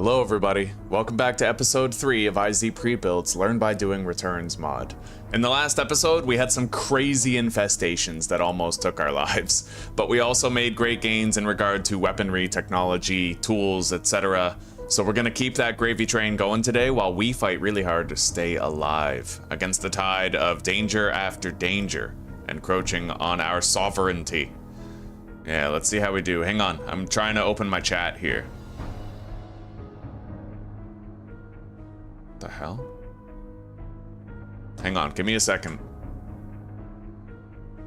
Hello everybody, welcome back to episode 3 of IzPrebuilt's Learn by Doing Returns mod. In the last episode, we had some crazy infestations that almost took our lives, but we also made great gains in regard to weaponry, technology, tools, etc. So we're gonna keep that gravy train going today while we fight really hard to stay alive against the tide of danger after danger, encroaching on our sovereignty. Yeah, let's see how we do. Hang on, I'm trying to open my chat here. The hell? Hang on, give me a second.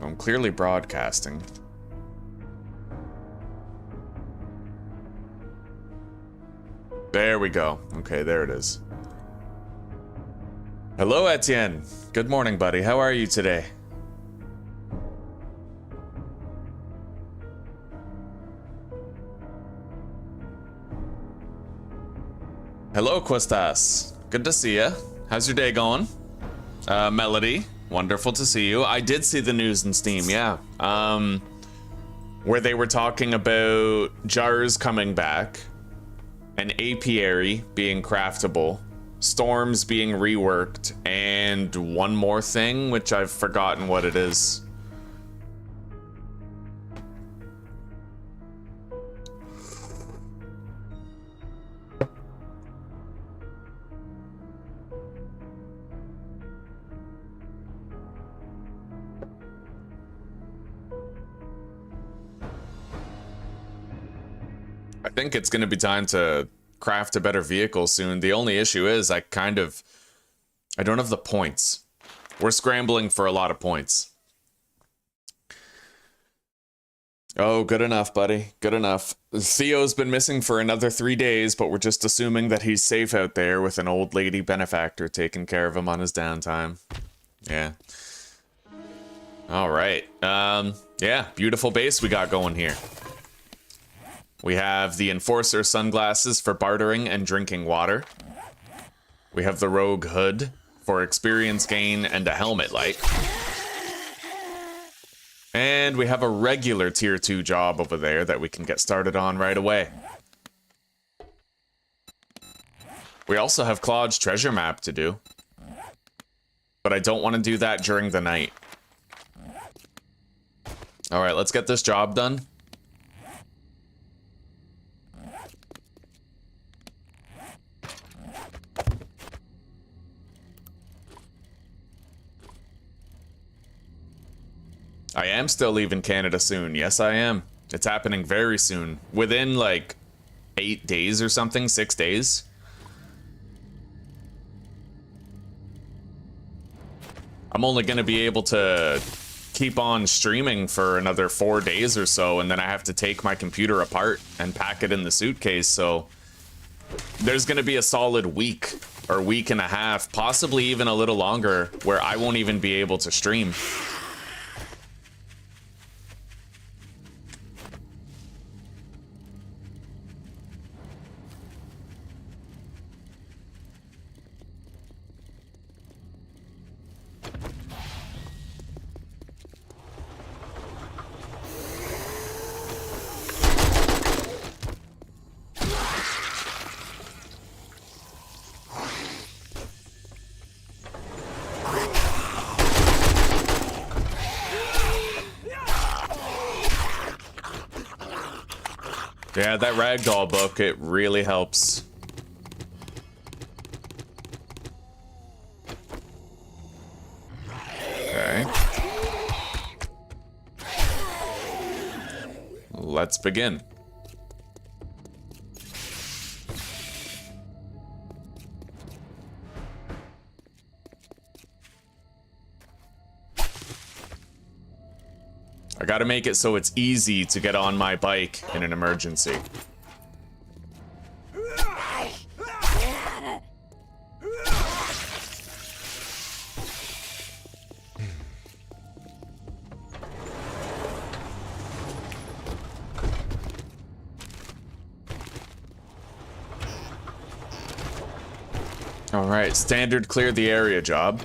I'm clearly broadcasting. There we go. Okay, there it is. Hello, Etienne. Good morning, buddy. How are you today? Hello, Questas. Good to see ya. How's your day going? Melody, wonderful to see you. I did see the news in Steam, yeah. Where they were talking about jars coming back, an apiary being craftable, storms being reworked, and one more thing, which I've forgotten what it is. I think it's going to be time to craft a better vehicle soon. The only issue is I don't have the points. We're scrambling for a lot of points. Oh, good enough, buddy. Good enough. Theo's been missing for another 3 days, but we're just assuming that he's safe out there with an old lady benefactor taking care of him on his downtime. Yeah. All right. Yeah, beautiful base we got going here. We have the Enforcer sunglasses for bartering and drinking water. We have the Rogue hood for experience gain and a helmet light. And we have a regular tier 2 job over there that we can get started on right away. We also have Claude's treasure map to do. But I don't want to do that during the night. Alright, let's get this job done. I am still leaving Canada soon. Yes, I am. It's happening very soon. Within like 8 days or something, 6 days. I'm only going to be able to keep on streaming for another 4 days or so, and then I have to take my computer apart and pack it in the suitcase, so there's going to be a solid week or week and a half, possibly even a little longer, where I won't even be able to stream. Yeah, that ragdoll book, it really helps. Okay. Let's begin. I gotta make it so it's easy to get on my bike in an emergency. All right, standard clear the area job.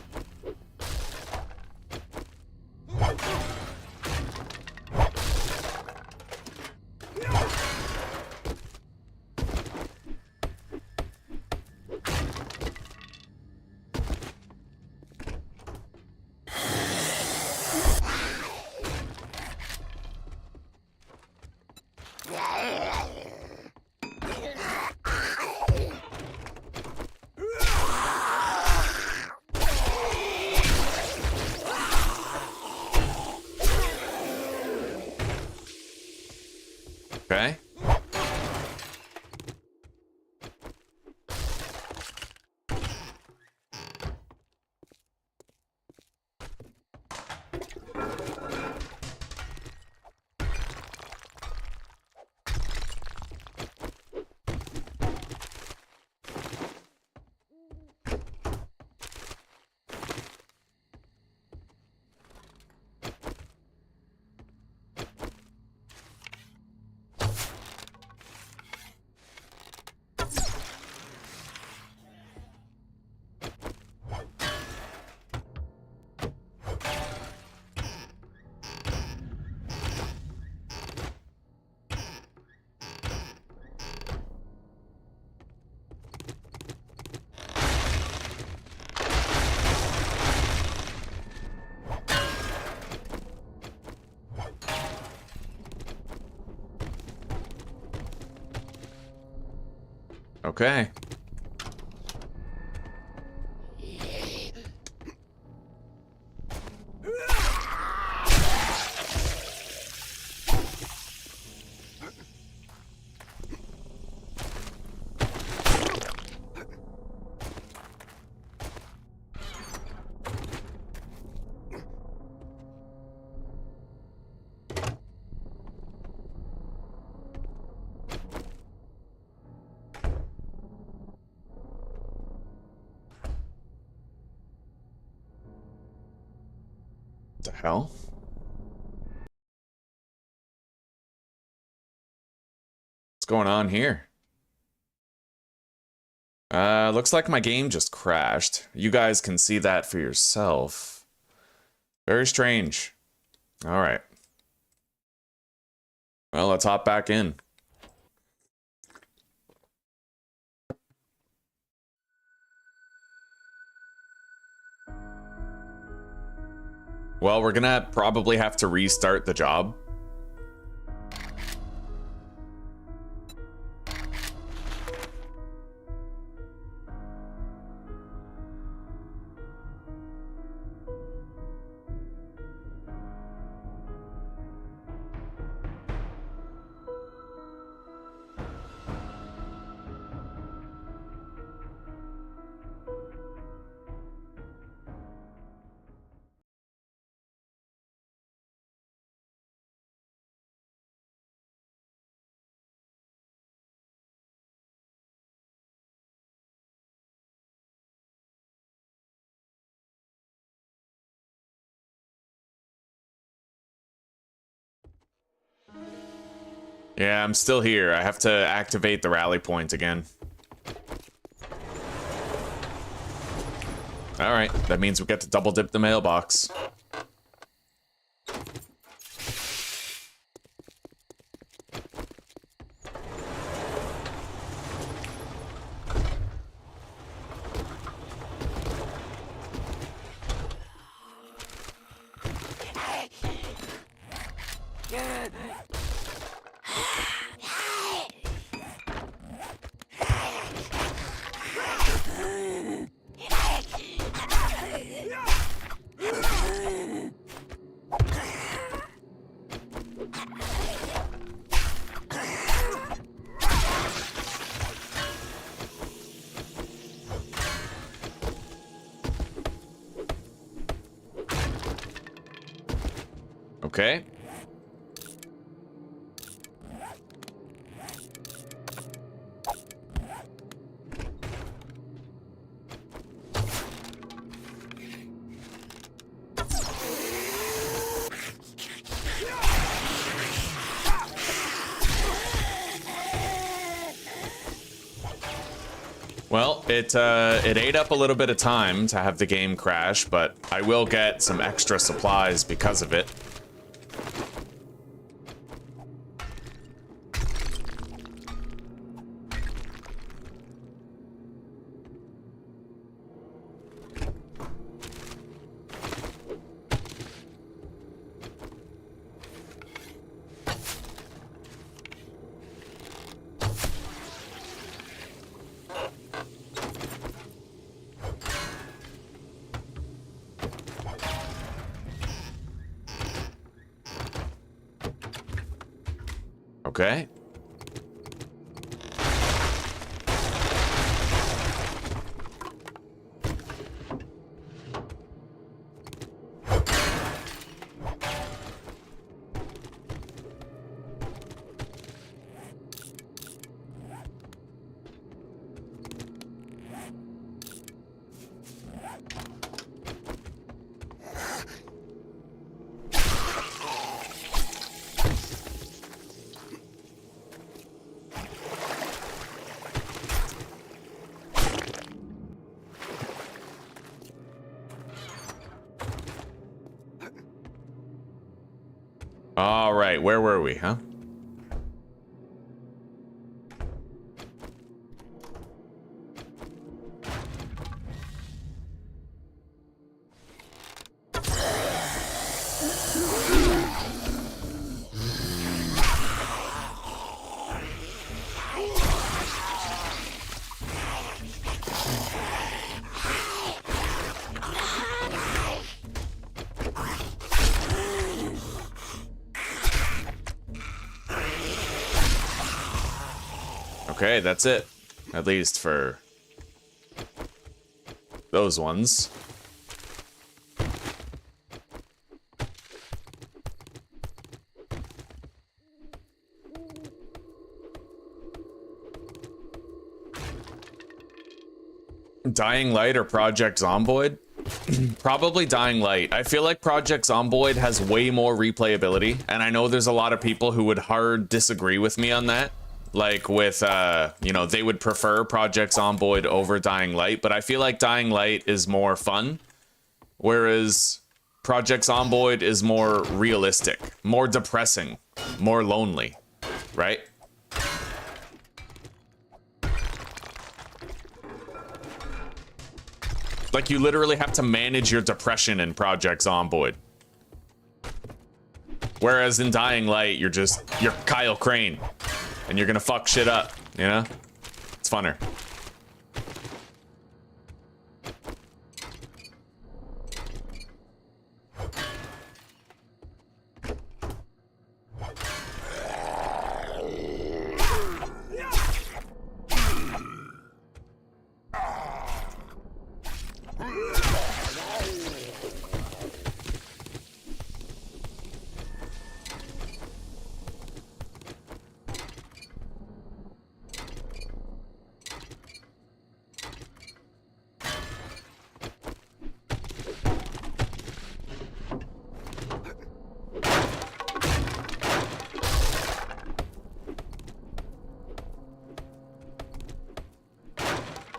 Okay. Okay. What the hell? What's going on here? Looks like my game just crashed. You guys can see that for yourself. Very strange. All right. Well, let's hop back in. Well, we're gonna probably have to restart the job. Yeah, I'm still here. I have to activate the rally point again. All right, that means we get to double dip the mailbox. Okay. Well, it ate up a little bit of time to have the game crash, but I will get some extra supplies because of it. Okay. All right, where were we, huh? Okay, that's it. At least for those ones. Dying Light or Project Zomboid? Probably Dying Light. I feel like Project Zomboid has way more replayability, and I know there's a lot of people who would hard disagree with me on that. Like with, you know, they would prefer Project Zomboid over Dying Light, but I feel like Dying Light is more fun, whereas Project Zomboid is more realistic, more depressing, more lonely, right? Like, you literally have to manage your depression in Project Zomboid. Whereas in Dying Light, you're Kyle Crane. And you're gonna fuck shit up, you know? It's funner.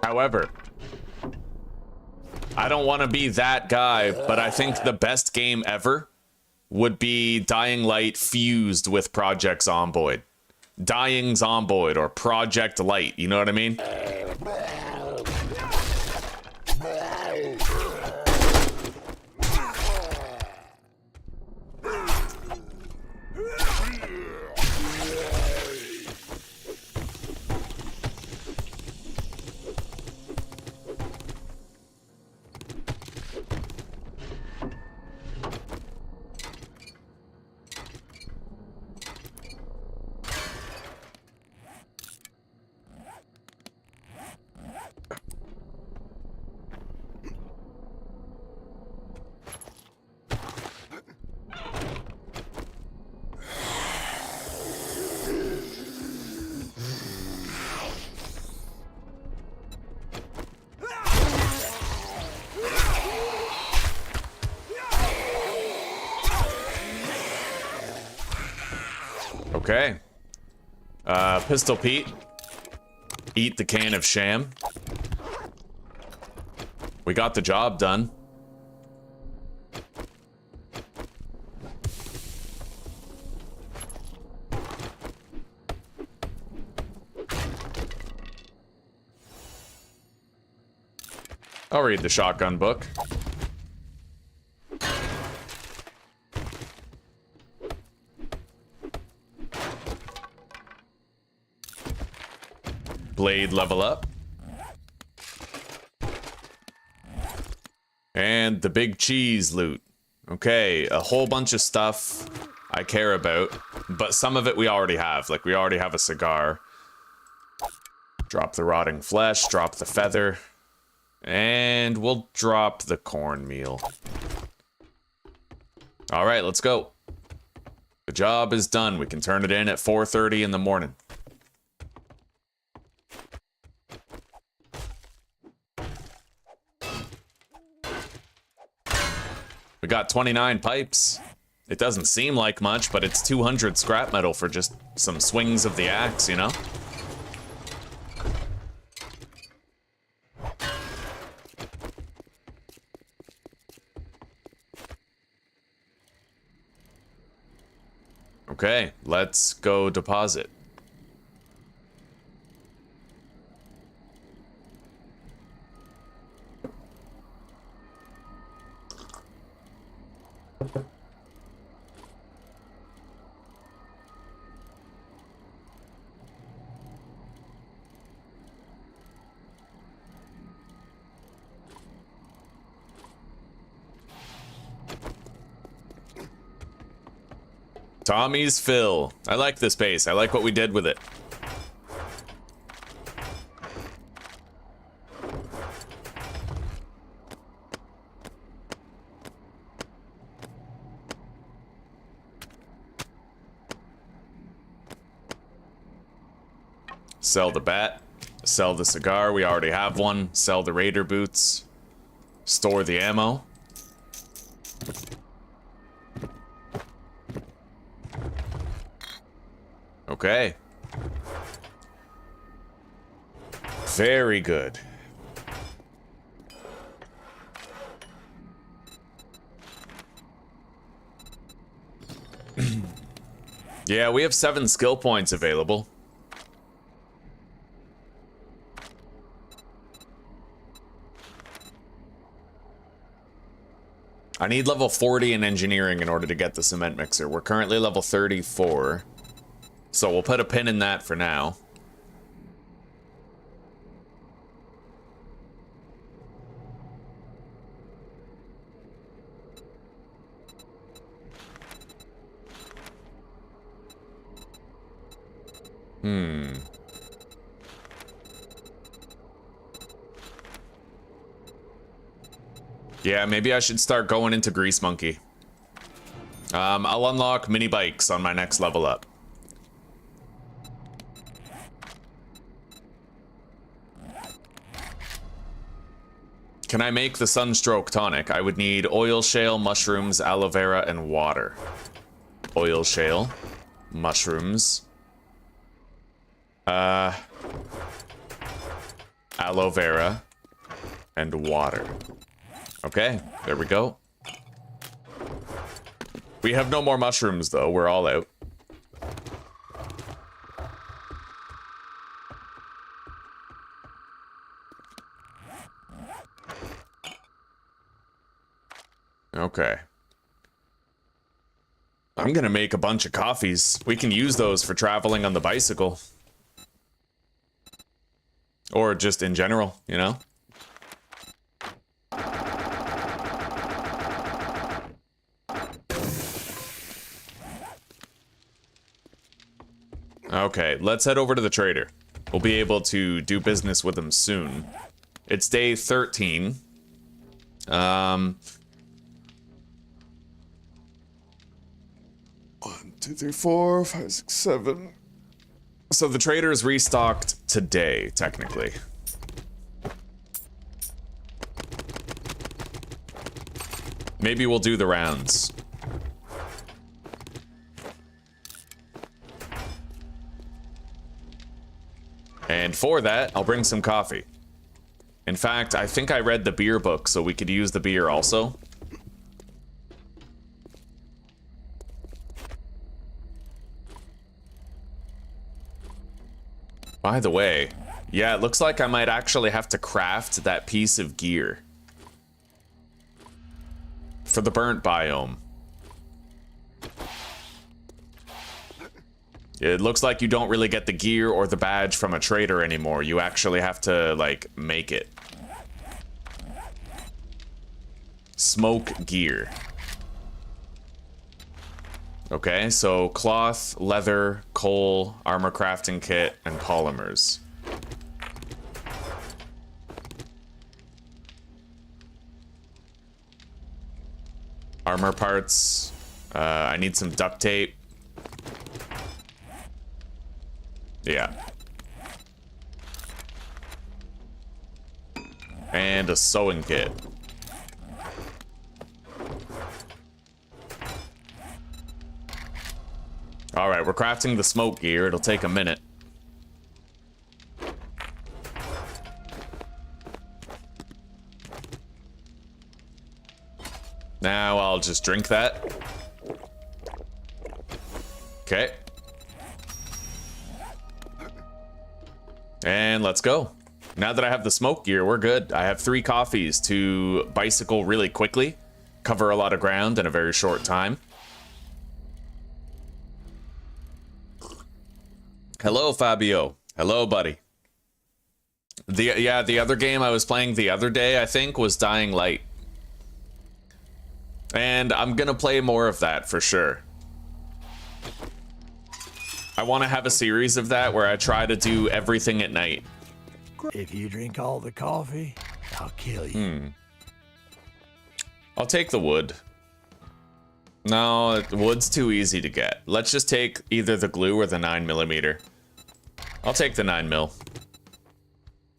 However, I don't want to be that guy, but I think the best game ever would be Dying Light fused with Project Zomboid. Dying Zomboid or Project Light, you know what I mean? Okay. Pistol Pete. Eat the can of sham. We got the job done. I'll read the shotgun book. Blade level up. And the big cheese loot. Okay, a whole bunch of stuff I care about, but some of it we already have. Like, we already have a cigar. Drop the rotting flesh, drop the feather. And we'll drop the cornmeal. All right, let's go. The job is done. We can turn it in at 4:30 in the morning. We got 29 pipes. It doesn't seem like much, but it's 200 scrap metal for just some swings of the axe, you know? Okay, let's go deposit. Tommy's Fill. I like this base. I like what we did with it. Sell the bat. Sell the cigar. We already have one. Sell the raider boots. Store the ammo. Okay. Very good. Yeah, we have 7 skill points available. I need level 40 in engineering in order to get the cement mixer. We're currently level 34. So we'll put a pin in that for now. Yeah, maybe I should start going into Grease Monkey. I'll unlock mini bikes on my next level up. Can I make the Sunstroke tonic? I would need oil shale, mushrooms, aloe vera, and water. Oil shale, mushrooms, aloe vera, and water. Okay, there we go. We have no more mushrooms, though. We're all out. Okay. I'm gonna make a bunch of coffees. We can use those for traveling on the bicycle. Or just in general, you know? Okay, let's head over to the trader. We'll be able to do business with him soon. It's day 13. 1, 2, 3, 4, 5, 6, 7. So the trader is restocked today, technically. Maybe we'll do the rounds. And for that, I'll bring some coffee. In fact, I think I read the beer book, so we could use the beer also. By the way, yeah, it looks like I might actually have to craft that piece of gear for the burnt biome. It looks like you don't really get the gear or the badge from a trader anymore. You actually have to, like, make it. Smoke gear. Okay, so cloth, leather, coal, armor crafting kit, and polymers. Armor parts. I need some duct tape. Yeah. And a sewing kit. Alright, we're crafting the smoke gear. It'll take a minute. Now I'll just drink that. Okay. And let's go. Now that I have the smoke gear, we're good. I have 3 coffees to bicycle really quickly, cover a lot of ground in a very short time. Hello, Fabio. Hello, buddy. The other game I was playing the other day, I think, was Dying Light. And I'm gonna play more of that for sure. I want to have a series of that where I try to do everything at night. If you drink all the coffee, I'll kill you. I'll take the wood. No, wood's too easy to get. Let's just take either the glue or the 9mm. I'll take the 9mm.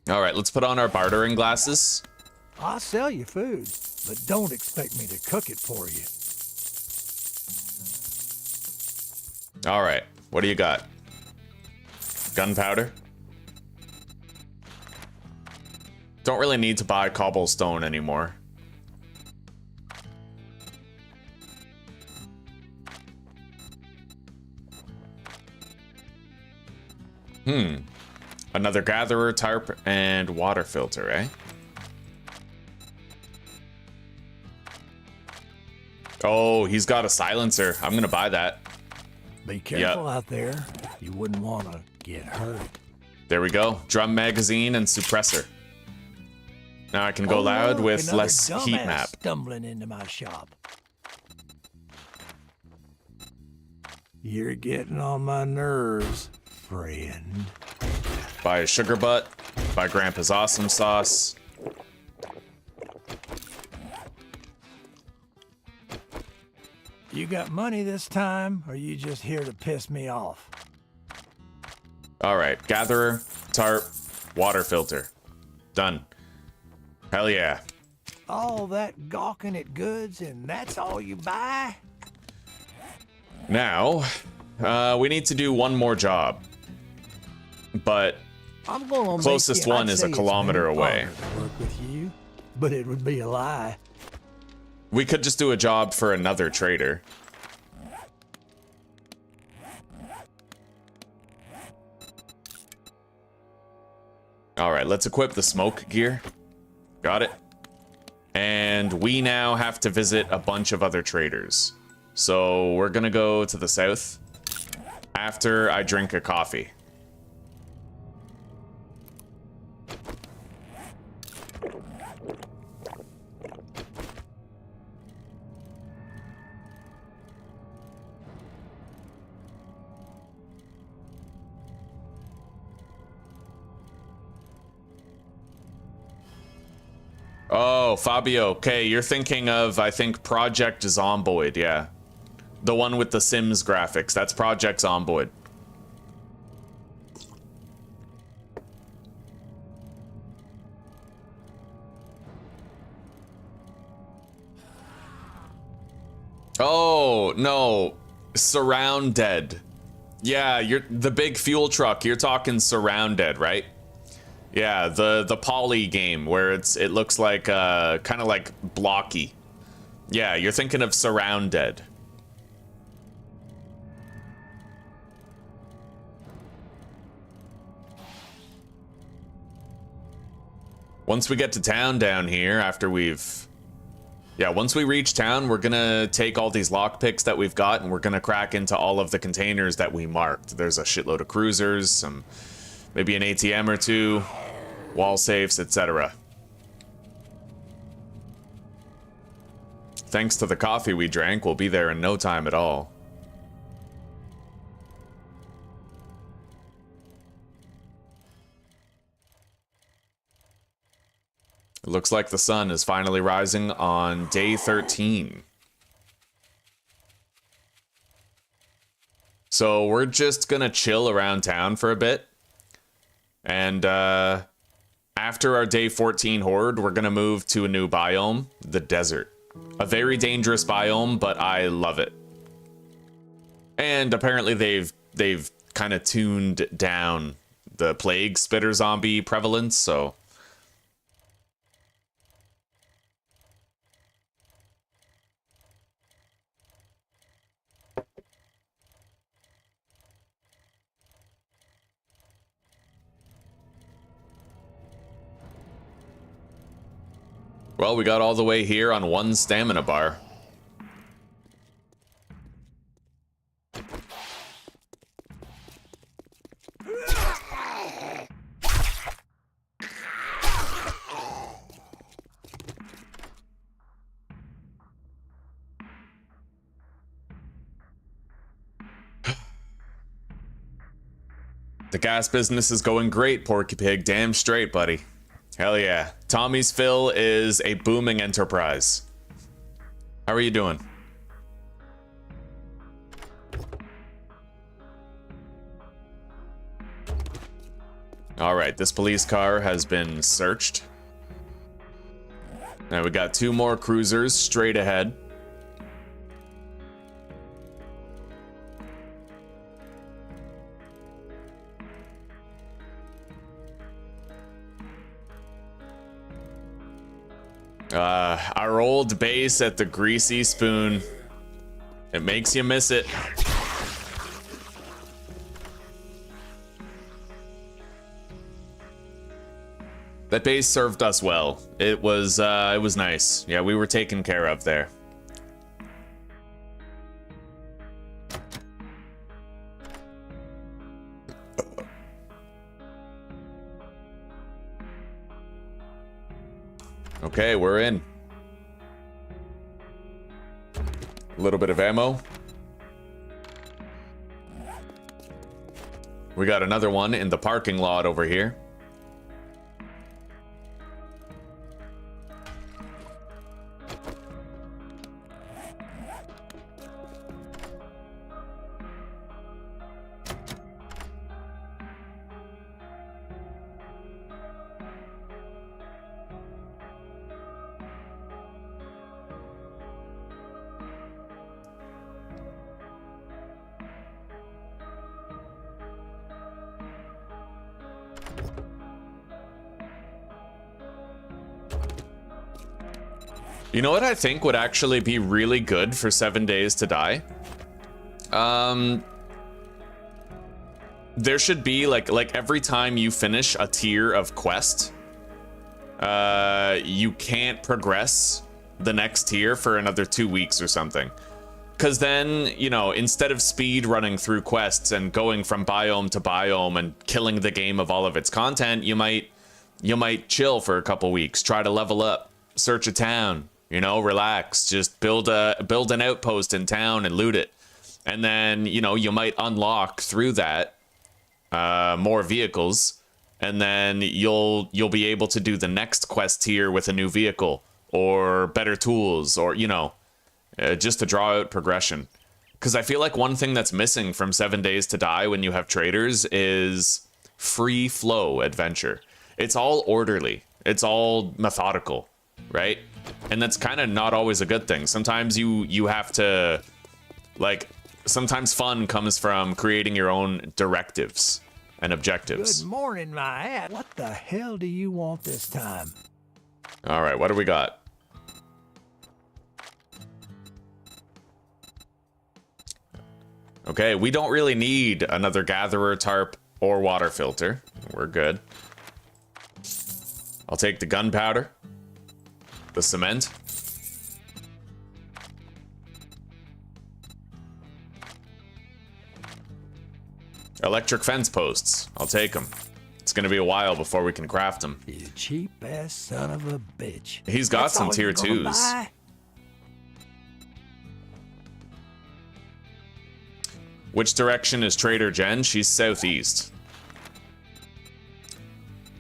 All right, let's put on our bartering glasses. I'll sell you food, but don't expect me to cook it for you. All right, what do you got? Gunpowder? Don't really need to buy cobblestone anymore. Another gatherer, tarp, and water filter, eh? Oh, he's got a silencer. I'm gonna buy that. Be careful out there. You wouldn't want to get hurt. There we go. Drum magazine and suppressor. Now I can go loud with another less heat dumbass map. Stumbling into my shop. You're getting on my nerves, friend. Buy a sugar butt. Buy Grandpa's awesome sauce. You got money this time, or you just here to piss me off? All right, gatherer, tarp, water filter. Done. Hell yeah. All that gawking at goods, and that's all you buy? Now, we need to do one more job. But I'm gonna closest one is a kilometer away. To work with you, but it would be a lie. We could just do a job for another trader. All right, let's equip the smoke gear. Got it. And we now have to visit a bunch of other traders. So we're gonna go to the south after I drink a coffee. Oh, Fabio. Okay, you're thinking of, I think, Project Zomboid, yeah. The one with the Sims graphics. That's Project Zomboid. Oh, no. Surrounded. Yeah, you're the big fuel truck. You're talking Surrounded, right? Yeah, the poly game where it looks like kind of like blocky. Yeah, you're thinking of Surrounded. Once we get to town down here, once we reach town, we're gonna take all these lockpicks that we've got and we're gonna crack into all of the containers that we marked. There's a shitload of cruisers, maybe an ATM or two, wall safes, etc. Thanks to the coffee we drank, we'll be there in no time at all. It looks like the sun is finally rising on day 13. So we're just gonna chill around town for a bit. And after our day 14 horde, we're gonna move to a new biome, the desert. A very dangerous biome, but I love it. And apparently they've kind of tuned down the plague spitter zombie prevalence, so Well, we got all the way here on 1 stamina bar. The gas business is going great, Porky Pig. Damn straight, buddy. Hell yeah. Tommy's Fill is a booming enterprise. How are you doing? All right, this police car has been searched. Now we got 2 more cruisers straight ahead. Our old base at the Greasy Spoon. It makes you miss it. That base served us well. It was nice. Yeah, we were taken care of there. Okay, we're in. A little bit of ammo. We got another one in the parking lot over here. You know what I think would actually be really good for 7 Days to Die? There should be like every time you finish a tier of quest, you can't progress the next tier for another 2 weeks or something. Because then, you know, instead of speed running through quests and going from biome to biome and killing the game of all of its content, you might chill for a couple weeks, try to level up, search a town. You know, relax, just build an outpost in town and loot it. And then, you know, you might unlock through that more vehicles, and then you'll be able to do the next quest tier with a new vehicle or better tools, or, you know, just to draw out progression. Because I feel like one thing that's missing from 7 Days to Die when you have traders is free flow adventure. It's all orderly. It's all methodical, right? And that's kind of not always a good thing. Sometimes you have to, like, sometimes fun comes from creating your own directives and objectives. Good morning, my ass. What the hell do you want this time? All right, what do we got? Okay, we don't really need another gatherer tarp or water filter. We're good. I'll take the gunpowder. The cement. Electric fence posts. I'll take them. It's gonna be a while before we can craft them. You cheap ass son of a bitch. He's got some tier 2s. Which direction is Trader Jen? She's southeast.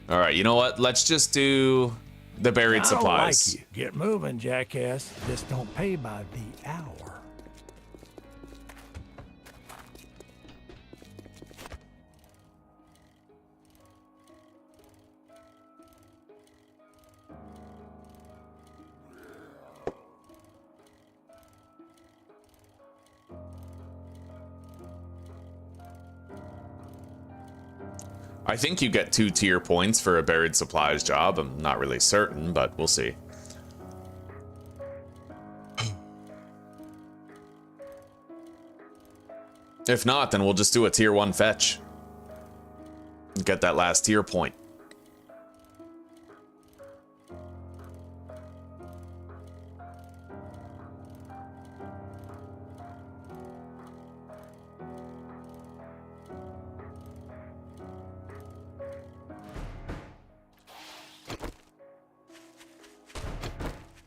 All right, you know what? Let's just do the buried supplies. I like you. Get moving, jackass. Just don't pay by the hour. I think you get 2 tier points for a buried supplies job. I'm not really certain, but we'll see. If not, then we'll just do a tier 1 fetch. Get that last tier point.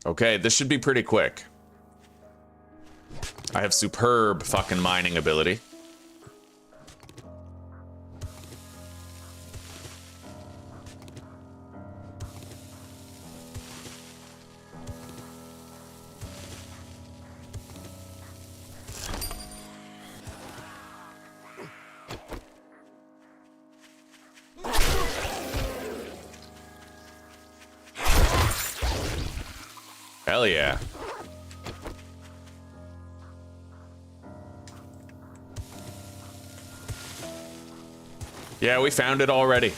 Okay, this should be pretty quick. I have superb fucking mining ability. Hell yeah. Yeah, we found it already.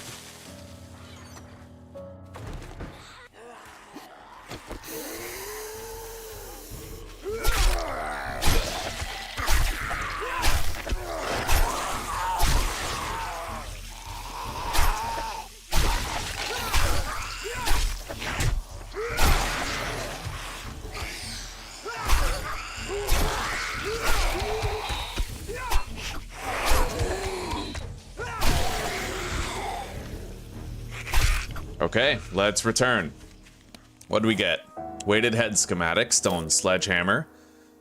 Okay, let's return. What do we get? Weighted head schematic, stone sledgehammer,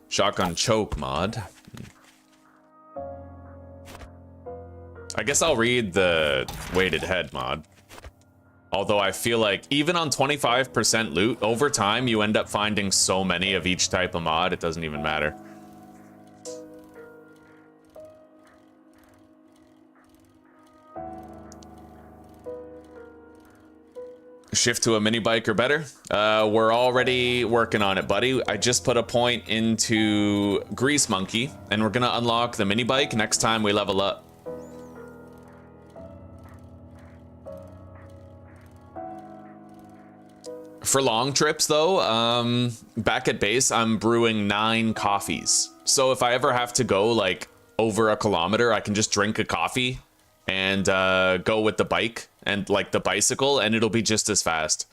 shotgun choke mod. I guess I'll read the weighted head mod. Although I feel like even on 25% loot, over time you end up finding so many of each type of mod, it doesn't even matter. Shift to a mini bike or better. We're already working on it, buddy. I just put a point into Grease Monkey, and we're gonna unlock the mini bike next time we level up. For long trips, though, back at base, I'm brewing 9 coffees. So if I ever have to go like over a kilometer, I can just drink a coffee and go with the bike and like the bicycle, and it'll be just as fast.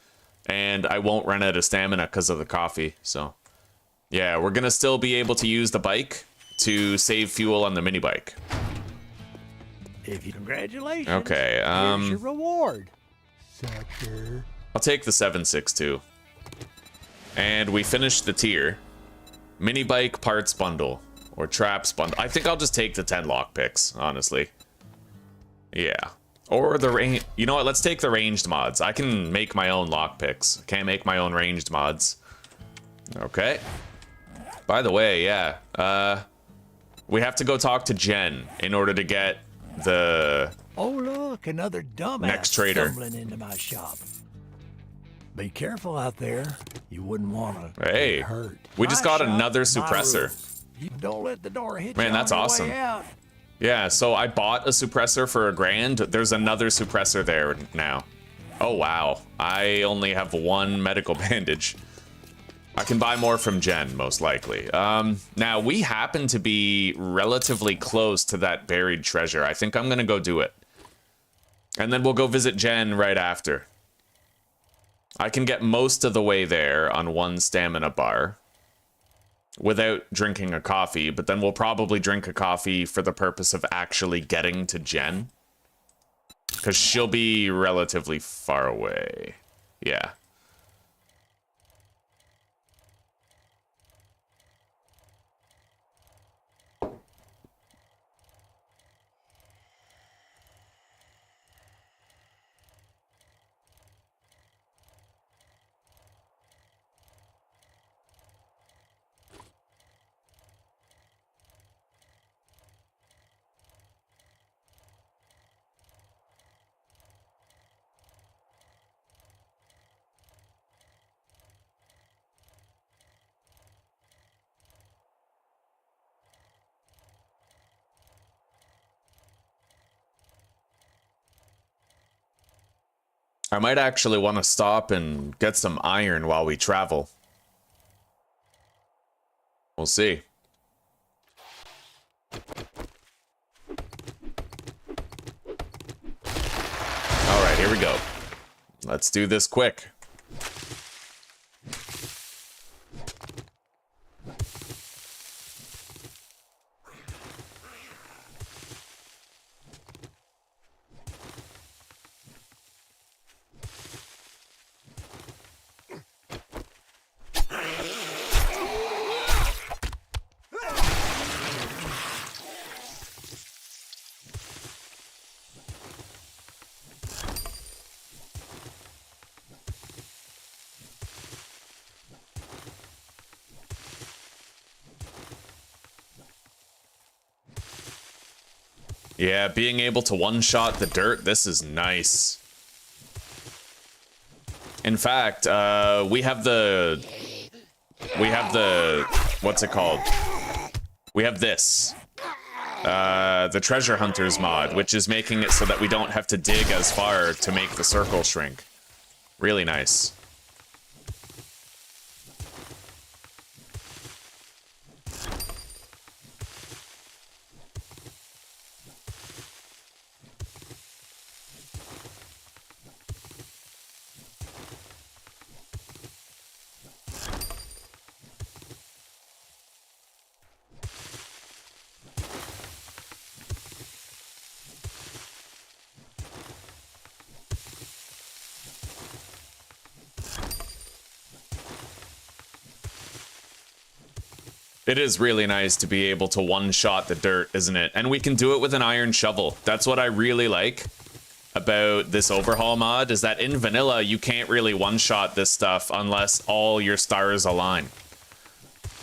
And I won't run out of stamina because of the coffee. So yeah, we're gonna still be able to use the bike to save fuel on the mini bike. If you congratulations. Okay, here's your reward, sucker. I'll take the 762. And we finished the tier. Mini bike parts bundle or traps bundle. I think I'll just take the 10 lockpicks, honestly. Yeah. Or the range. You know what? Let's take the ranged mods. I can make my own lockpicks. Can't make my own ranged mods. Okay. By the way, yeah. We have to go talk to Jen in order to get the... Oh, look, another dumbass next trader stumbling into my shop. Be careful out there. You wouldn't want to Hey, get hurt. we just got another My suppressor. rules. You don't let the door hit Man, you that's on your awesome. way out. Yeah, so I bought a suppressor for $1,000. There's another suppressor there now. Oh, wow. I only have 1 medical bandage. I can buy more from Jen, most likely. Now, we happen to be relatively close to that buried treasure. I think I'm going to go do it. And then we'll go visit Jen right after. I can get most of the way there on 1 stamina bar without drinking a coffee, but then we'll probably drink a coffee for the purpose of actually getting to Jen. Because she'll be relatively far away. Yeah. I might actually want to stop and get some iron while we travel. We'll see. All right, here we go. Let's do this quick. Yeah, being able to one-shot the dirt, this is nice. In fact, we have the, what's it called? We have this. The Treasure Hunters mod, which is making it so that we don't have to dig as far to make the circle shrink. Really nice. It is really nice to be able to one-shot the dirt, isn't it? And we can do it with an iron shovel. That's what I really like about this overhaul mod, is that in vanilla, you can't really one-shot this stuff unless all your stars align.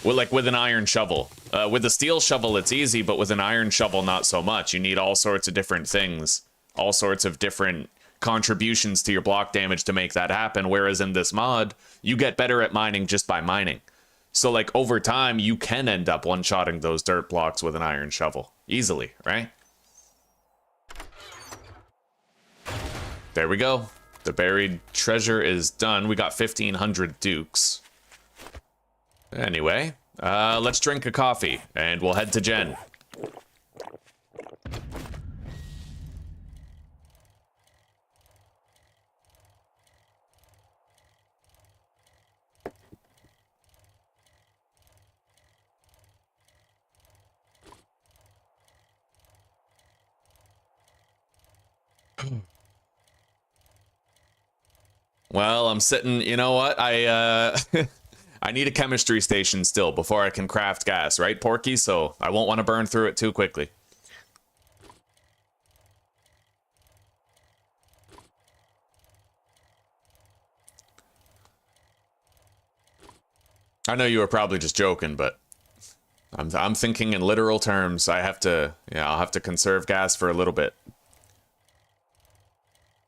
Well, like with an iron shovel. With a steel shovel, it's easy, but with an iron shovel, not so much. You need all sorts of different things, all sorts of different contributions to your block damage to make that happen, whereas in this mod, you get better at mining just by mining. So, like, over time, you can end up one-shotting those dirt blocks with an iron shovel. Easily, right? There we go. The buried treasure is done. We got 1,500 dukes. Anyway, let's drink a coffee, and we'll head to Jen. Well, I'm sitting, you know what? I need a chemistry station still before I can craft gas, right, Porky? So I won't want to burn through it too quickly. I know you were probably just joking, but I'm thinking in literal terms. I'll have to conserve gas for a little bit.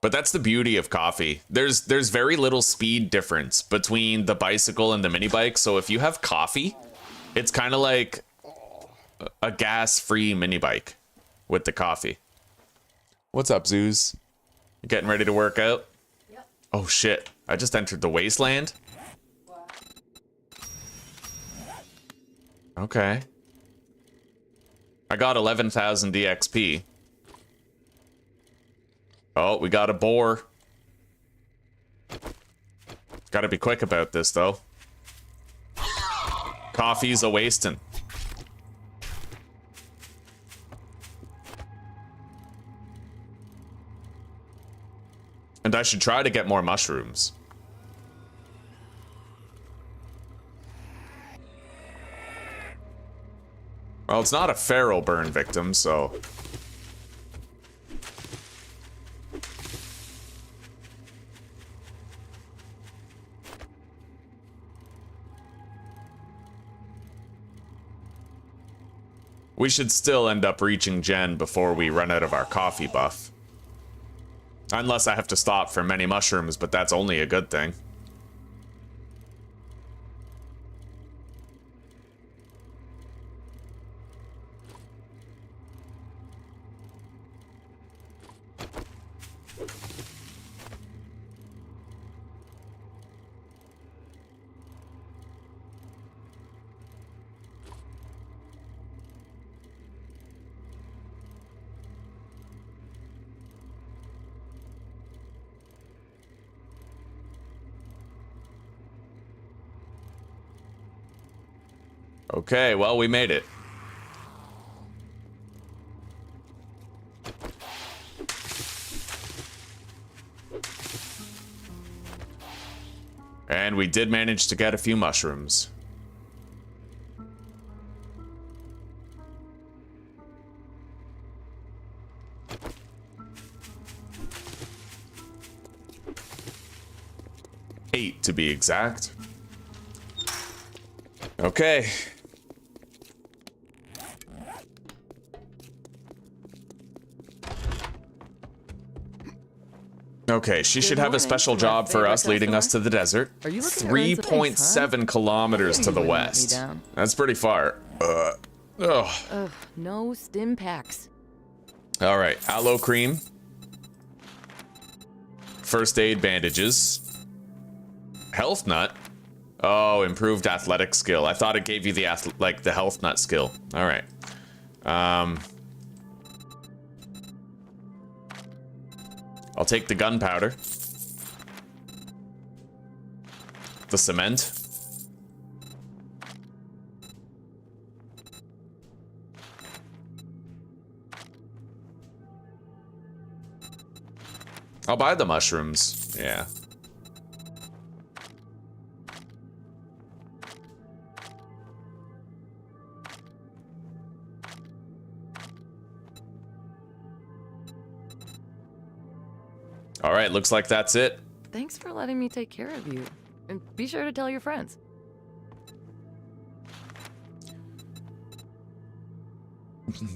But that's the beauty of coffee. There's very little speed difference between the bicycle and the mini bike. So if you have coffee, it's kind of like a gas-free mini bike with the coffee. What's up, Zeus? You getting ready to work out? Yep. Oh shit, I just entered the wasteland? What? Okay. I got 11,000 DXP. Oh, we got a boar. Gotta be quick about this, though. Coffee's a wasting. And I should try to get more mushrooms. Well, it's not a feral burn victim, so... We should still end up reaching Jen before we run out of our coffee buff. Unless I have to stop for many mushrooms, but that's only a good thing. Okay, well, we made it. And we did manage to get a few mushrooms. Eight, to be exact. Okay. Okay, she should have a morning, special my job for favorite us leading us to customer. the desert. Are you looking to earn some 3.7 kilometers to You the wouldn't let me west. down. That's pretty far. Ugh. Ugh, no stim packs. All right, aloe cream. First aid bandages. Health nut. Oh, improved athletic skill. I thought it gave you the the health nut skill. All right. I'll take the gunpowder. The cement. I'll buy the mushrooms. Yeah. All right, looks like that's it. Thanks for letting me take care of you. And be sure to tell your friends.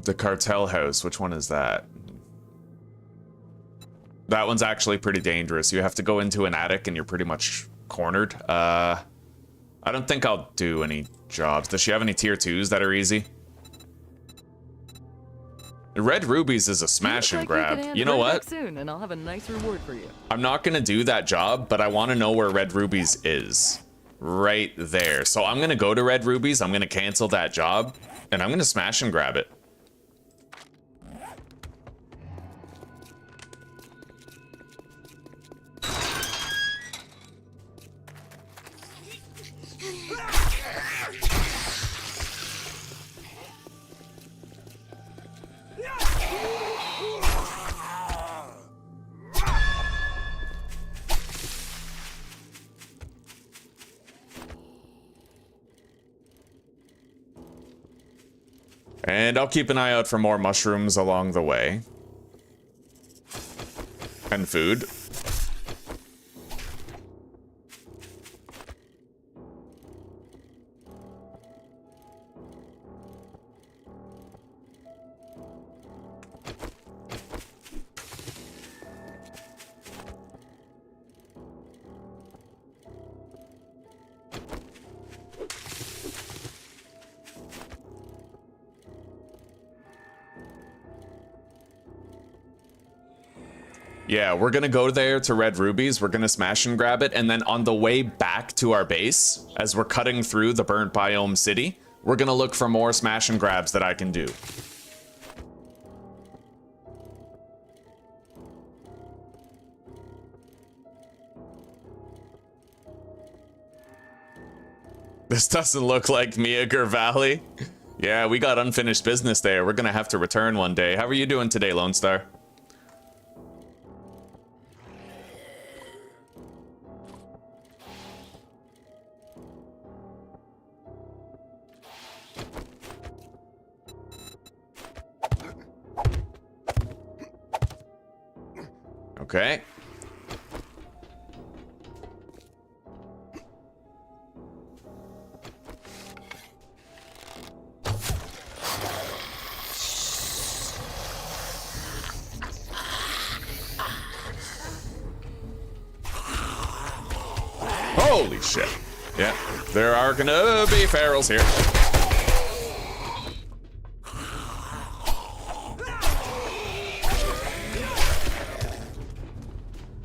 The cartel house, which one is that? That one's actually pretty dangerous. You have to go into an attic and you're pretty much cornered. I don't think I'll do any jobs. Does she have any tier 2s that are easy? Red rubies is a smash and grab. You know what? Soon, and I'll have a nice reward for you. I'm not gonna do that job, but I want to know where Red Rubies is. Right there. So I'm gonna go to Red Rubies, I'm gonna cancel that job, and I'm gonna smash and grab it. And I'll keep an eye out for more mushrooms along the way. And food. Yeah, we're gonna go there to Red Rubies, we're gonna smash and grab it, and then on the way back to our base, as we're cutting through the burnt biome city, we're gonna look for more smash and grabs that I can do. This doesn't look like Miager Valley. Yeah, we got unfinished business there. We're gonna have to return one day. How are you doing today, Lone Star? Okay. Holy shit. Yeah, there are gonna be ferals here.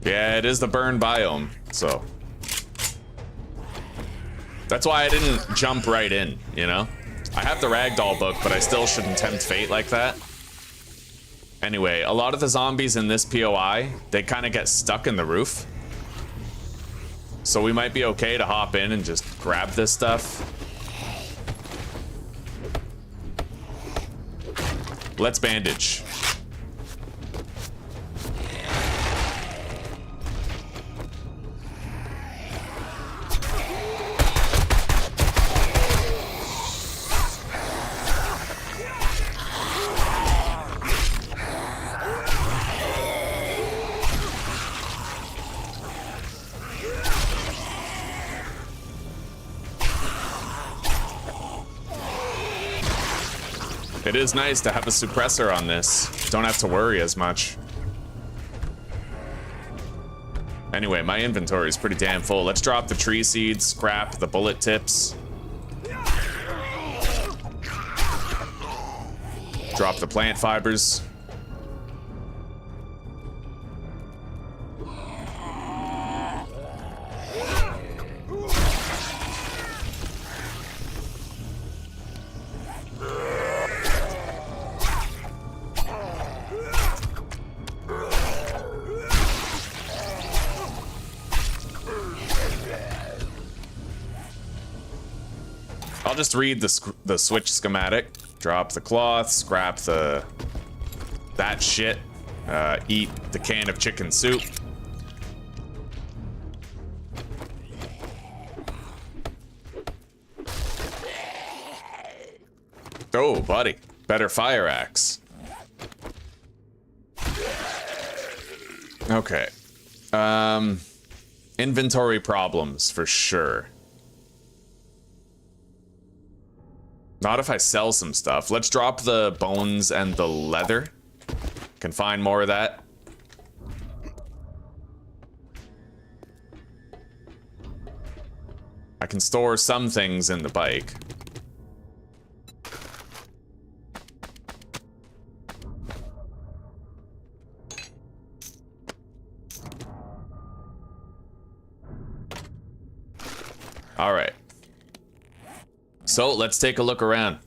Yeah, it is the burn biome, so. That's why I didn't jump right in, you know? I have the ragdoll book, but I still shouldn't tempt fate like that. Anyway, a lot of the zombies in this POI, they kind of get stuck in the roof. So we might be okay to hop in and just grab this stuff. Let's bandage. It is nice to have a suppressor on this. Don't have to worry as much. Anyway, my inventory is pretty damn full. Let's drop the tree seeds, scrap the bullet tips. Drop the plant fibers. I'll just read the switch schematic. Drop the cloth, scrap that shit, eat the can of chicken soup. Oh, buddy, better fire axe. Okay. Inventory problems for sure. Not if I sell some stuff. Let's drop the bones and the leather. Can find more of that. I can store some things in the bike. All right. So let's take a look around.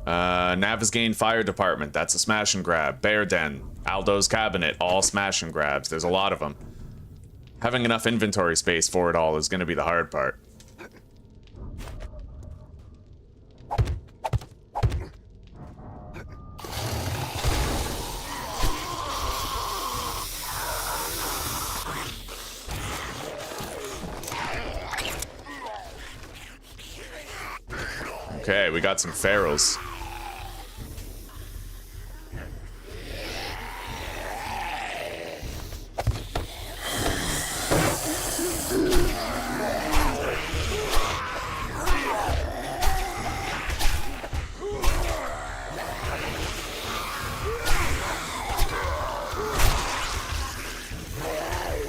Navisgain Fire Department, that's a smash and grab. Bear Den, Aldo's Cabinet, all smash and grabs. There's a lot of them. Having enough inventory space for it all is going to be the hard part. Okay, we got some ferals.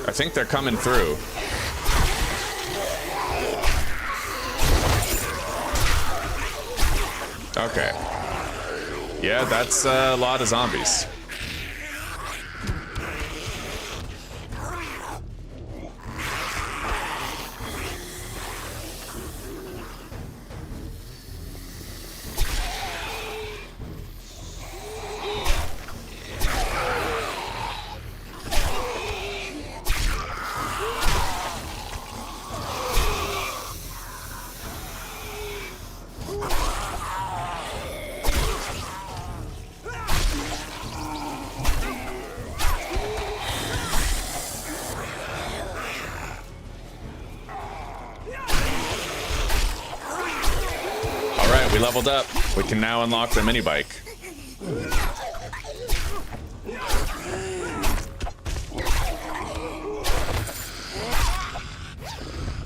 I think they're coming through. Okay. Yeah, that's a lot of zombies. We leveled up. We can now unlock the mini bike.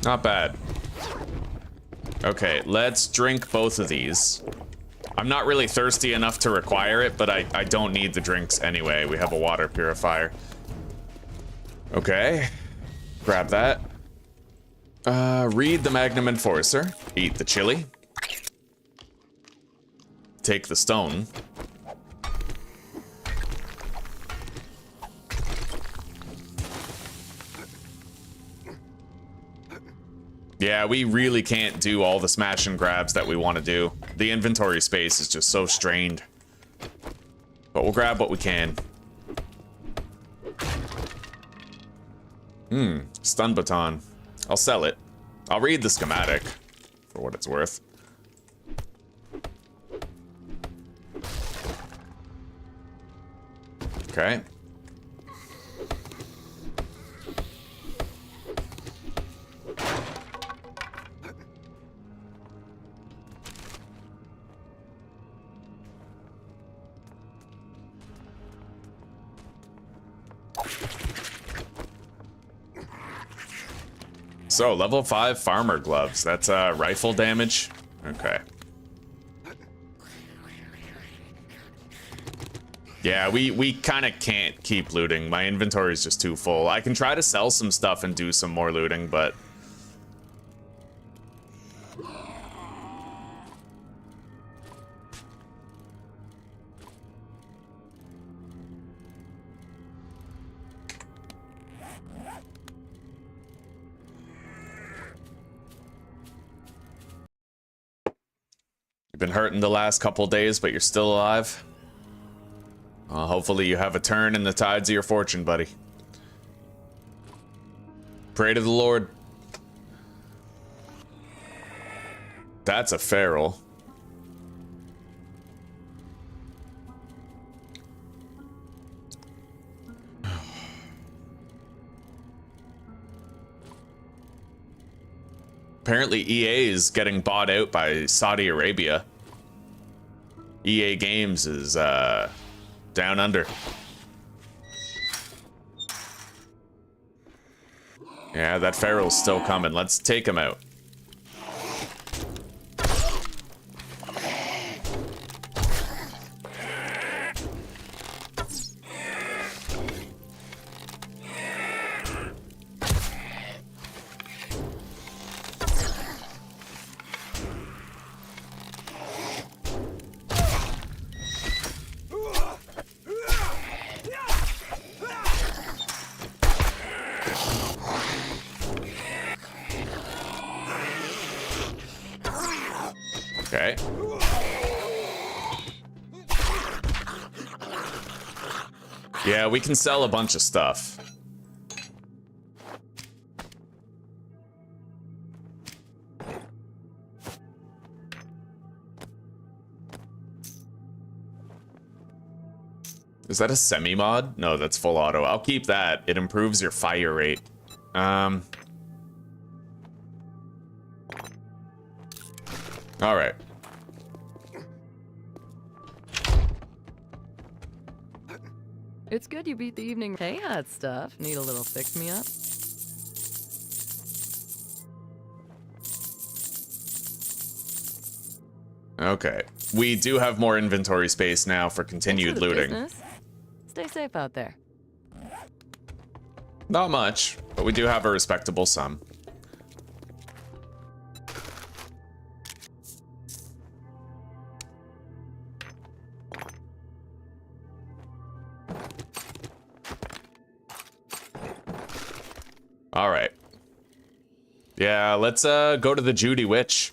Not bad. Okay, let's drink both of these. I'm not really thirsty enough to require it, but I don't need the drinks anyway. We have a water purifier. Okay, grab that. Read the Magnum Enforcer. Eat the chili. Take the stone. Yeah, we really can't do all the smash and grabs that we want to do. The inventory space is just so strained. But we'll grab what we can. Stun baton. I'll sell it. I'll read the schematic for what it's worth. Okay. So, level 5 farmer gloves. That's rifle damage. Okay. Yeah, we kind of can't keep looting. My inventory is just too full. I can try to sell some stuff and do some more looting, but... You've been hurting the last couple days, but you're still alive. Hopefully you have a turn in the tides of your fortune, buddy. Pray to the Lord. That's a feral. Apparently EA is getting bought out by Saudi Arabia. EA Games is down under. Yeah, that feral's still coming. Let's take him out. Okay. Yeah, we can sell a bunch of stuff. Is that a semi-mod? No, that's full auto. I'll keep that. It improves your fire rate. All right. It's good you beat the evening chaos stuff. Need a little fix-me-up? Okay. We do have more inventory space now for continued looting. Business. Stay safe out there. Not much, but we do have a respectable sum. All right. Yeah, let's go to the Judy Witch.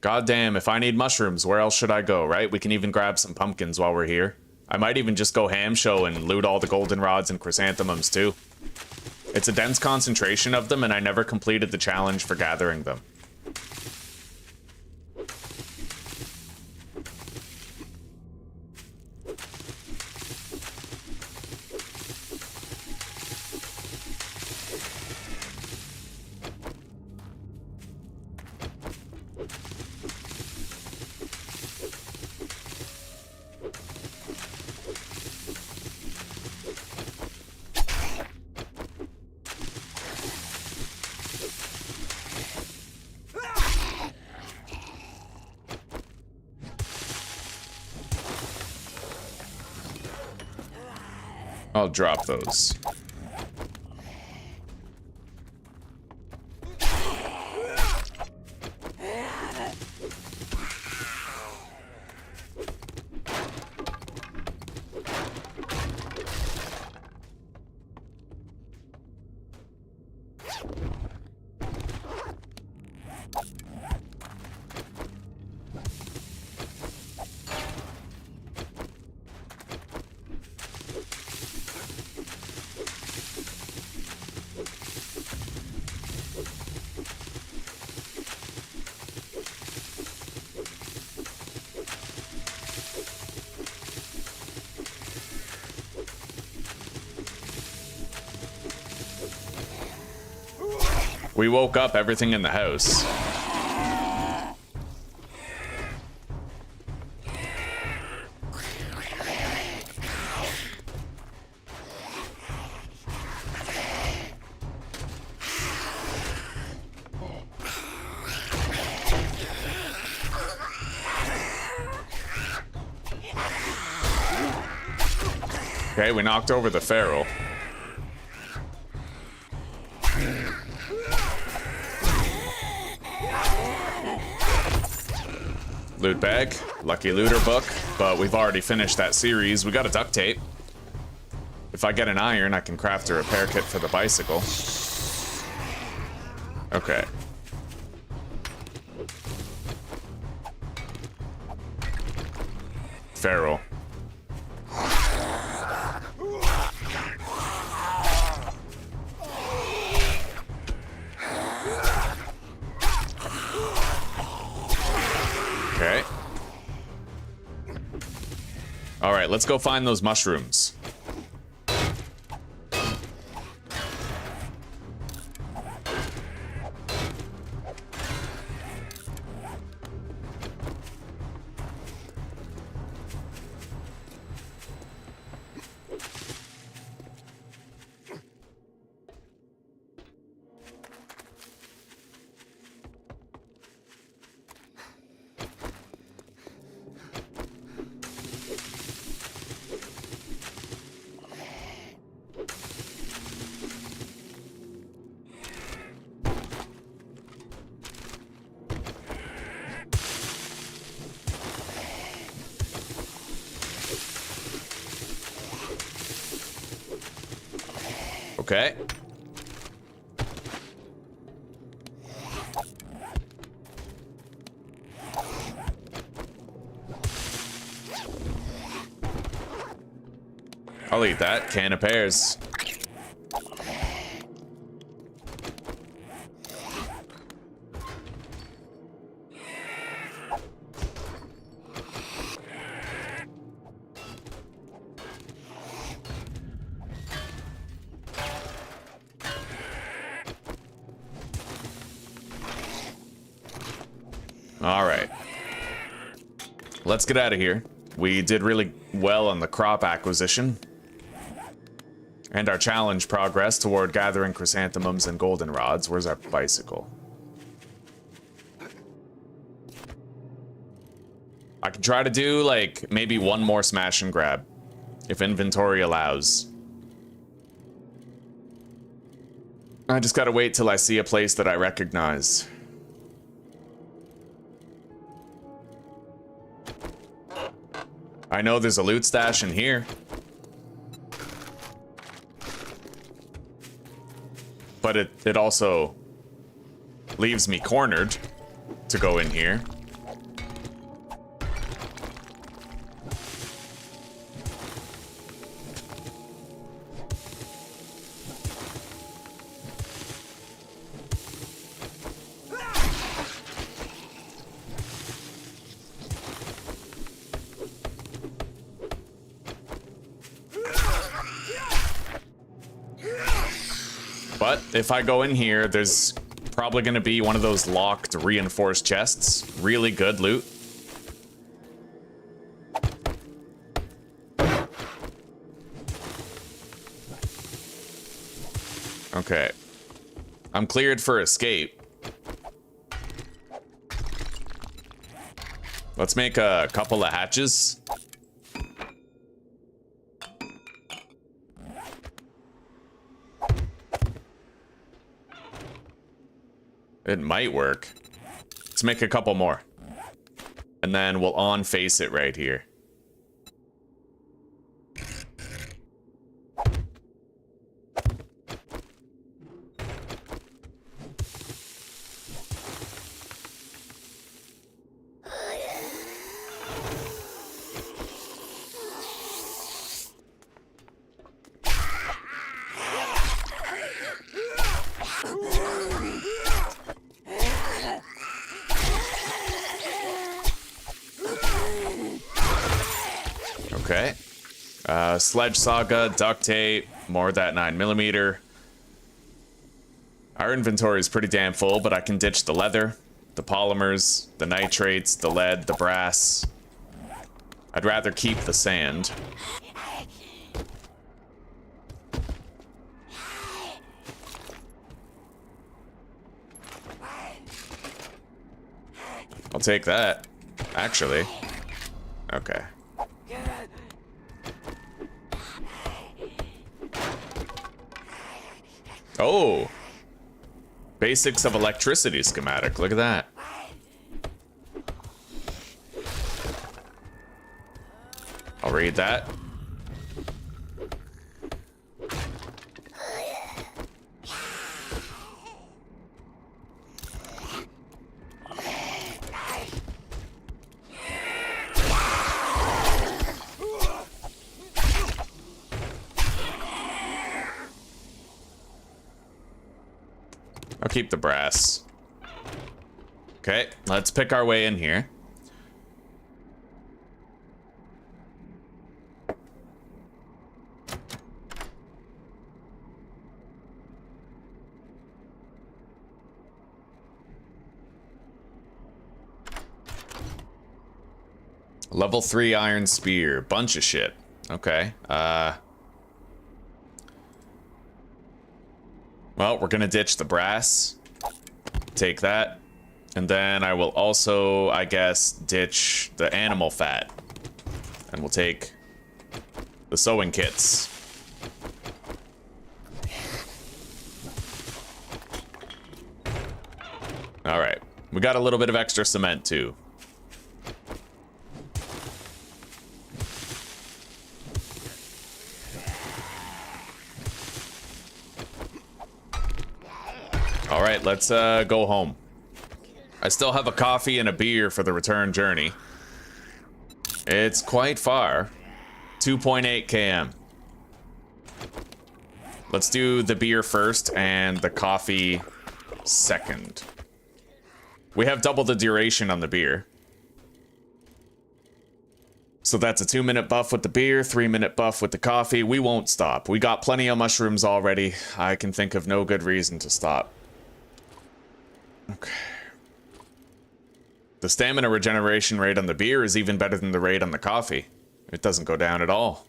Goddamn, if I need mushrooms, where else should I go, right? We can even grab some pumpkins while we're here. I might even just go ham show and loot all the goldenrods and chrysanthemums too. It's a dense concentration of them, and I never completed the challenge for gathering them. I'll drop those. We woke up everything in the house. Okay, we knocked over the feral. Loot bag, lucky looter book, but we've already finished that series. We got a duct tape. If I get an iron, I can craft a repair kit for the bicycle. Okay. Feral. Okay. All right, let's go find those mushrooms. Okay. I'll eat that. Can of pears. All right. Let's get out of here. We did really well on the crop acquisition. And our challenge progress toward gathering chrysanthemums and goldenrods. Where's our bicycle? I can try to do, like, maybe one more smash and grab. If inventory allows. I just gotta wait till I see a place that I recognize. I know there's a loot stash in here. But it also leaves me cornered to go in here. But if I go in here, there's probably going to be one of those locked reinforced chests. Really good loot. Okay. I'm cleared for escape. Let's make a couple of hatches. It might work. Let's make a couple more. And then we'll on-face it right here. Okay. Sledge Saga, duct tape, more of that 9mm. Our inventory is pretty damn full, but I can ditch the leather, the polymers, the nitrates, the lead, the brass. I'd rather keep the sand. I'll take that, actually. Okay. Oh. Basics of electricity schematic. Look at that. I'll read that. I'll keep the brass. Okay, let's pick our way in here. Level 3 iron spear. Bunch of shit. Okay. Well, we're gonna ditch the brass. Take that. And then I will also, I guess, ditch the animal fat. And we'll take the sewing kits. Alright. We got a little bit of extra cement, too. Alright, let's go home. I still have a coffee and a beer for the return journey. It's quite far. 2.8 km. Let's do the beer first and the coffee second. We have double the duration on the beer. So that's a 2-minute buff with the beer, 3-minute buff with the coffee. We won't stop. We got plenty of mushrooms already. I can think of no good reason to stop. Okay. The stamina regeneration rate on the beer is even better than the rate on the coffee. It doesn't go down at all.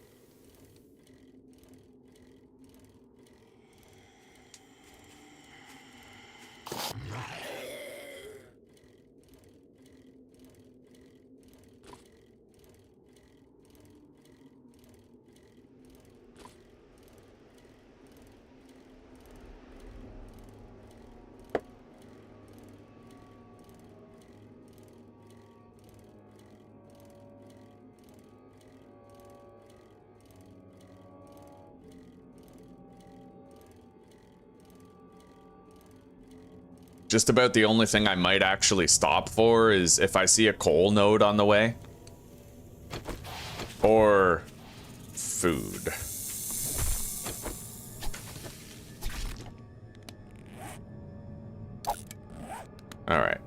Just about the only thing I might actually stop for is if I see a coal node on the way. Or food. All right.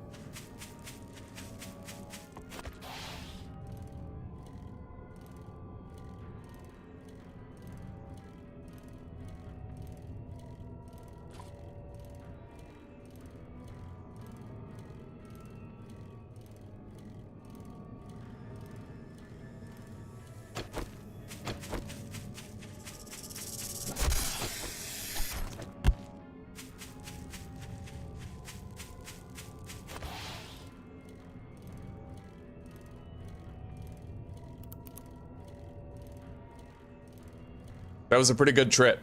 That was a pretty good trip.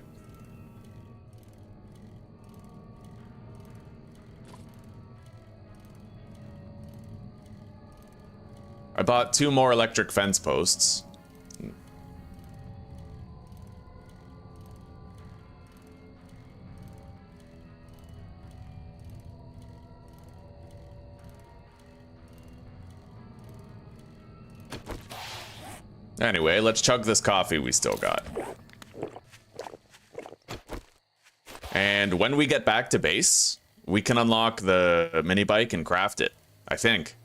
I bought 2 more electric fence posts. Anyway, let's chug this coffee we still got. And when we get back to base, we can unlock the mini bike and craft it, I think.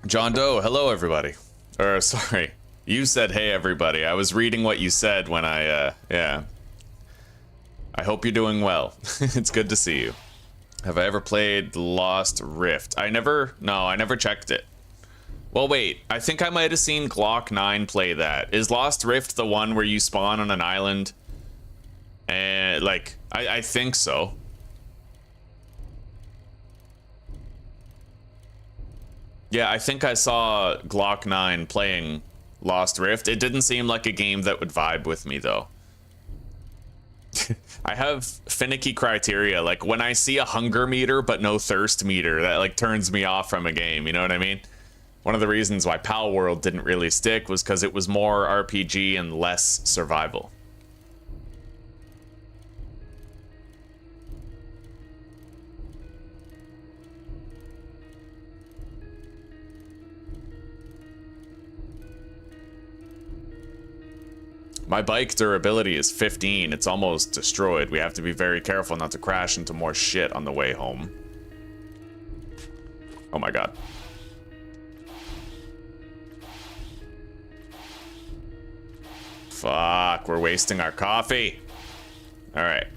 John Doe, hello everybody. Or sorry, you said hey everybody. I was reading what you said when yeah. I hope you're doing well. It's good to see you. Have I ever played Lost Rift? I never checked it. Well, wait, I think I might have seen Glock 9 play that. Is Lost Rift the one where you spawn on an island? And, like, I think so. Yeah, I think I saw Glock 9 playing Lost Rift. It didn't seem like a game that would vibe with me, though. I have finicky criteria. Like, when I see a hunger meter but no thirst meter, that, like, turns me off from a game, you know what I mean? One of the reasons why Pal World didn't really stick was because it was more RPG and less survival. My bike durability is 15. It's almost destroyed. We have to be very careful not to crash into more shit on the way home. Oh my god. Fuck, we're wasting our coffee. All right.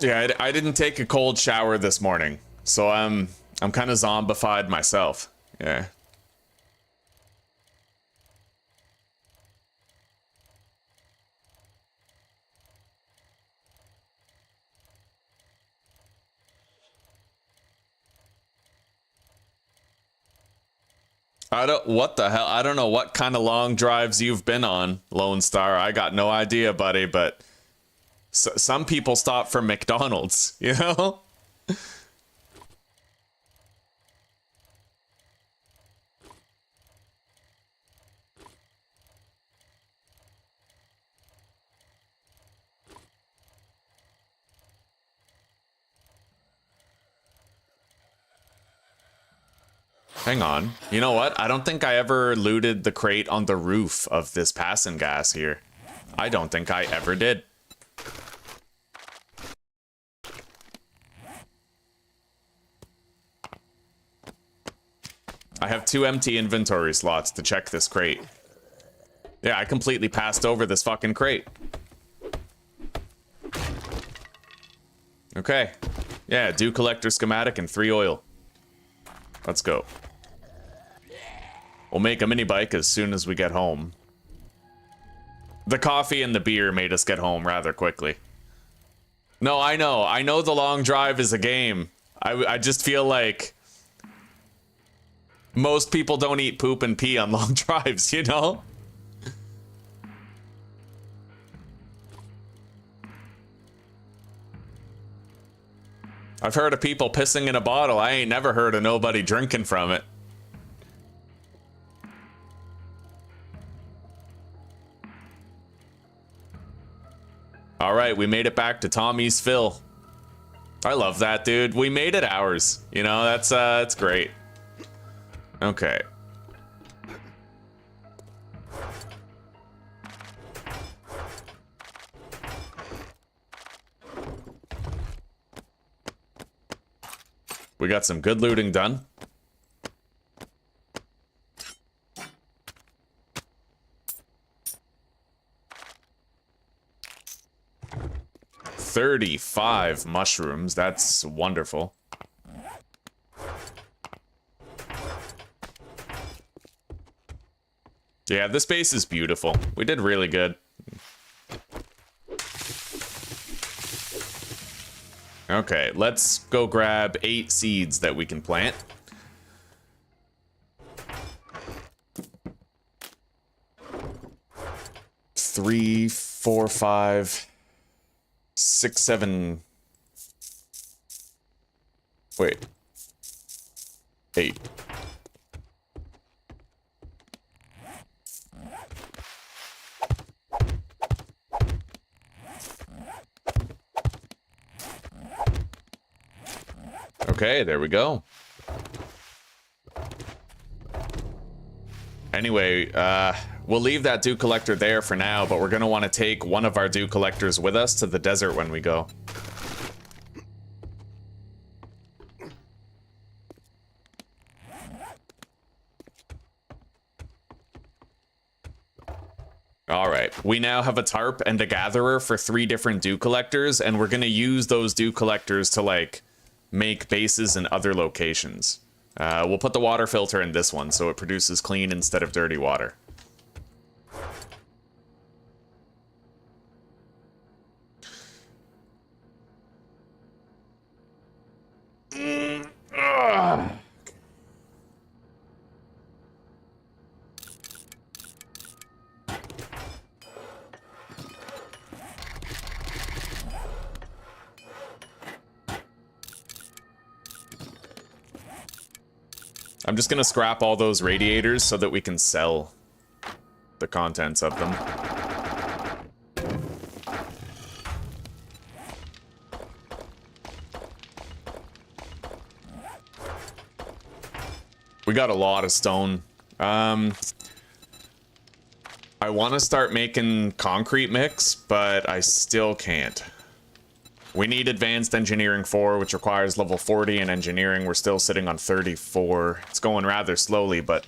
Yeah, I didn't take a cold shower this morning, so I'm kind of zombified myself. Yeah. What the hell? I don't know what kind of long drives you've been on, Lone Star. I got no idea, buddy, but some people stop for McDonald's, you know? Hang on. You know what? I don't think I ever looted the crate on the roof of this passing gas here. I don't think I ever did. I have 2 empty inventory slots to check this crate. Yeah, I completely passed over this fucking crate. Okay. Yeah, do collector schematic and 3 oil. Let's go. We'll make a mini bike as soon as we get home. The coffee and the beer made us get home rather quickly. No, I know. I know the long drive is a game. I just feel like most people don't eat poop and pee on long drives, you know? I've heard of people pissing in a bottle. I ain't never heard of nobody drinking from it. All right, we made it back to Tommy's Phil. I love that, dude. We made it ours. You know, that's great. Okay. We got some good looting done. $35 mushrooms. That's wonderful. Yeah, this base is beautiful. We did really good. Okay, let's go grab 8 seeds that we can plant. Three, 4, 5, 6, 7. Wait. 8. Okay, there we go. Anyway, we'll leave that dew collector there for now, but we're going to want to take one of our dew collectors with us to the desert when we go. All right, we now have a tarp and a gatherer for 3 different dew collectors, and we're going to use those dew collectors to, like, make bases in other locations. We'll put the water filter in this one so it produces clean instead of dirty water. I'm just gonna scrap all those radiators so that we can sell the contents of them. We got a lot of stone. I want to start making concrete mix, but I still can't. We need advanced engineering 4, which requires level 40 in engineering. We're still sitting on 34. It's going rather slowly, but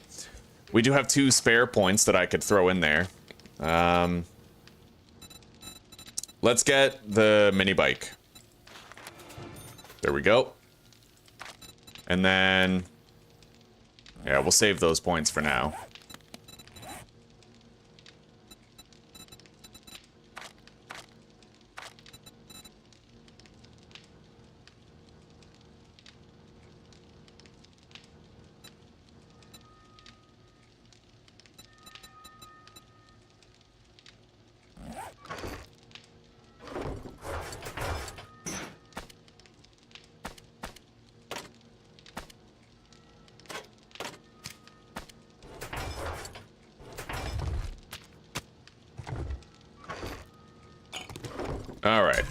we do have 2 spare points that I could throw in there. Let's get the mini bike. There we go. And then, yeah, we'll save those points for now. All right.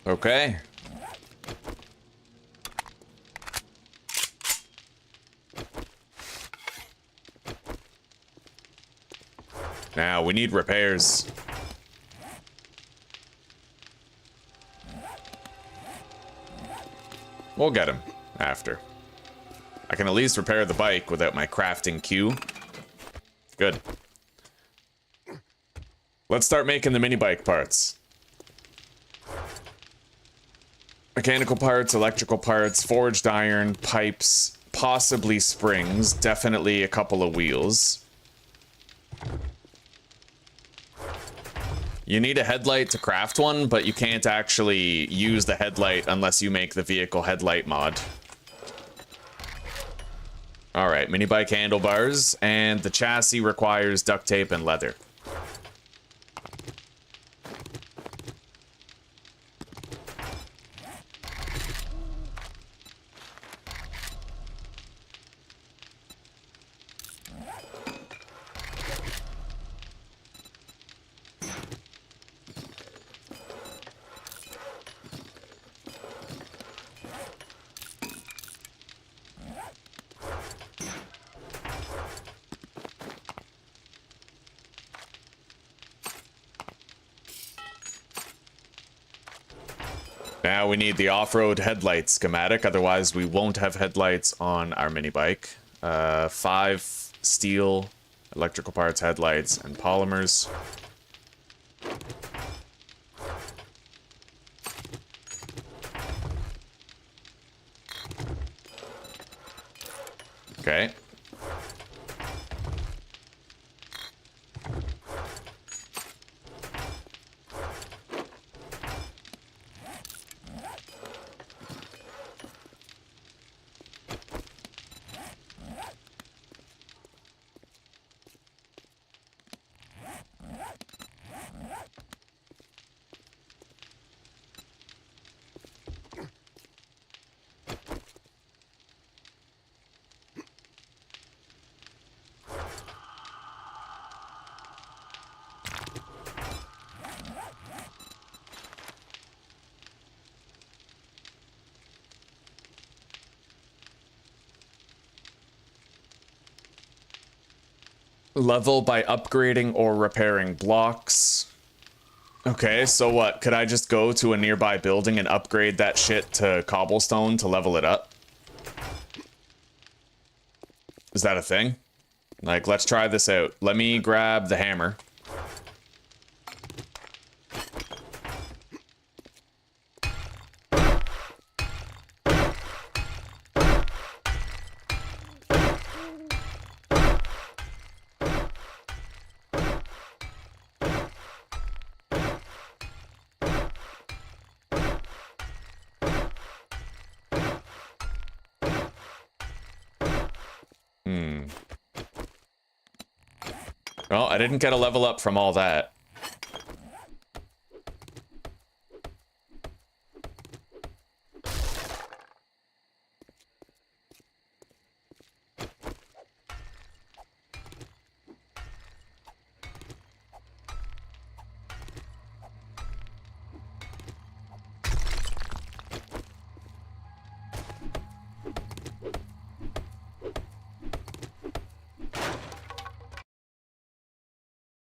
Okay. Now we need repairs. We'll get him after. I can at least repair the bike without my crafting queue. Good. Let's start making the mini bike parts. Mechanical parts, electrical parts, forged iron, pipes, possibly springs, definitely a couple of wheels. You need a headlight to craft one, but you can't actually use the headlight unless you make the vehicle headlight mod. Alright, mini bike handlebars, and the chassis requires duct tape and leather. Now we need the off-road headlight schematic, otherwise we won't have headlights on our mini bike. 5 steel, electrical parts, headlights, and polymers. Okay. Level by upgrading or repairing blocks. Okay, so what? Could I just go to a nearby building and upgrade that shit to cobblestone to level it up? Is that a thing? Like, let's try this out. Let me grab the hammer. Well, I didn't get a level up from all that.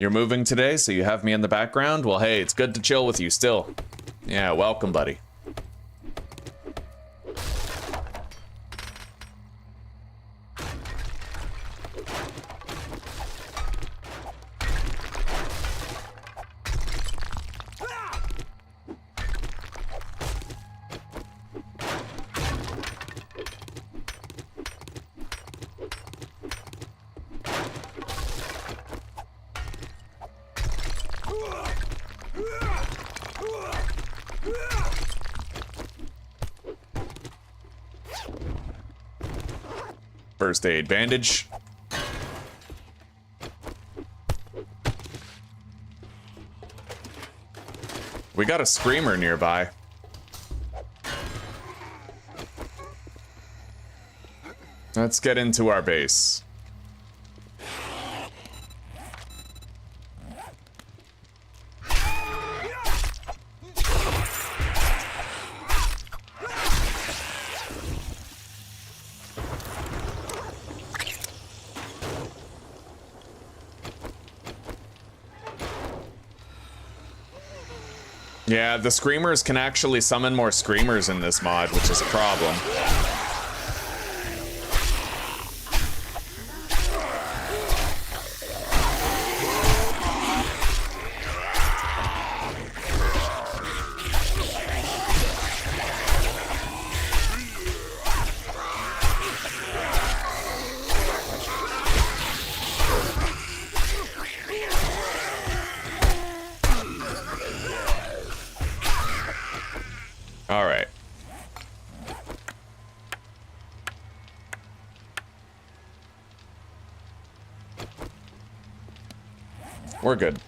You're moving today, so you have me in the background? Well, hey, it's good to chill with you still. Yeah, welcome, buddy. First aid bandage. We got a screamer nearby. Let's get into our base. Yeah, the screamers can actually summon more screamers in this mod, which is a problem. All right. We're good.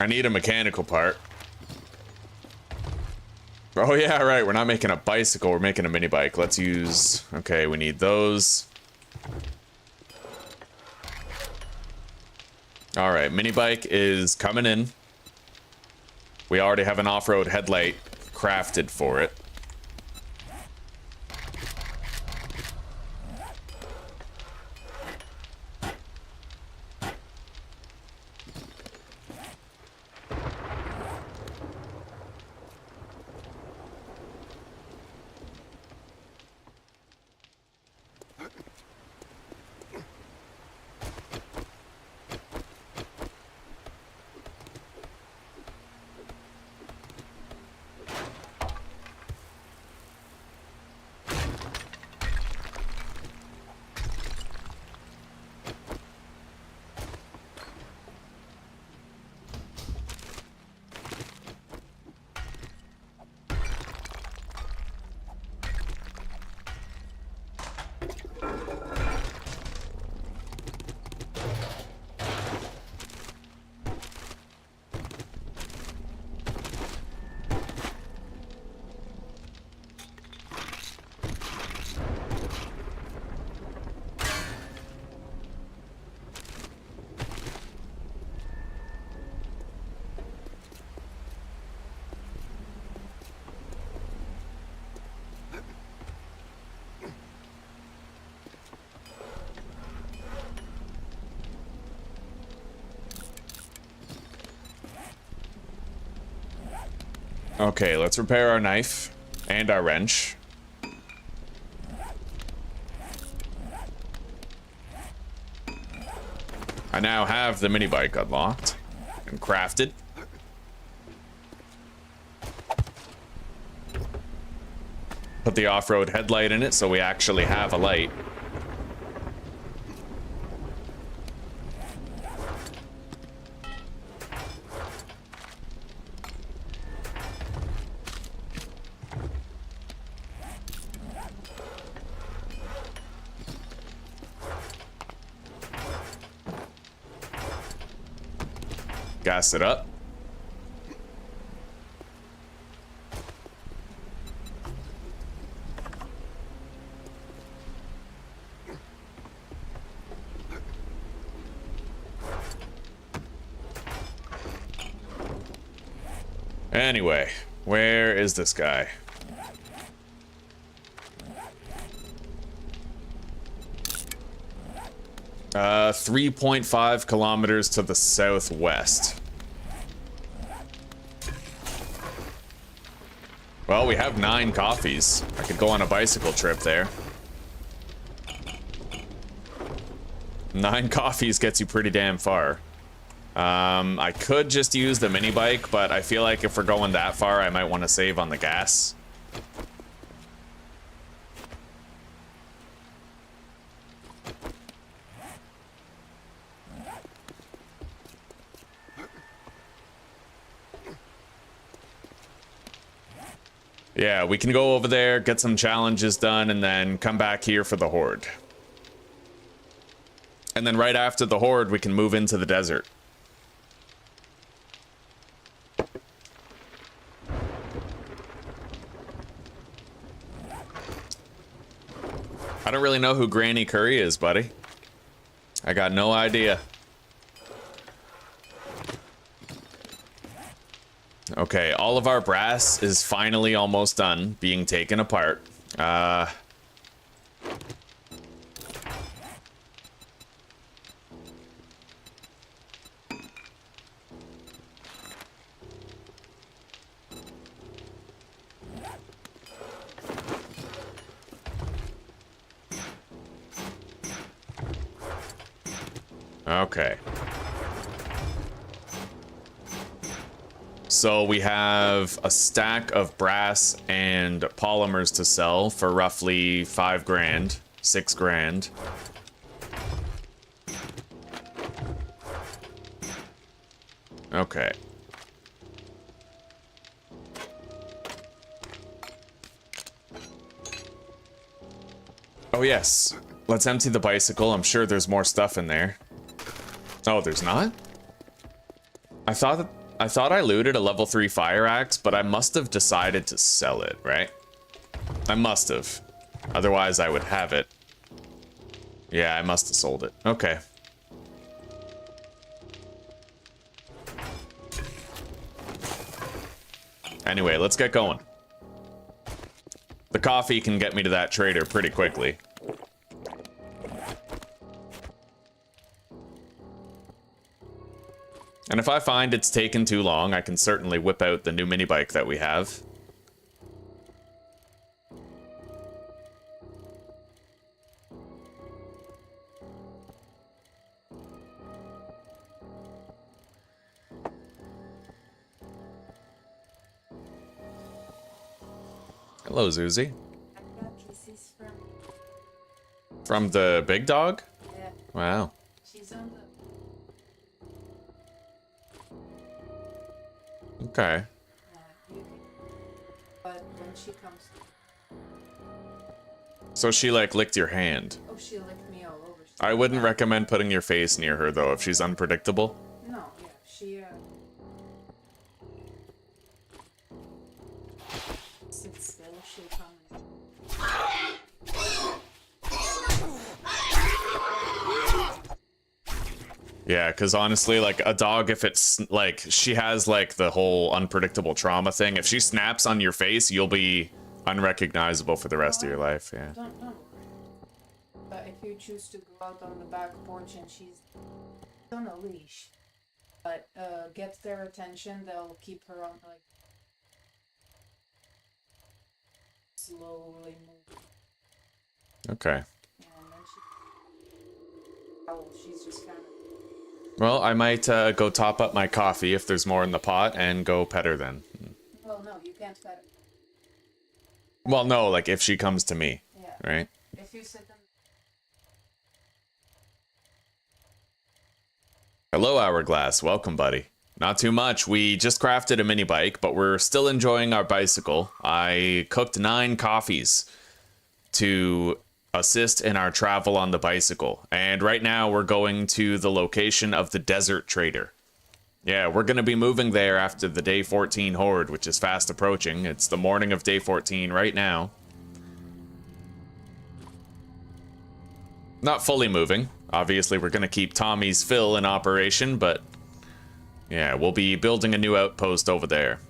I need a mechanical part. Oh yeah, right, we're not making a bicycle, we're making a mini bike. Let's use... Okay, we need those. Alright, mini bike is coming in. We already have an off-road headlight crafted for it. Okay, let's repair our knife and our wrench. I now have the mini bike unlocked and crafted. Put the off-road headlight in it so we actually have a light. Gas it up. Anyway, where is this guy? Uh, 3.5 kilometers to the southwest. Well, we have 9 coffees. I could go on a bicycle trip there. 9 coffees gets you pretty damn far. I could just use the mini bike, but I feel like if we're going that far, I might want to save on the gas. Yeah, we can go over there, get some challenges done, and then come back here for the horde. And then right after the horde, we can move into the desert. I don't really know who Granny Curry is, buddy. I got no idea. Okay, all of our brass is finally almost done being taken apart. Okay. So we have a stack of brass and polymers to sell for roughly 5 grand, 6 grand. Okay. Oh yes, let's empty the bicycle. I'm sure there's more stuff in there. Oh, there's not? I thought I looted a level 3 fire axe, but I must have decided to sell it, right? I must have. Otherwise, I would have it. Yeah, I must have sold it. Okay. Anyway, let's get going. The coffee can get me to that trader pretty quickly. And if I find it's taken too long, I can certainly whip out the new mini bike that we have. Hello, Zuzi. I got kisses From the big dog? Yeah, Wow. she's on the... Okay. you can, but when she comes to... So she, like, licked your hand. Oh, she licked me all over. I wouldn't recommend putting your face near her, though, if she's unpredictable. No, yeah, she, sits still, she'll come and... Yeah, because honestly, like, a dog, if it's, like, she has, like, the whole unpredictable trauma thing. If she snaps on your face, you'll be unrecognizable for the rest of your life, yeah. Don't worry. But if you choose to go out on the back porch and she's on a leash, but, get their attention, they'll keep her on, like, slowly moving. Okay. Yeah, and then she's just kind of. Well, I might go top up my coffee if there's more in the pot and go pet her then. Well, no, you can't pet her. Well, no, like if she comes to me, Yeah. right? If you sit them. Hello, Hourglass. Welcome, buddy. Not too much. We just crafted a mini bike, but we're still enjoying our bicycle. I cooked 9 coffees to assist in our travel on the bicycle. And right now we're going to the location of the Desert Trader. Yeah, we're going to be moving there after the Day 14 Horde, which is fast approaching. It's the morning of Day 14 right now. Not fully moving. Obviously, we're going to keep Tommy's Fill in operation, but yeah, we'll be building a new outpost over there.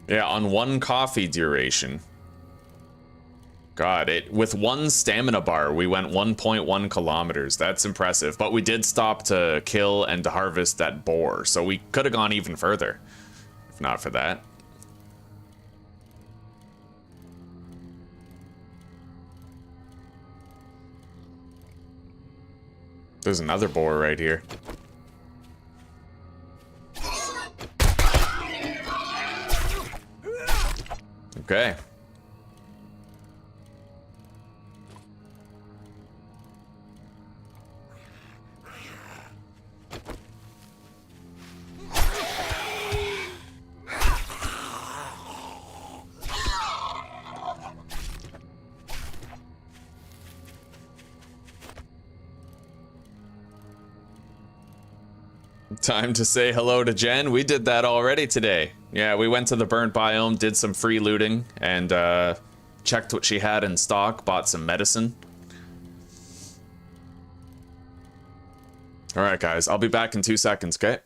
Yeah, on 1 coffee duration. God, with 1 stamina bar, we went 1.1 kilometers. That's impressive. But we did stop to kill and to harvest that boar, so we could have gone even further, if not for that. There's another boar right here. Okay. Time to say hello to Jen. We did that already today. Yeah, we went to the burnt biome, did some free looting, and checked what she had in stock, bought some medicine. Alright guys, I'll be back in 2 seconds, okay?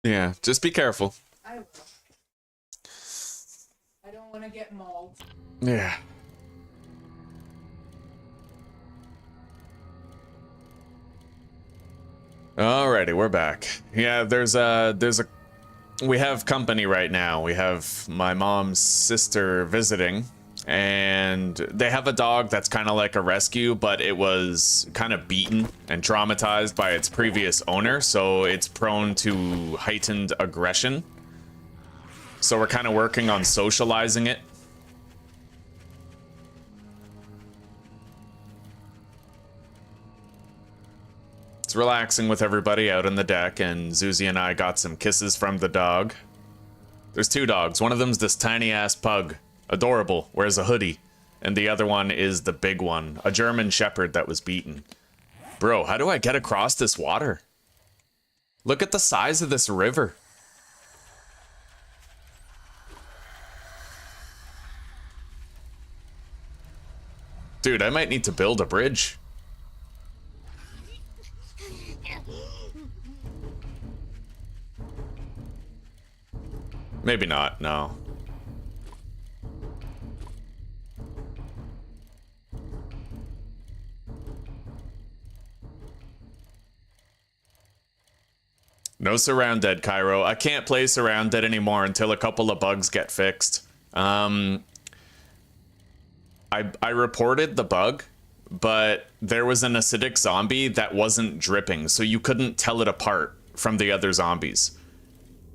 Yeah, just be careful. I will. I don't want to get mauled. Yeah. Alrighty, we're back. Yeah, we have company right now. We have my mom's sister visiting, and they have a dog that's kind of like a rescue, but it was kind of beaten and traumatized by its previous owner, so it's prone to heightened aggression. So we're kind of working on socializing it. It's relaxing with everybody out on the deck, and Zuzi and I got some kisses from the dog. There's two dogs. One of them's this tiny-ass pug. Adorable, wears a hoodie. And the other one is the big one, a German shepherd that was beaten. Bro, how do I get across this water? Look at the size of this river. Dude, I might need to build a bridge. Maybe not, no. No Surrounded, Cairo. I can't play Surrounded anymore until a couple of bugs get fixed. I reported the bug, but there was an acidic zombie that wasn't dripping, so you couldn't tell it apart from the other zombies.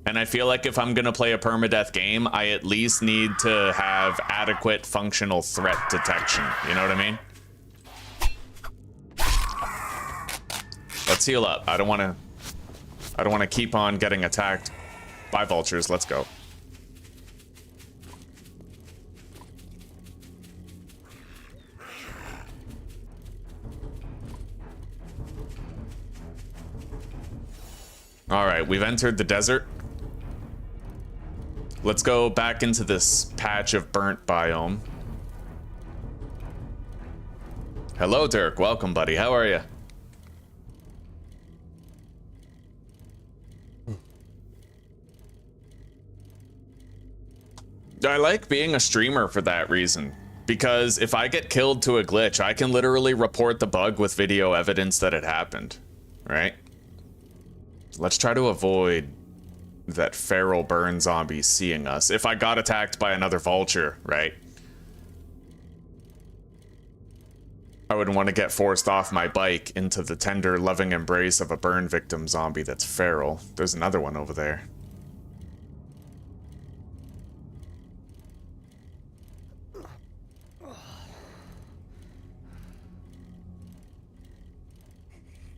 And I feel like if I'm gonna play a permadeath game, I at least need to have adequate functional threat detection. You know what I mean? Let's heal up. I don't wanna keep on getting attacked by vultures. Let's go. All right, we've entered the desert. Let's go back into this patch of burnt biome. Hello, Dirk. Welcome, buddy. How are you? I like being a streamer for that reason. Because if I get killed to a glitch, I can literally report the bug with video evidence that it happened. Right? Let's try to avoid that feral burn zombie seeing us. If I got attacked by another vulture, right? I wouldn't want to get forced off my bike into the tender, loving embrace of a burn victim zombie that's feral. There's another one over there.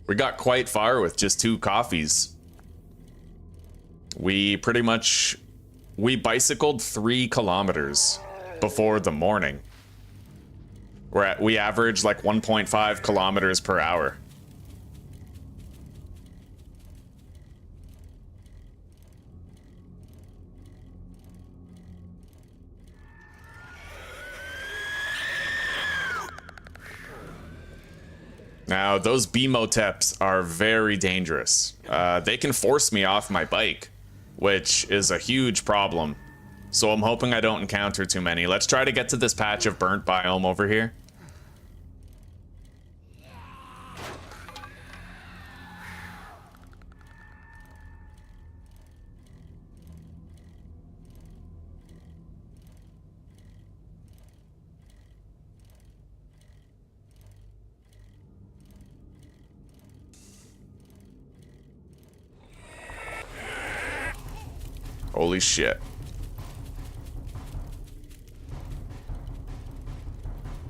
We got quite far with just 2 coffees. We bicycled 3 kilometers before the morning. We average like 1.5 kilometers per hour. Now, those Bemoteps are very dangerous. They can force me off my bike, which is a huge problem. So I'm hoping I don't encounter too many. Let's try to get to this patch of burnt biome over here. Holy shit.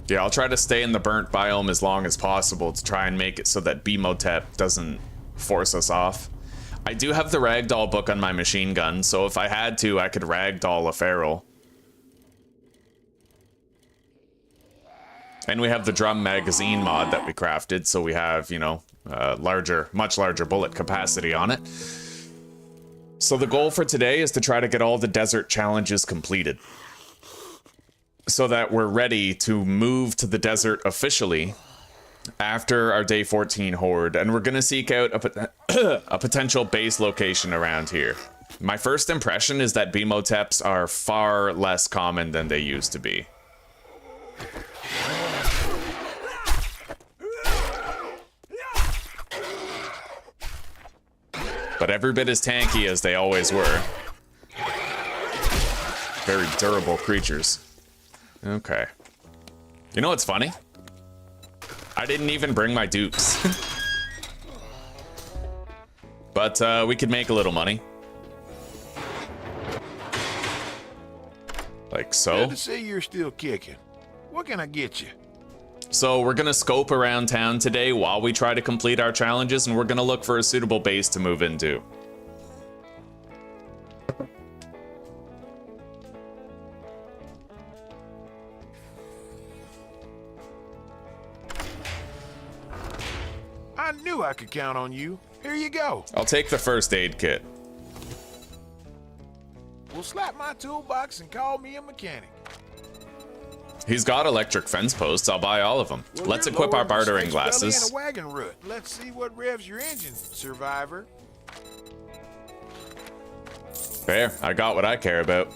Yeah, I'll try to stay in the burnt biome as long as possible to try and make it so that Bemotep doesn't force us off. I do have the ragdoll book on my machine gun, so if I had to, I could ragdoll a feral. And we have the drum magazine mod that we crafted, so we have, you know, much larger bullet capacity on it. So the goal for today is to try to get all the desert challenges completed, so that we're ready to move to the desert officially after our day 14 horde, and we're gonna seek out a potential base location around here. My first impression is that Bemoteps are far less common than they used to be. But every bit as tanky as they always were. Very durable creatures. Okay. You know what's funny? I didn't even bring my dupes. But we could make a little money. Like so. Good to see you're still kicking. What can I get you? So we're gonna scope around town today while we try to complete our challenges, and we're gonna look for a suitable base to move into. I knew I could count on you. Here you go. I'll take the first aid kit. We'll slap my toolbox and call me a mechanic. He's got electric fence posts. I'll buy all of them. Well, Let's you're equip our lower than a bartering snakes belly glasses. and a wagon root. Let's see what revs your engine, survivor. Fair. I got what I care about.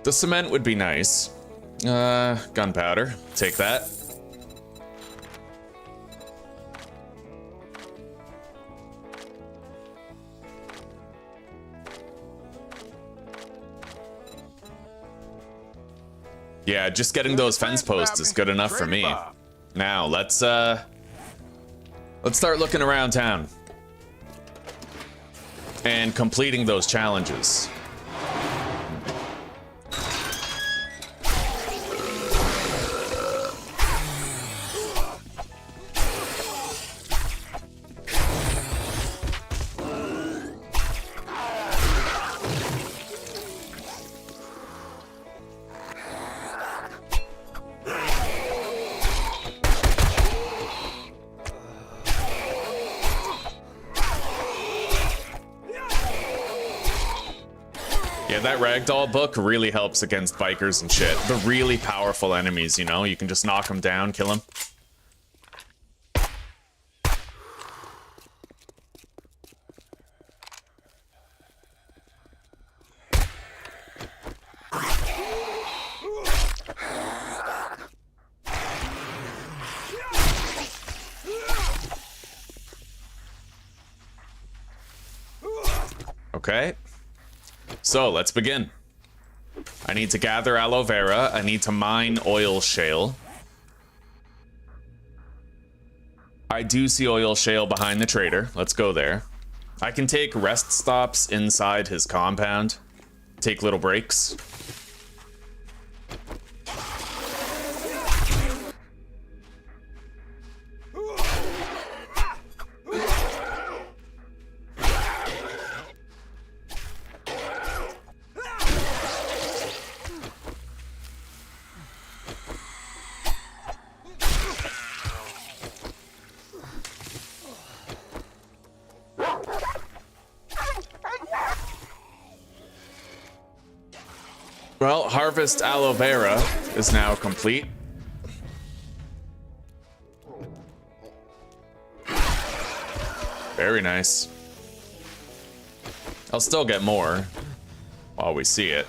The cement would be nice. Gunpowder. Take that. Yeah, just getting those fence posts is good enough for me. Now, let's start looking around town. And completing those challenges. Yeah, that ragdoll book really helps against bikers and shit. The really powerful enemies, you know? You can just knock them down, kill them. Okay. So, let's begin. I need to gather aloe vera. I need to mine oil shale. I do see oil shale behind the trader. Let's go there. I can take rest stops inside his compound. Take little breaks. Well, harvest aloe vera is now complete. Very nice. I'll still get more while we see it.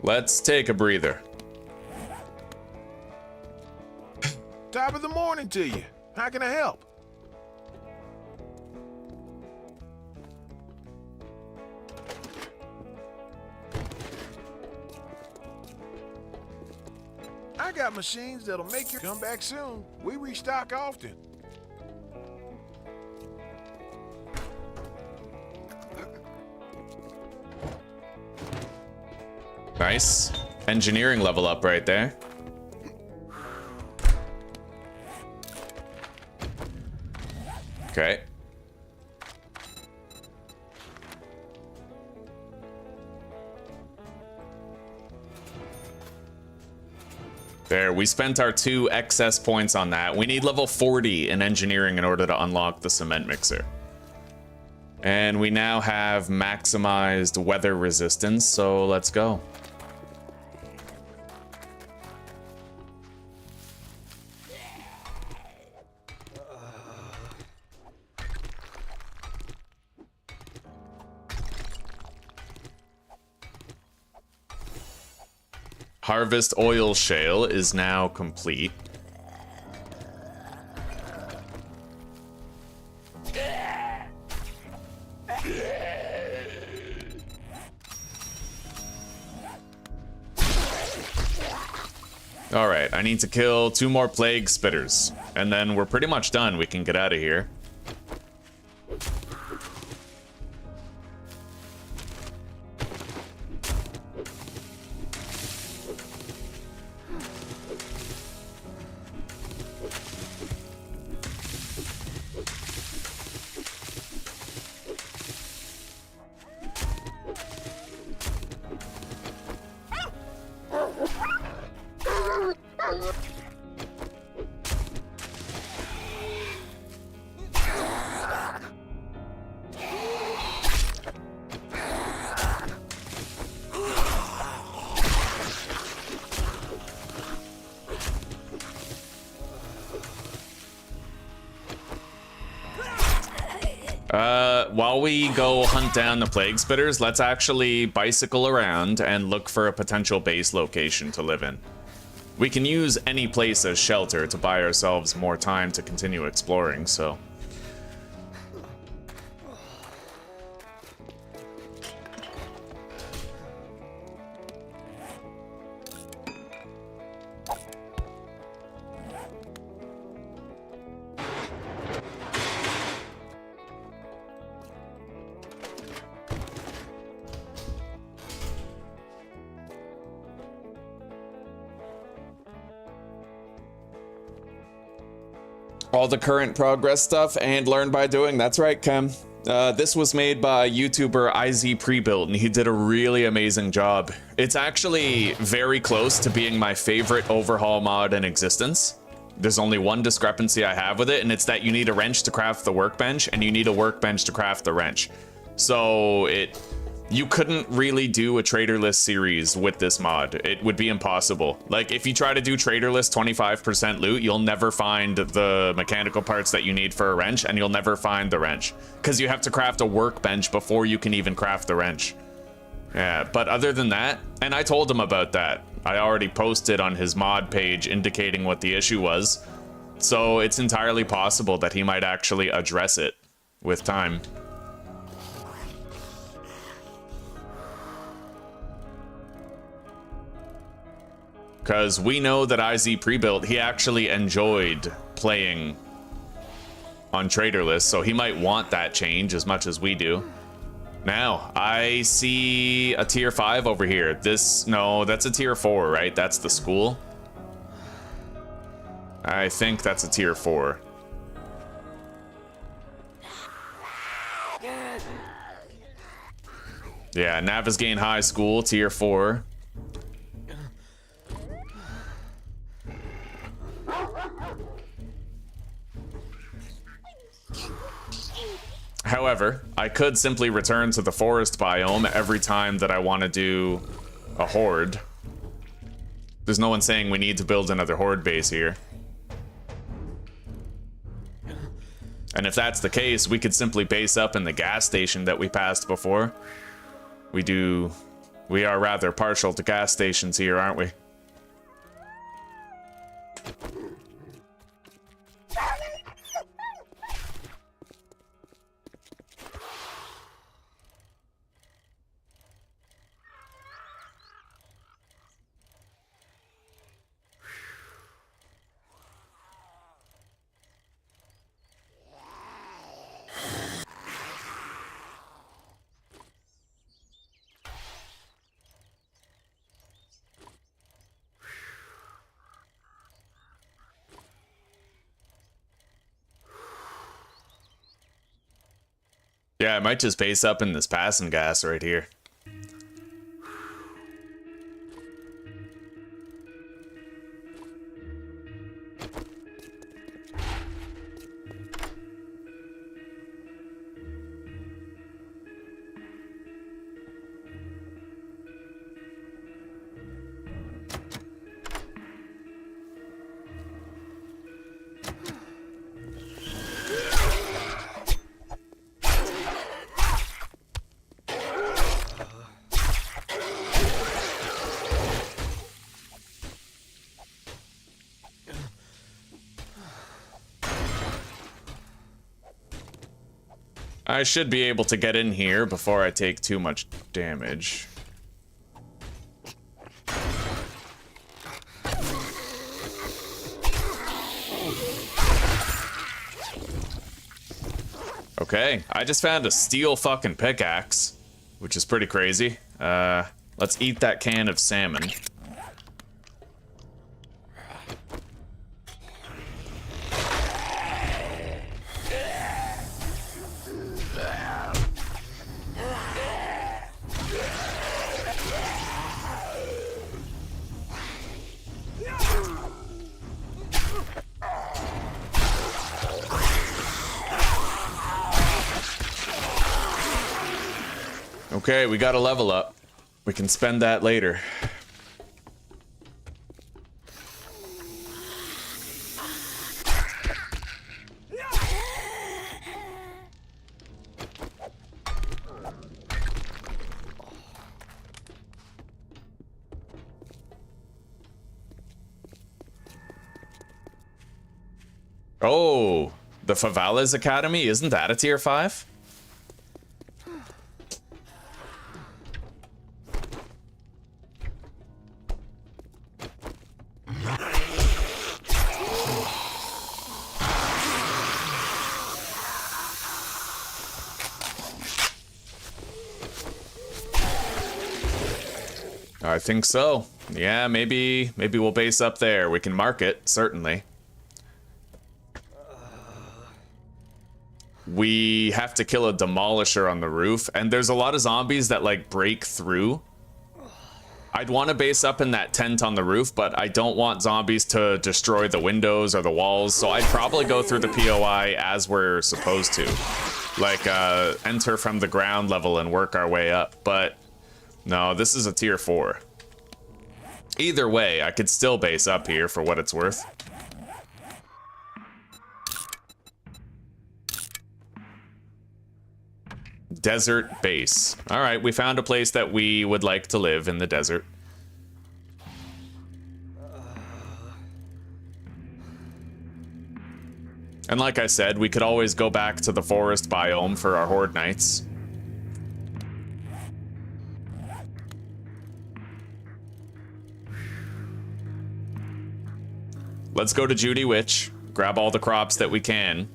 Let's take a breather. Top of the morning to you. How can I help? I got machines that'll make you come back soon. We restock often. Nice. Engineering level up right there. Okay. There, we spent our 2 excess points on that. We need level 40 in engineering in order to unlock the cement mixer. And we now have maximized weather resistance, so let's go. Harvest oil shale is now complete. Alright, I need to kill 2 more plague spitters, and then we're pretty much done. We can get out of here. While we go hunt down the plague spitters, let's actually bicycle around and look for a potential base location to live in. We can use any place as shelter to buy ourselves more time to continue exploring, so... all the current progress stuff and learn by doing. That's right, Kem. This was made by YouTuber IzPrebuilt's, and he did a really amazing job. It's actually very close to being my favorite overhaul mod in existence. There's only one discrepancy I have with it, and it's that you need a wrench to craft the workbench, and you need a workbench to craft the wrench. So you couldn't really do a traderless series with this mod. It would be impossible. Like, if you try to do traderless 25% loot, you'll never find the mechanical parts that you need for a wrench, and you'll never find the wrench, because you have to craft a workbench before you can even craft the wrench. Yeah, but other than that, and I told him about that. I already posted on his mod page indicating what the issue was, so it's entirely possible that he might actually address it with time. Because we know that IzPrebuilt, he actually enjoyed playing on traderless, so he might want that change as much as we do. Now, I see a tier 5 over here. No, that's a tier 4, right? That's the school. I think that's a tier 4. Yeah, Navisgain High School, tier 4. However, I could simply return to the forest biome every time that I want to do a horde. There's no one saying we need to build another horde base here. And if that's the case, we could simply base up in the gas station that we passed before. We are rather partial to gas stations here, aren't we? Yeah, I might just base up in this passing gas right here. I should be able to get in here before I take too much damage. Okay, I just found a steel fucking pickaxe, which is pretty crazy. Let's eat that can of salmon. Okay, we got a level up. We can spend that later. Oh, the Favelas Academy, isn't that a tier 5? I think so. Yeah, maybe we'll base up there. We can mark it, certainly. We have to kill a demolisher on the roof, and there's a lot of zombies that like break through. I'd want to base up in that tent on the roof, but I don't want zombies to destroy the windows or the walls, so I'd probably go through the POI as we're supposed to. Like, enter from the ground level and work our way up, but no, this is a tier 4. Either way, I could still base up here for what it's worth. Desert base. All right, we found a place that we would like to live in the desert. And like I said, we could always go back to the forest biome for our horde nights. Let's go to Judy Witch, grab all the crops that we can,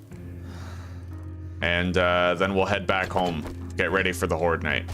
and then we'll head back home, get ready for the horde night.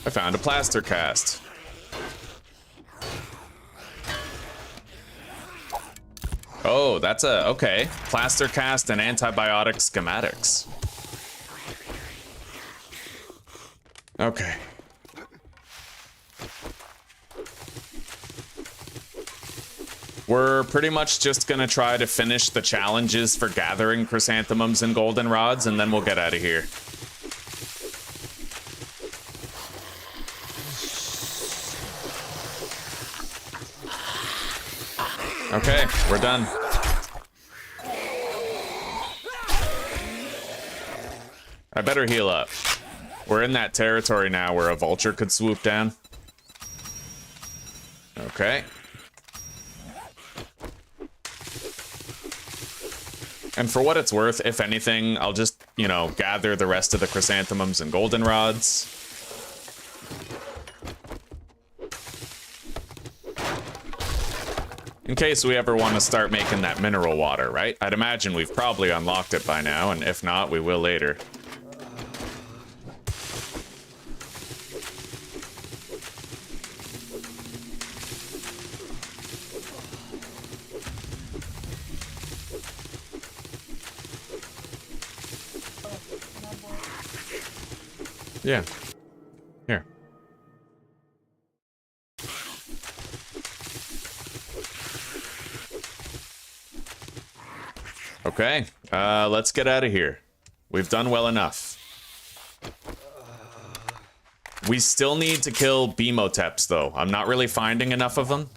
I found a plaster cast. Oh, that's a, okay. Plaster cast and antibiotic schematics. Okay. We're pretty much just gonna try to finish the challenges for gathering chrysanthemums and goldenrods, and then we'll get out of here. Okay, we're done. I better heal up. We're in that territory now where a vulture could swoop down. Okay. And for what it's worth, if anything, I'll just, you know, gather the rest of the chrysanthemums and goldenrods. In case we ever want to start making that mineral water, right? I'd imagine we've probably unlocked it by now, and if not, we will later. Yeah. Here. Okay, let's get out of here. We've done well enough. We still need to kill Bemoteps, though. I'm not really finding enough of them.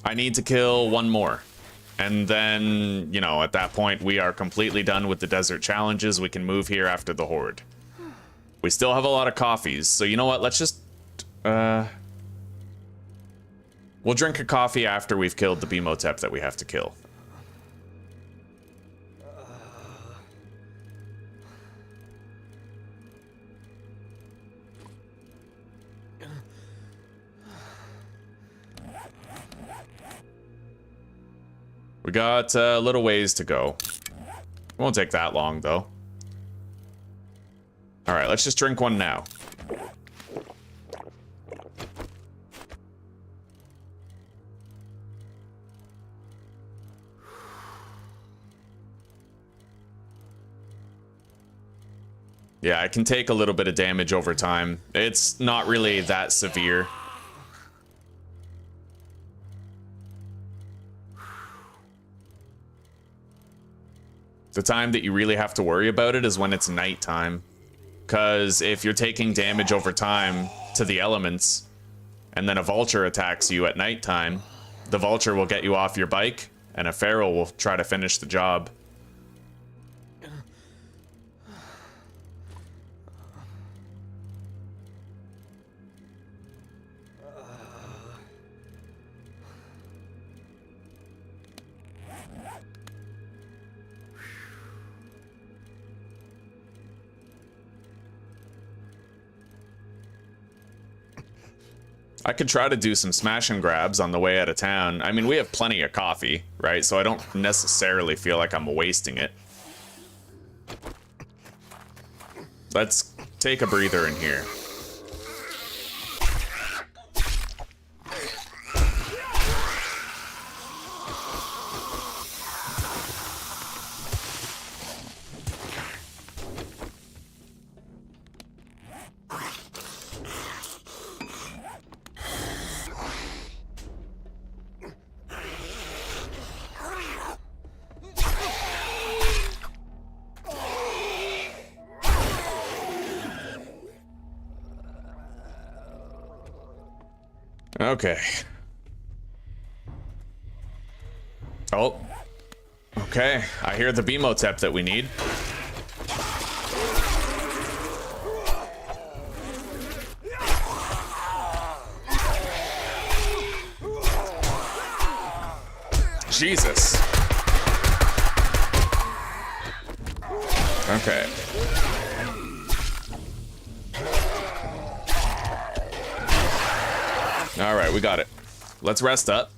I need to kill one more. And then, you know, at that point, we are completely done with the desert challenges. We can move here after the horde. We still have a lot of coffees, so you know what? Let's just... We'll drink a coffee after we've killed the Bemotep that we have to kill. We got a little ways to go. It won't take that long, though. All right, let's just drink one now. Yeah, I can take a little bit of damage over time. It's not really that severe. The time that you really have to worry about it is when it's nighttime. Because if you're taking damage over time to the elements, and then a vulture attacks you at nighttime, the vulture will get you off your bike, and a feral will try to finish the job. I could try to do some smash and grabs on the way out of town. I mean, we have plenty of coffee, right? So I don't necessarily feel like I'm wasting it. Let's take a breather in here. Okay. Oh. Okay, I hear the Bemotep that we need. Jesus. Okay. All right, we got it. Let's rest up.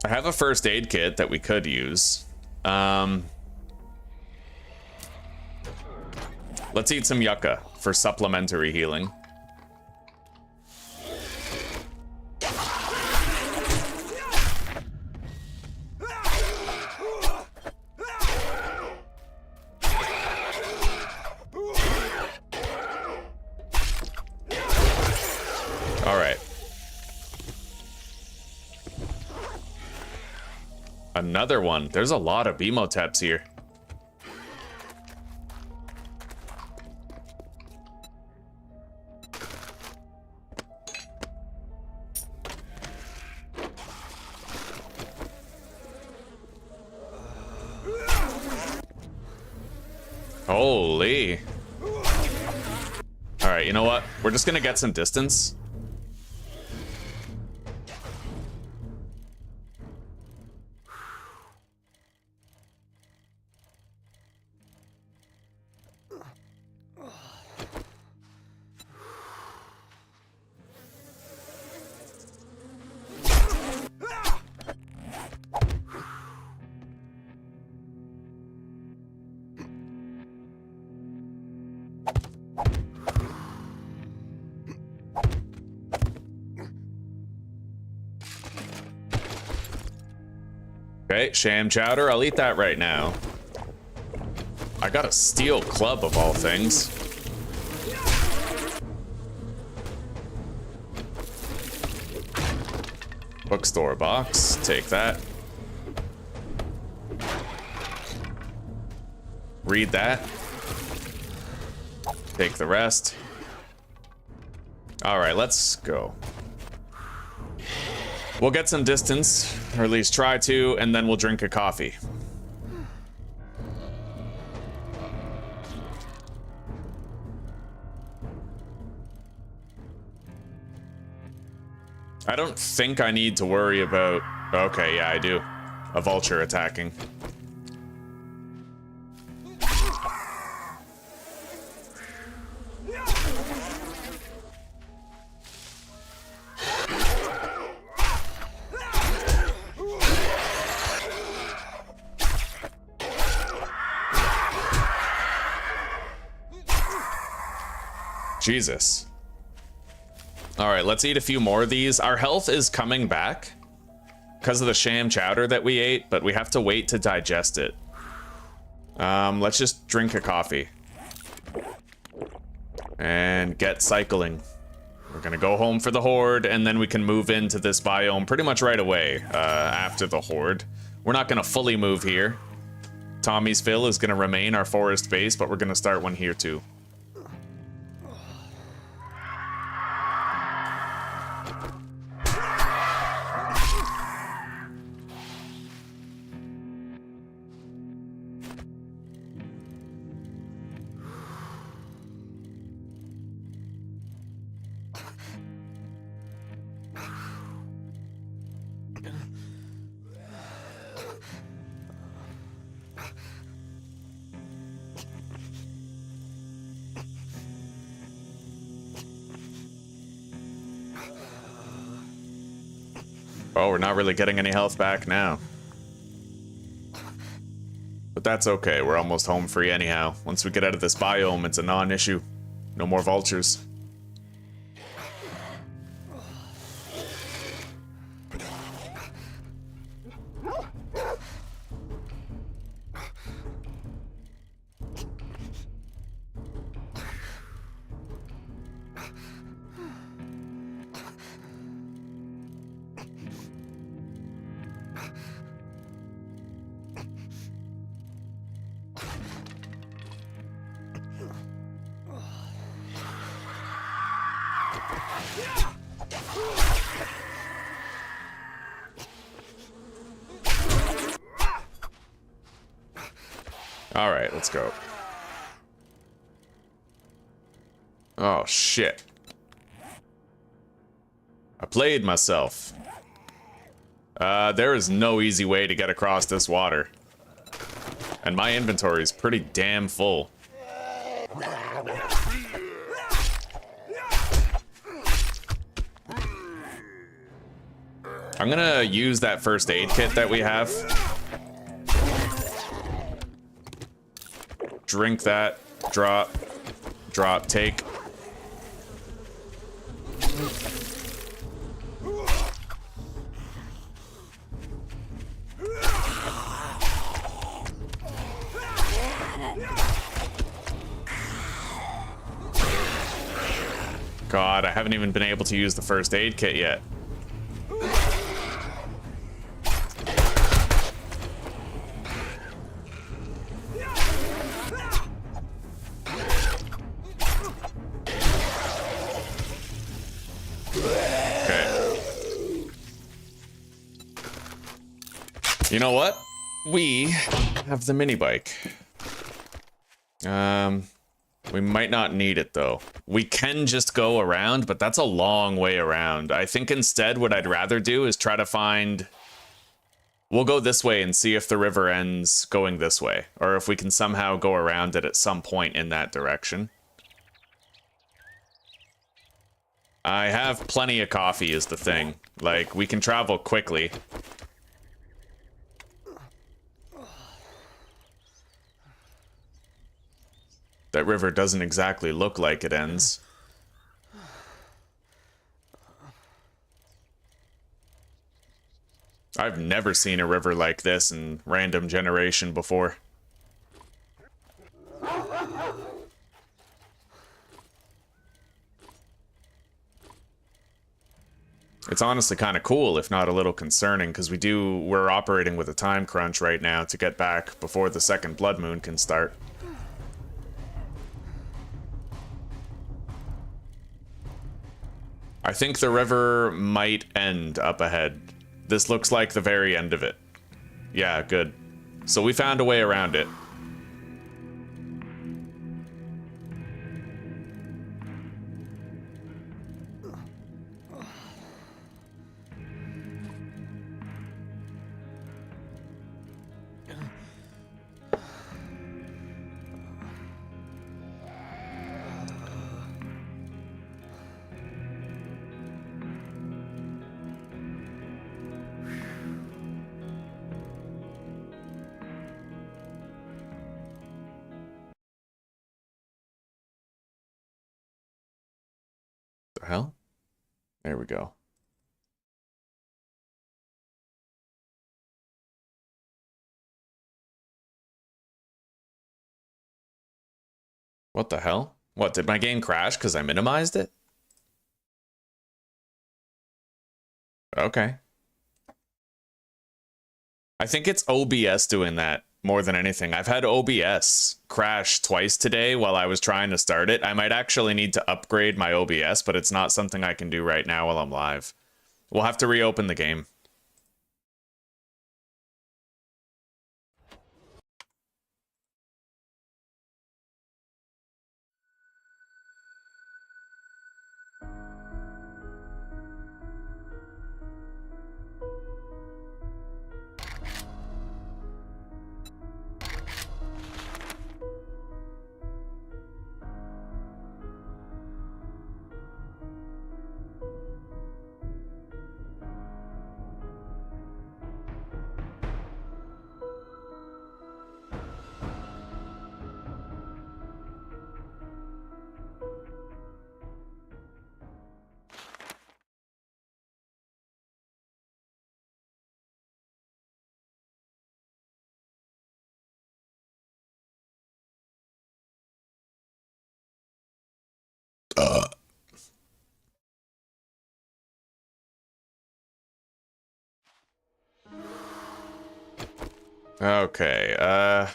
I have a first aid kit that we could use. Let's eat some yucca for supplementary healing. Another one. There's a lot of Bemoteps here. Holy. All right, you know what? We're just gonna get some distance. Okay, sham chowder. I'll eat that right now. I got a steel club of all things. Bookstore box. Take that. Read that. Take the rest. All right, let's go. We'll get some distance, or at least try to, and then we'll drink a coffee. I don't think I need to worry about... Okay, yeah, I do. A vulture attacking. Jesus. All right, let's eat a few more of these. Our health is coming back because of the sham chowder that we ate, but we have to wait to digest it. Let's just drink a coffee and get cycling. We're gonna go home for the horde, and then we can move into this biome pretty much right away after the horde. We're not gonna fully move here. Tommy's Fill is gonna remain our forest base, but we're gonna start one here too. Oh, we're not really getting any health back now. But that's okay, we're almost home free anyhow. Once we get out of this biome, it's a non-issue. No more vultures. All right, let's go. Oh, shit. I played myself. There is no easy way to get across this water. And my inventory is pretty damn full. I'm gonna use that first aid kit that we have. Drink that, drop, drop, take. God, I haven't even been able to use the first aid kit yet. You know what? We have the mini bike. We might not need it though. We can just go around, but that's a long way around. I think instead what I'd rather do is try to find... We'll go this way and see if the river ends going this way, or if we can somehow go around it at some point in that direction. I have plenty of coffee is the thing. Like, we can travel quickly. That river doesn't exactly look like it ends. I've never seen a river like this in random generation before. It's honestly kind of cool, if not a little concerning, because we're operating with a time crunch right now to get back before the second blood moon can start. I think the river might end up ahead. This looks like the very end of it. Yeah, good. So we found a way around it. The hell? There we go. What the hell? What, did my game crash because I minimized it? Okay. I think it's OBS doing that more than anything. I've had OBS crash twice today while I was trying to start it. I might actually need to upgrade my OBS, but it's not something I can do right now while I'm live. We'll have to reopen the game. Okay,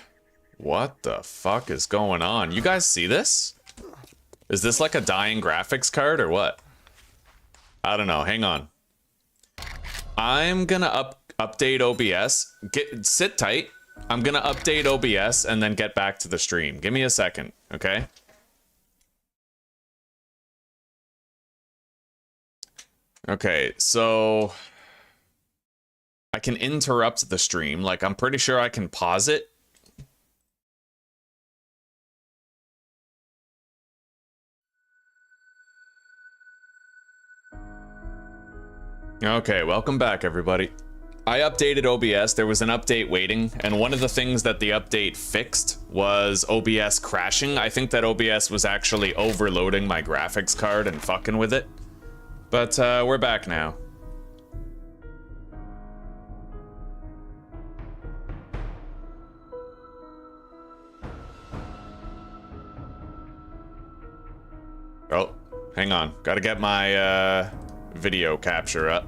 what the fuck is going on? You guys see this? Is this like a dying graphics card or what? I don't know, hang on. I'm gonna update OBS. Sit tight. I'm gonna update OBS and then get back to the stream. Give me a second, okay? Okay, so I can interrupt the stream. Like, I'm pretty sure I can pause it. Okay, welcome back, everybody. I updated OBS. There was an update waiting, and one of the things that the update fixed was OBS crashing. I think that OBS was actually overloading my graphics card and fucking with it. But we're back now. Oh, hang on. Gotta get my video capture up.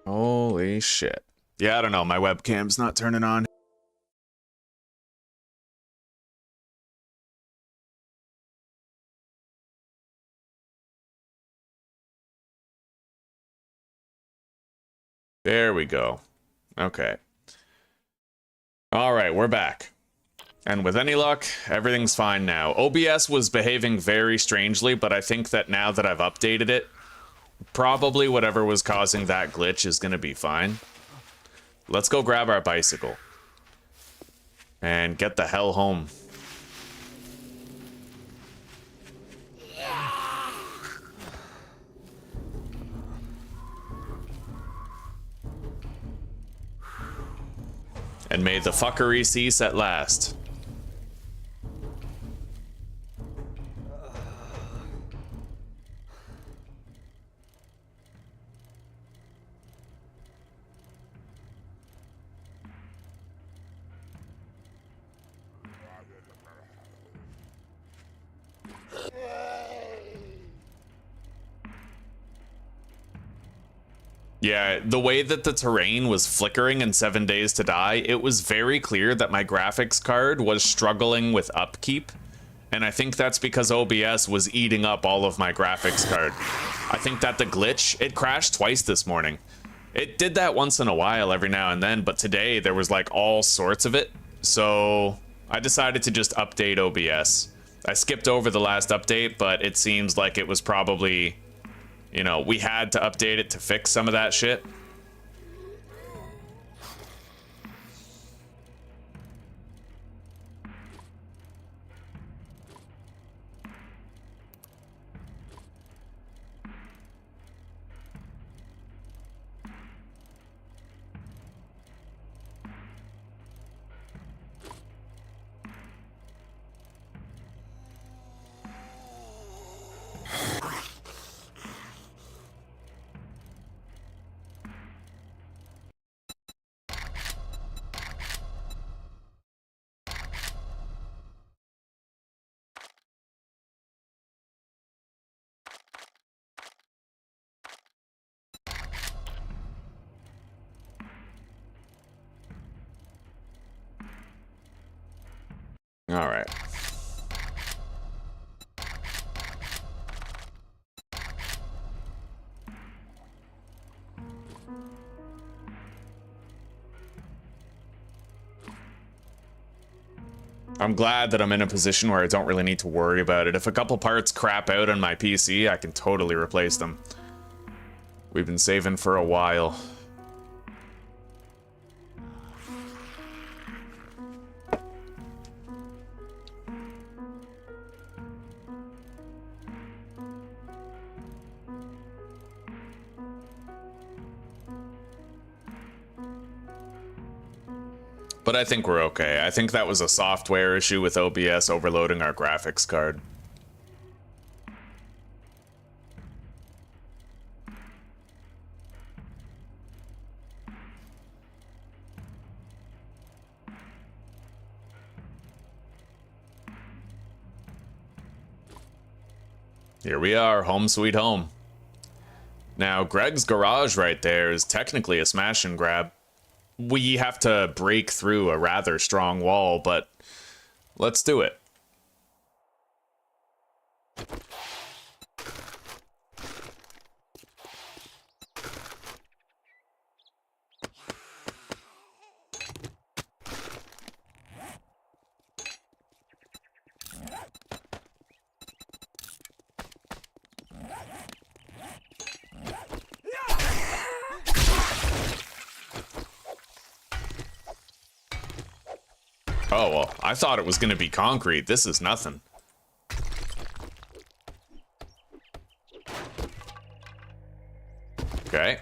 Holy shit. Yeah, I don't know. My webcam's not turning on. There we go. Okay. All right, we're back. And with any luck, everything's fine now. OBS was behaving very strangely, but I think that now that I've updated it, probably whatever was causing that glitch is going to be fine. Let's go grab our bicycle. and get the hell home. And may the fuckery cease at last. Yeah, the way that the terrain was flickering in 7 Days to Die, it was very clear that my graphics card was struggling with upkeep. And I think that's because OBS was eating up all of my graphics card. I think that the glitch, it crashed twice this morning. It did that once in a while every now and then, but today there was like all sorts of it. So I decided to just update OBS. I skipped over the last update, but it seems like it was probably, you know, we had to update it to fix some of that shit. All right. I'm glad that I'm in a position where I don't really need to worry about it. If a couple parts crap out on my PC, I can totally replace them. We've been saving for a while. But I think we're okay. I think that was a software issue with OBS overloading our graphics card. Here we are, home sweet home. Now, Greg's garage right there is technically a smash and grab. We have to break through a rather strong wall, but let's do it. Oh, well, I thought it was going to be concrete. This is nothing. Okay.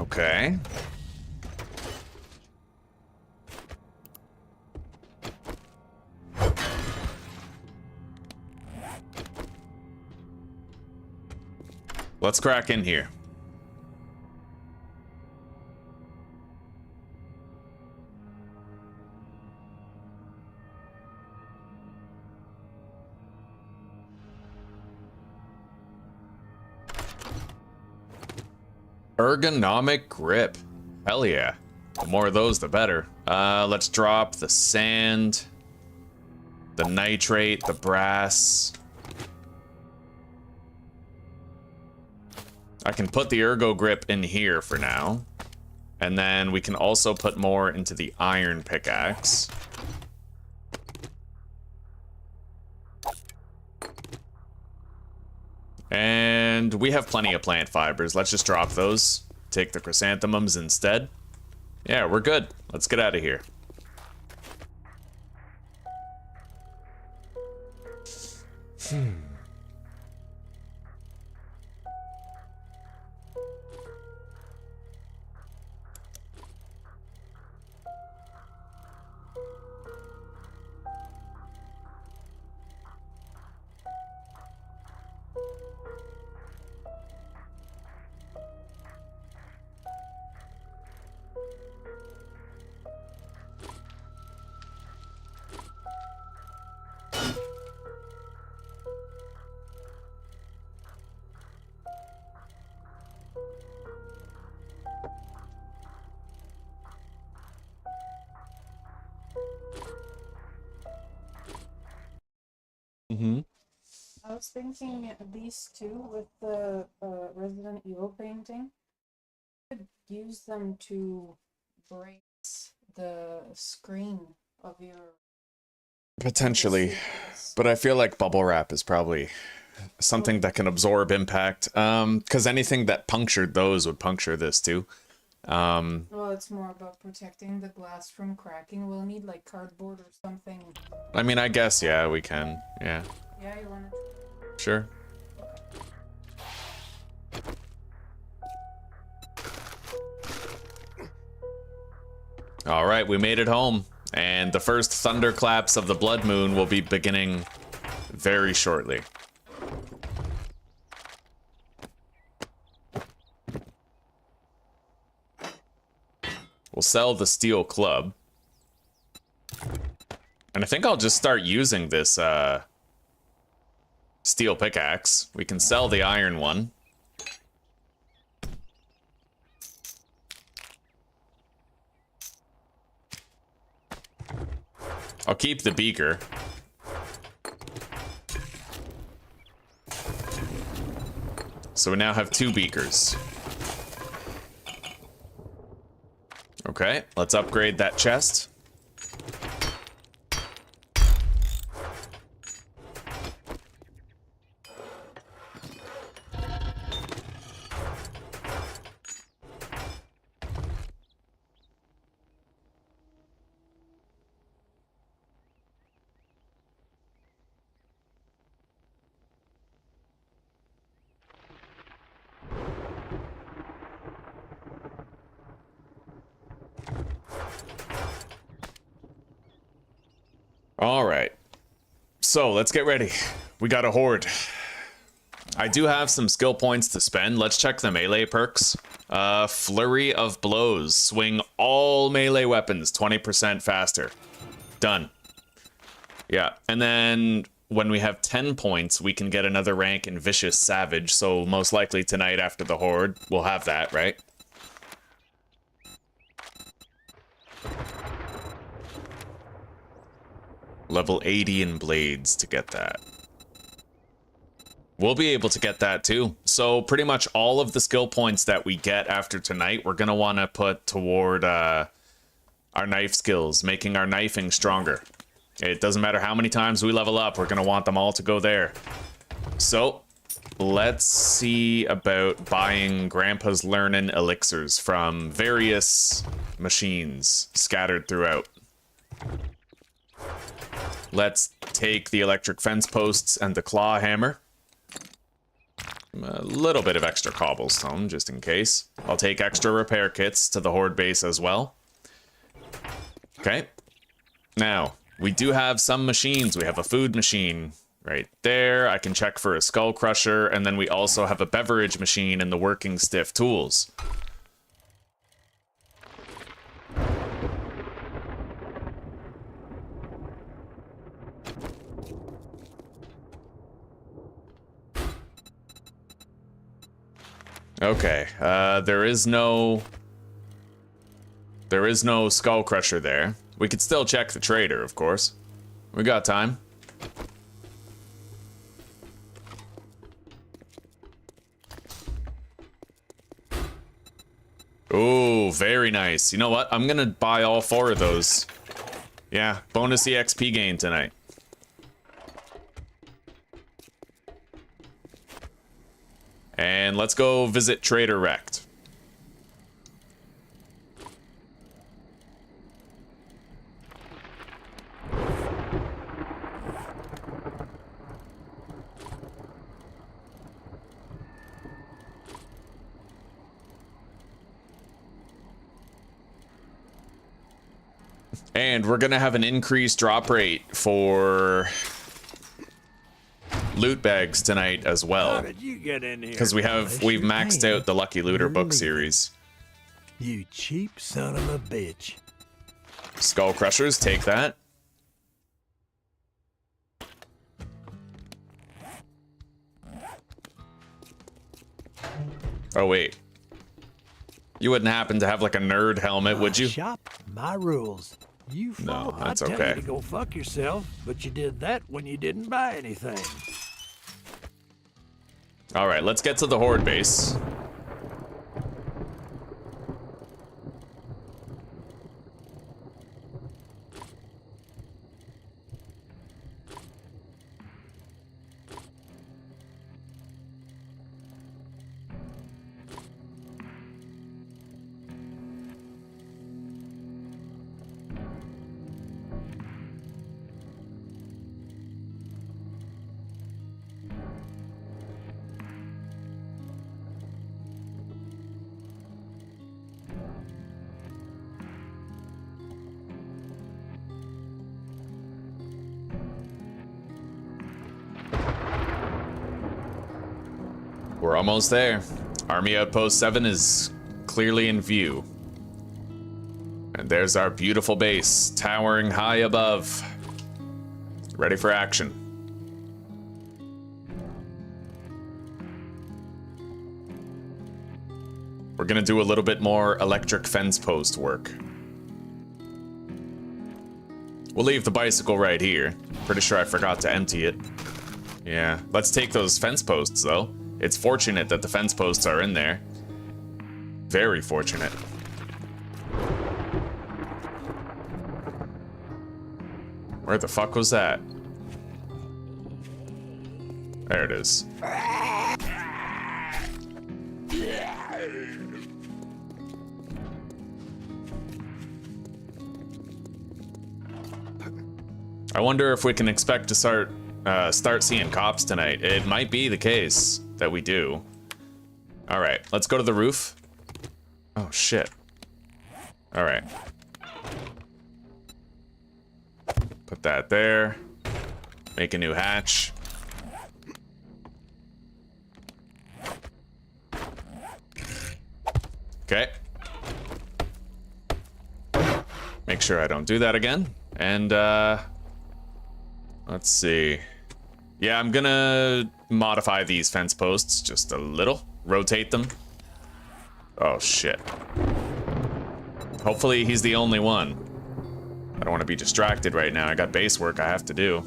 Okay. Let's crack in here. Ergonomic grip. Hell yeah. The more of those, the better. Let's drop the sand, the nitrate, the brass. I can put the ergo grip in here for now. And then we can also put more into the iron pickaxe. And we have plenty of plant fibers. Let's just drop those. Take the chrysanthemums instead. Yeah, we're good. Let's get out of here. I was thinking these two with the Resident Evil painting. You could use them to brace the screen of your... Potentially. But I feel like bubble wrap is probably something that can absorb impact. Because anything that punctured those would puncture this too. Well, it's more about protecting the glass from cracking. We'll need like cardboard or something. I mean, I guess, yeah, we can. Yeah. Yeah, you wanna... Sure. All right, we made it home. And the first thunderclaps of the blood moon will be beginning very shortly. We'll sell the steel club. And I think I'll just start using this steel pickaxe. We can sell the iron one. I'll keep the beaker. So we now have 2 beakers. Okay, let's upgrade that chest. All right, so let's get ready. We got a horde. I do have some skill points to spend. Let's check the melee perks. Flurry of blows. Swing all melee weapons 20% faster. Done. Yeah, and then when we have 10 points, we can get another rank in Vicious Savage. So most likely tonight after the horde, we'll have that, right? Level 80 in blades to get that. We'll be able to get that too. So pretty much all of the skill points that we get after tonight, we're going to want to put toward our knife skills, making our knifing stronger. It doesn't matter how many times we level up, we're going to want them all to go there. So let's see about buying Grandpa's Learning elixirs from various machines scattered throughout. Let's take the electric fence posts and the claw hammer. A little bit of extra cobblestone, just in case. I'll take extra repair kits to the horde base as well. Okay. Now, we do have some machines. We have a food machine right there. I can check for a skull crusher. And then we also have a beverage machine in the working stiff tools. Okay, there is no skull crusher there. We could still check the trader, of course. We got time. Ooh, very nice. You know what? I'm gonna buy all 4 of those. Yeah, bonus EXP gain tonight. And let's go visit Trader Rect. And we're gonna have an increased drop rate for loot bags tonight as How well. did you get in here? Because we've maxed out the Lucky Looter book series. You cheap son of a bitch. Skull Crushers, take that. Oh wait. You wouldn't happen to have like a nerd helmet, would you? Shop my rules. You No, fought. that's I'd tell okay. you to go fuck yourself, but you did that when you didn't buy anything. Alright, let's get to the Horde base. We're almost there. Army Outpost 7 is clearly in view. And there's our beautiful base, towering high above. Ready for action. We're gonna do a little bit more electric fence post work. We'll leave the bicycle right here. Pretty sure I forgot to empty it. Yeah, let's take those fence posts though. It's fortunate that the fence posts are in there. Very fortunate. Where the fuck was that? There it is. I wonder if we can expect to start seeing cops tonight. It might be the case that we do. All right, let's go to the roof. Oh shit. All right. Put that there. Make a new hatch. Okay. Make sure I don't do that again. And let's see. Yeah, I'm gonna modify these fence posts just a little. Rotate them. Oh shit. Hopefully he's the only one. I don't want to be distracted right now. I got base work I have to do.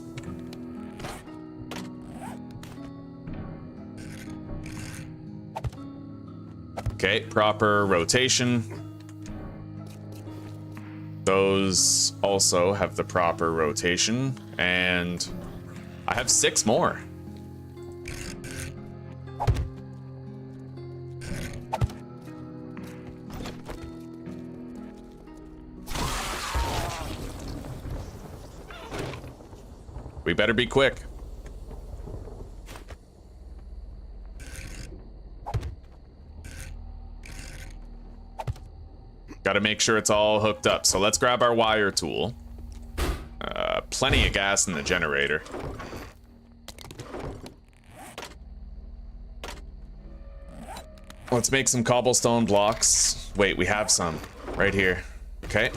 Okay, proper rotation. Those also have the proper rotation, and I have 6 more. We better be quick. Got to make sure it's all hooked up. So let's grab our wire tool. Plenty of gas in the generator. Let's make some cobblestone blocks. Wait, we have some right here. Okay.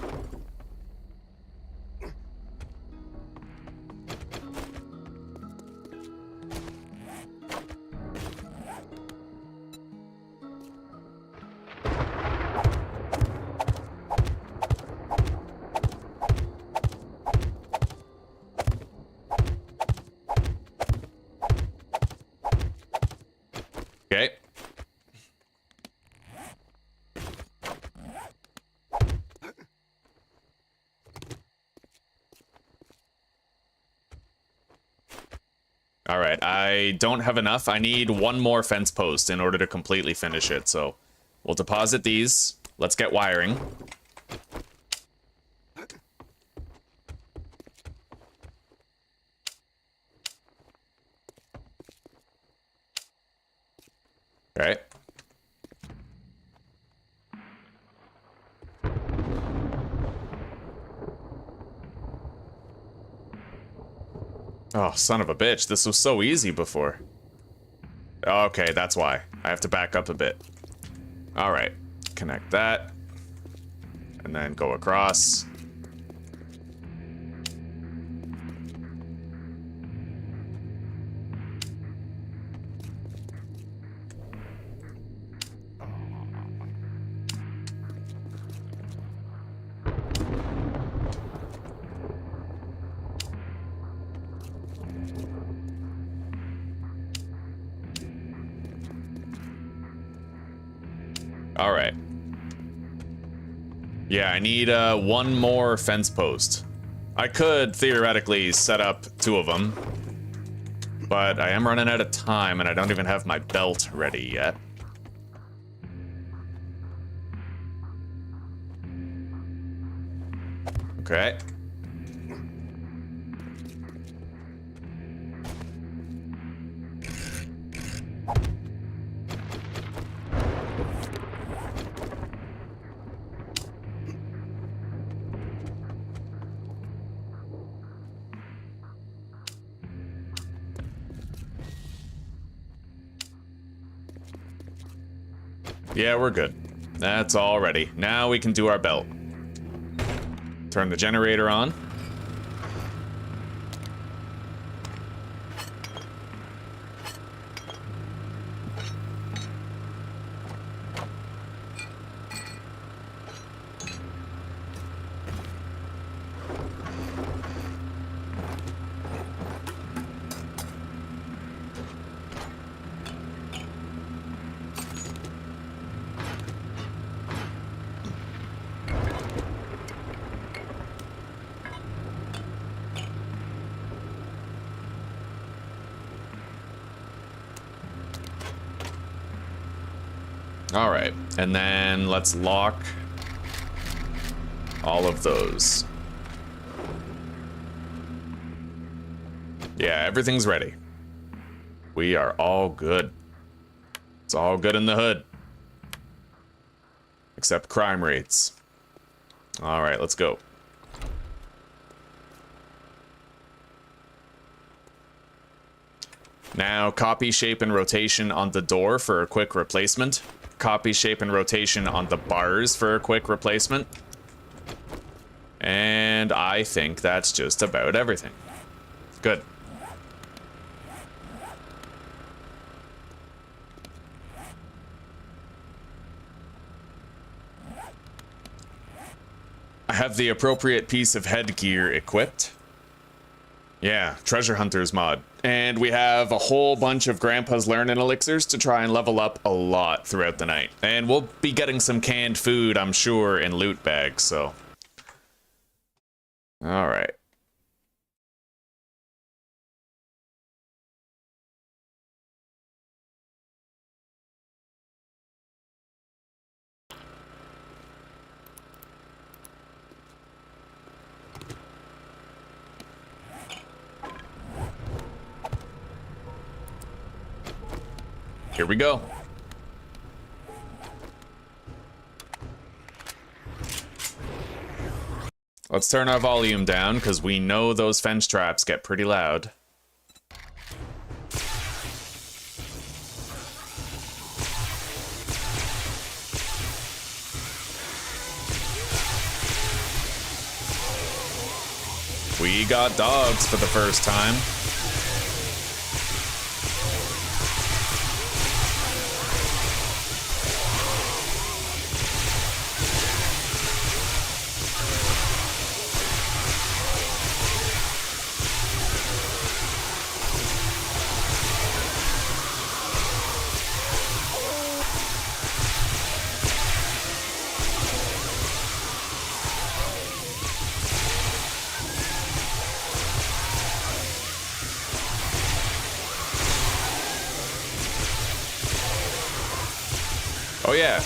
All right, I don't have enough. I need one more fence post in order to completely finish it, so we'll deposit these. Let's get wiring. All right. Oh, son of a bitch. This was so easy before. Okay, that's why. I have to back up a bit. All right. Connect that. And then go across. All right. Yeah, I need one more fence post. I could theoretically set up 2 of them, but I am running out of time and I don't even have my belt ready yet. Okay. Yeah, we're good. That's all ready. Now we can do our belt. Turn the generator on. All right, and then let's lock all of those. Yeah, everything's ready. We are all good. It's all good in the hood. Except crime rates. All right, let's go. Now, copy, shape, and rotation on the door for a quick replacement. Copy, shape, and rotation on the bars for a quick replacement. And I think that's just about everything. Good. I have the appropriate piece of headgear equipped. Yeah, treasure hunters mod. And we have a whole bunch of Grandpa's learning elixirs to try and level up a lot throughout the night. And we'll be getting some canned food, I'm sure, in loot bags, so. All right. Here we go. Let's turn our volume down, because we know those fence traps get pretty loud. We got dogs for the first time. yeah.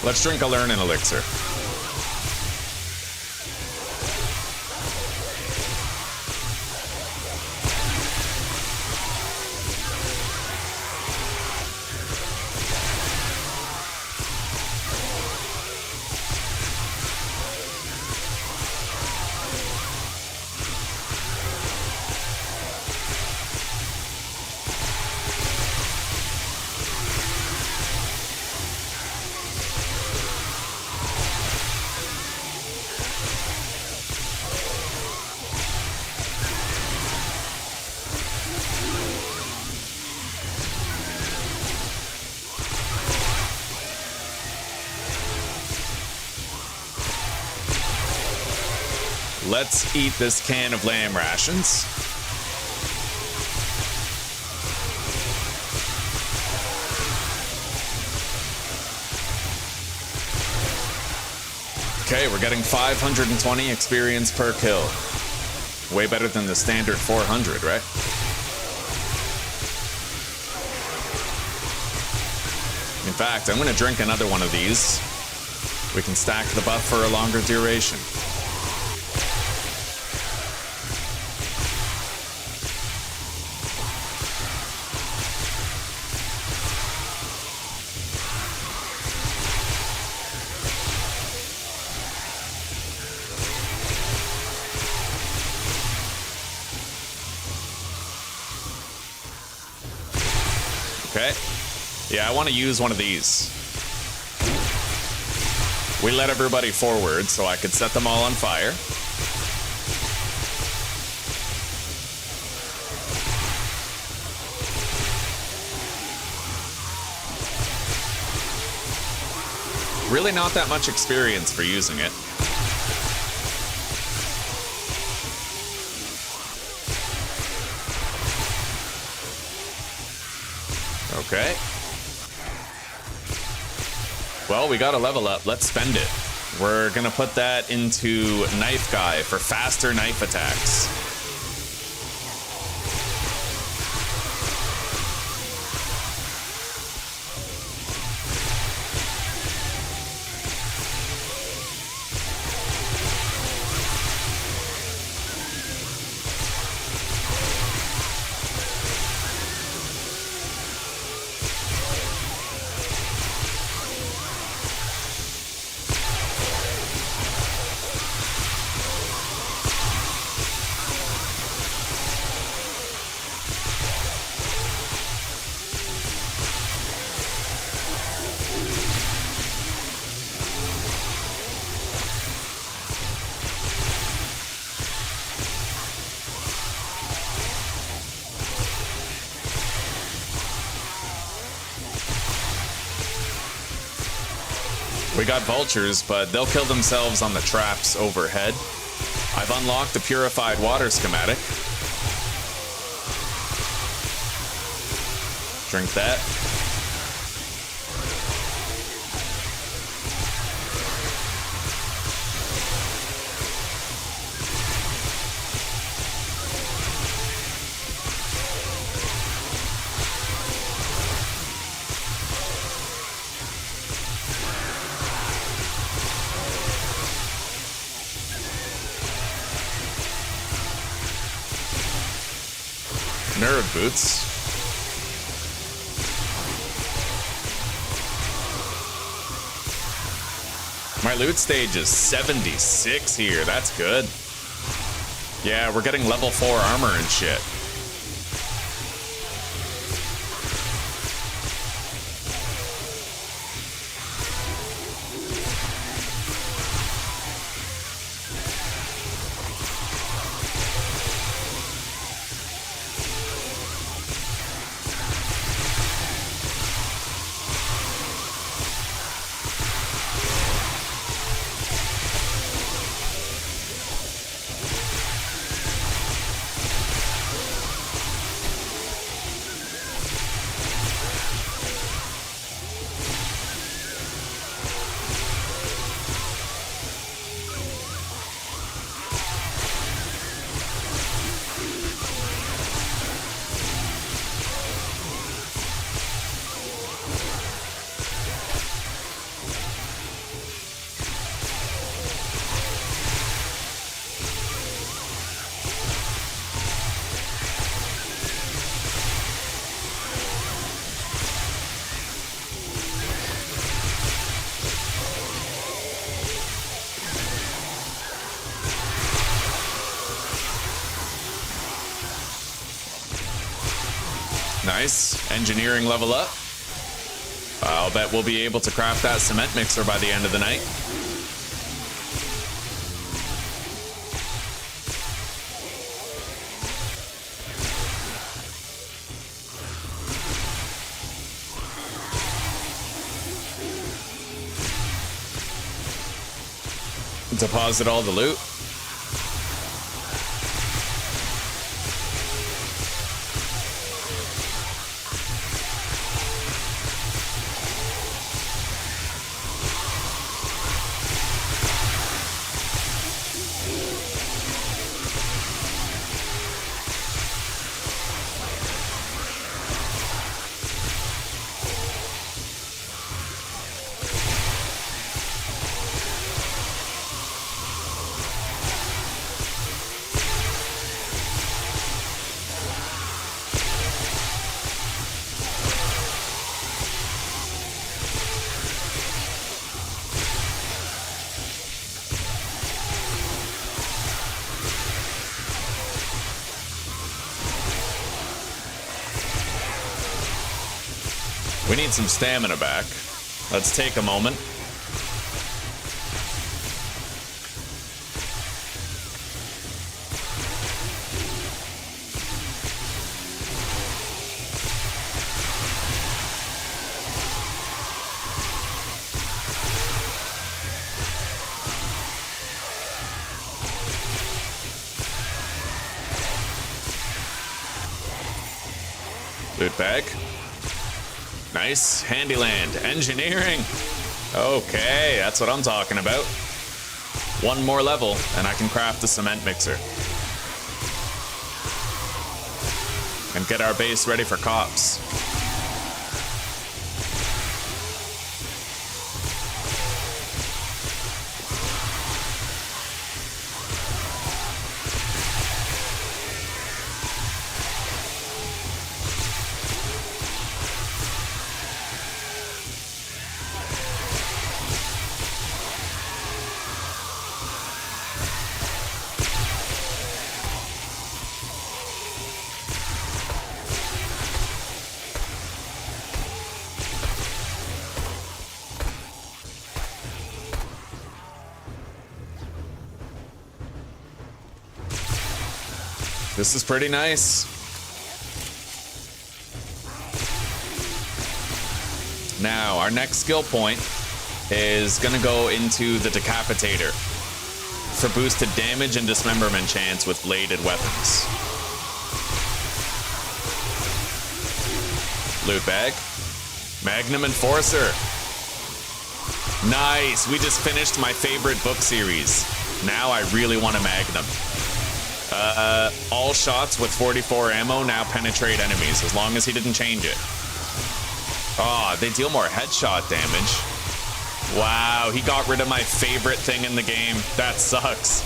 Let's drink a learning elixir. Let's eat this can of lamb rations. Okay, we're getting 520 experience per kill. Way better than the standard 400, right? In fact, I'm gonna drink another one of these. We can stack the buff for a longer duration. Okay. Yeah, I want to use one of these. We led everybody forward so I could set them all on fire. Really not that much experience for using it. Okay. Well, we got a level up. Let's spend it. We're gonna put that into Knife Guy for faster knife attacks. We got vultures, but they'll kill themselves on the traps overhead. I've unlocked the purified water schematic. Drink that. Nerd boots. My loot stage is 76 here. That's good. Yeah, we're getting level 4 armor and shit. Nice. Engineering level up. I'll bet we'll be able to craft that cement mixer by the end of the night. Deposit all the loot. We need some stamina back. Let's take a moment. Loot bag. Nice. Handyland. Engineering. Okay, that's what I'm talking about. One more level, and I can craft the cement mixer. And get our base ready for cops. This is pretty nice. Now, our next skill point is gonna go into the Decapitator for boosted damage and dismemberment chance with bladed weapons. Loot bag. Magnum Enforcer. Nice, we just finished my favorite book series. Now I really want a Magnum. All shots with 44 ammo now penetrate enemies, as long as he didn't change it. Oh, they deal more headshot damage. Wow, he got rid of my favorite thing in the game. That sucks.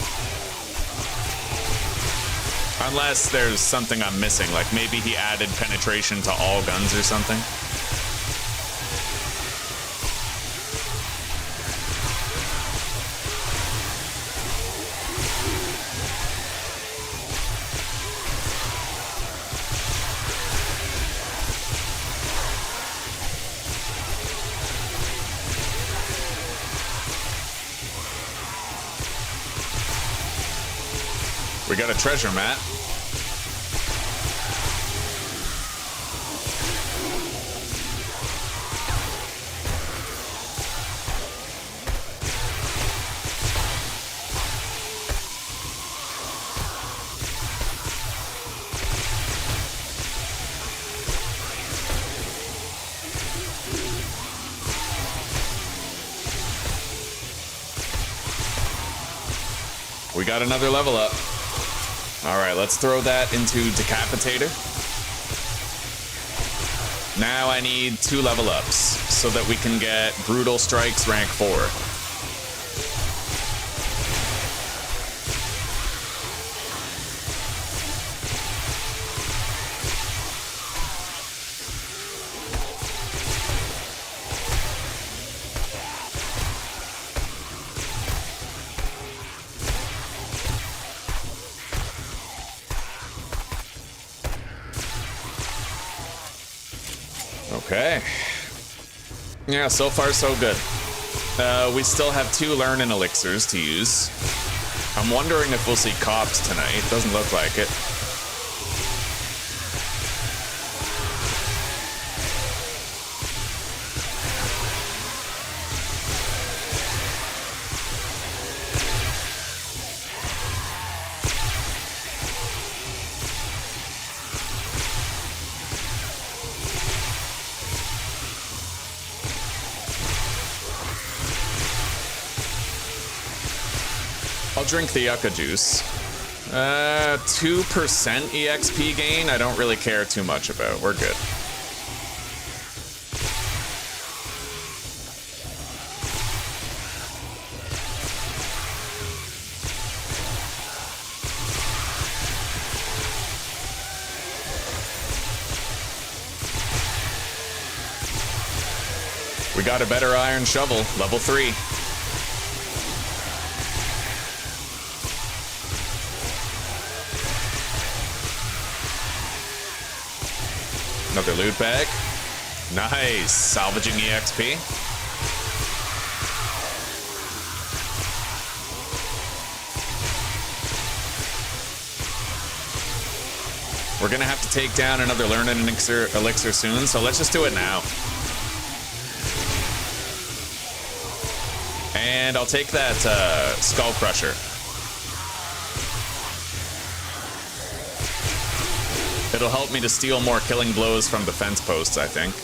Unless there's something I'm missing, like maybe he added penetration to all guns or something. We got a treasure map. We got another level up. All right, let's throw that into Decapitator. Now I need 2 level ups so that we can get Brutal Strikes rank 4. Okay. Yeah, so far so good. We still have 2 learning elixirs to use. I'm wondering if we'll see cops tonight. Doesn't look like it. I'll drink the yucca juice. 2% EXP gain, I don't really care too much about. We're good. We got a better iron shovel, level 3. Another loot bag. Nice. Salvaging EXP. We're gonna have to take down another learning elixir soon, so let's just do it now. And I'll take that skull crusher. It'll help me to steal more killing blows from the fence posts, I think.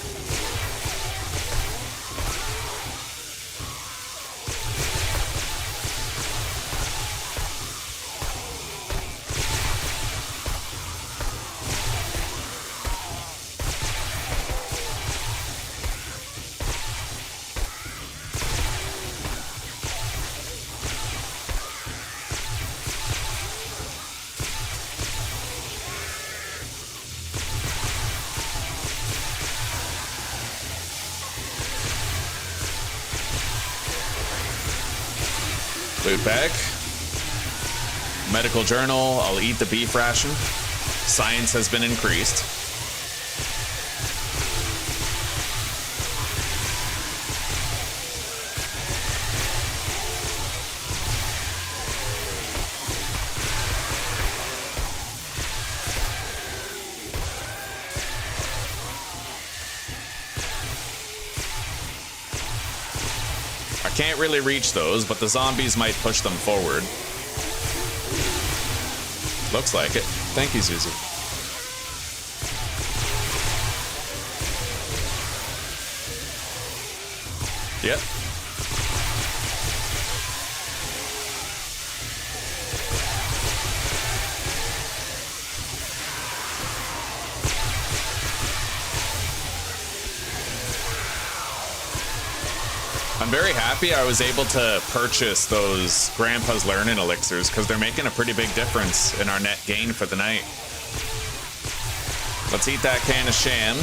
Loot bag. Medical journal. I'll eat the beef ration. Science has been increased. Can't really reach those, but the zombies might push them forward. Looks like it. Thank you, Zuzu. Yep. I'm very happy I was able to purchase those Grandpa's Learning Elixirs because they're making a pretty big difference in our net gain for the night. Let's eat that can of sham.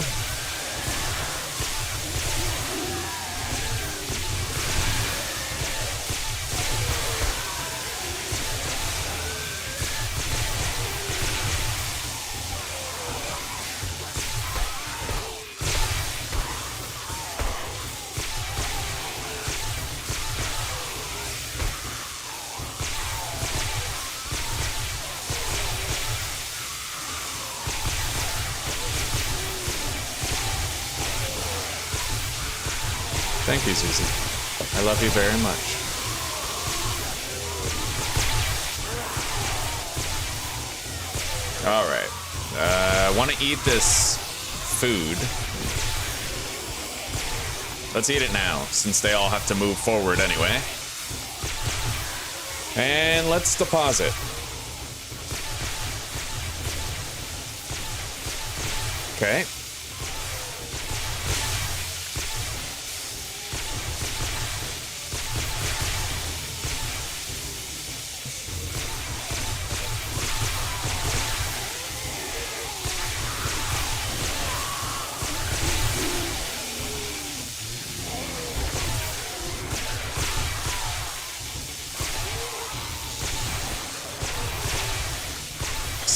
Thank you, Susie. I love you very much. All right. I want to eat this food. Let's eat it now, since they all have to move forward anyway. And let's deposit. Okay.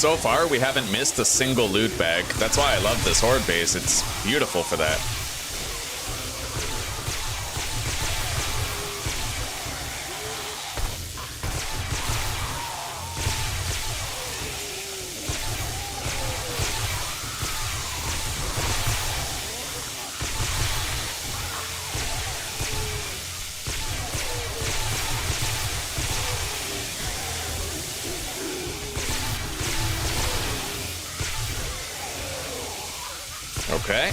So far, we haven't missed a single loot bag. That's why I love this horde base. It's beautiful for that. Okay.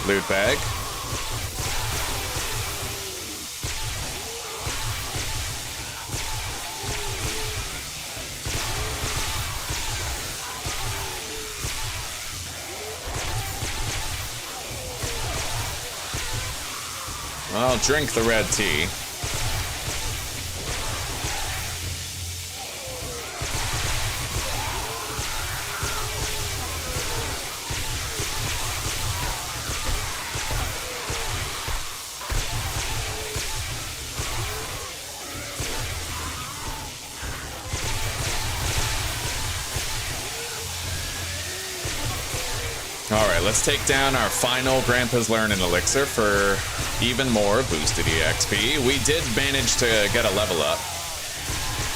Loot bag. I'll drink the red tea. Alright, let's take down our final Grandpa's Learning Elixir for even more boosted EXP. We did manage to get a level up,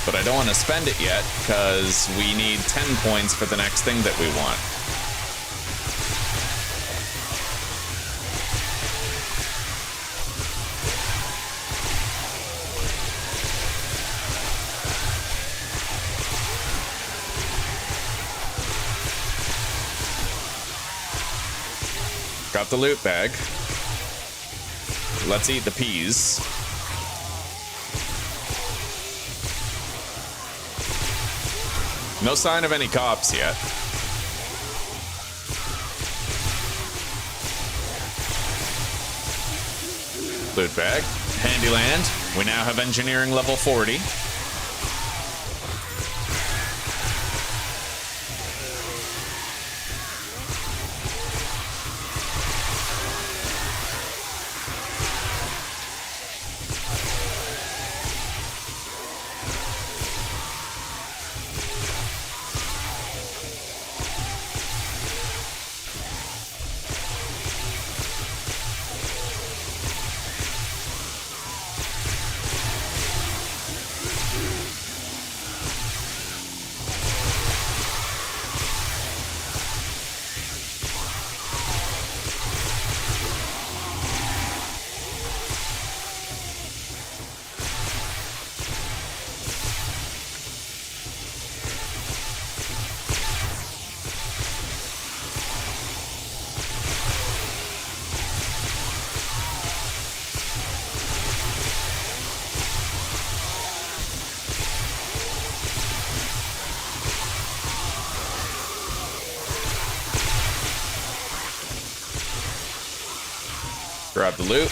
but I don't want to spend it yet because we need 10 points for the next thing that we want. Got the loot bag. Let's eat the peas. No sign of any cops yet. Loot bag. Handy land. We now have engineering level 40. Grab the loot.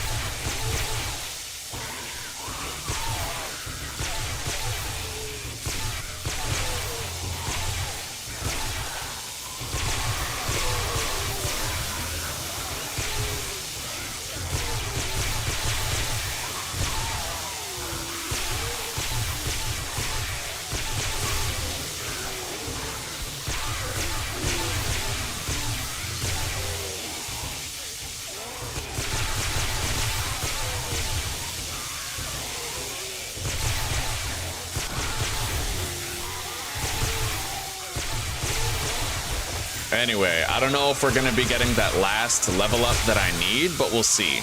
Anyway, I don't know if we're gonna be getting that last level up that I need, but we'll see.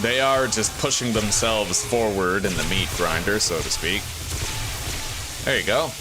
They are just pushing themselves forward in the meat grinder, so to speak. There you go.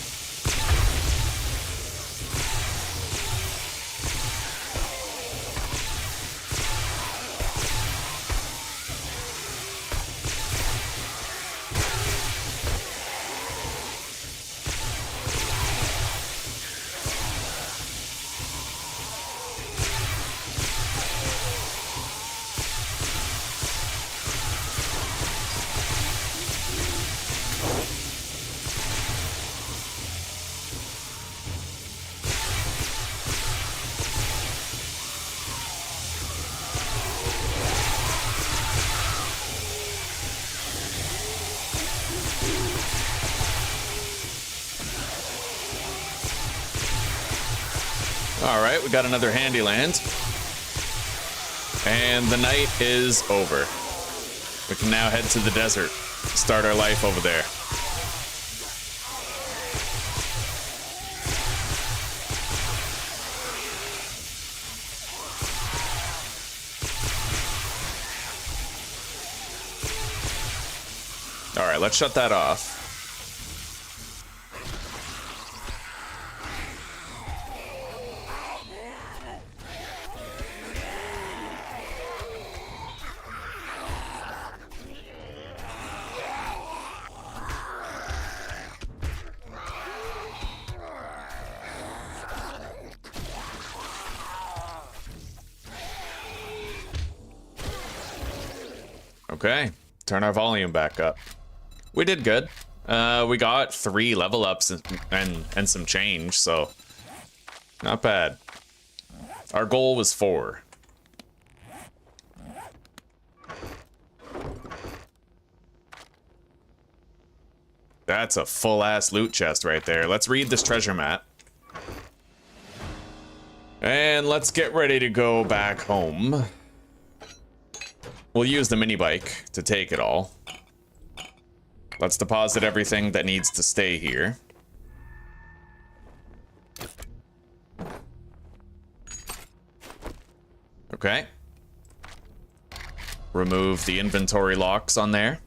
All right, we got another handy land. And the night is over. We can now head to the desert, start our life over there. All right, let's shut that off. Okay, turn our volume back up. We did good. We got 3 level ups and some change, so not bad. Our goal was 4. That's a full-ass loot chest right there. Let's read this treasure map. And let's get ready to go back home. We'll use the mini bike to take it all. Let's deposit everything that needs to stay here. Okay. Remove the inventory locks on there.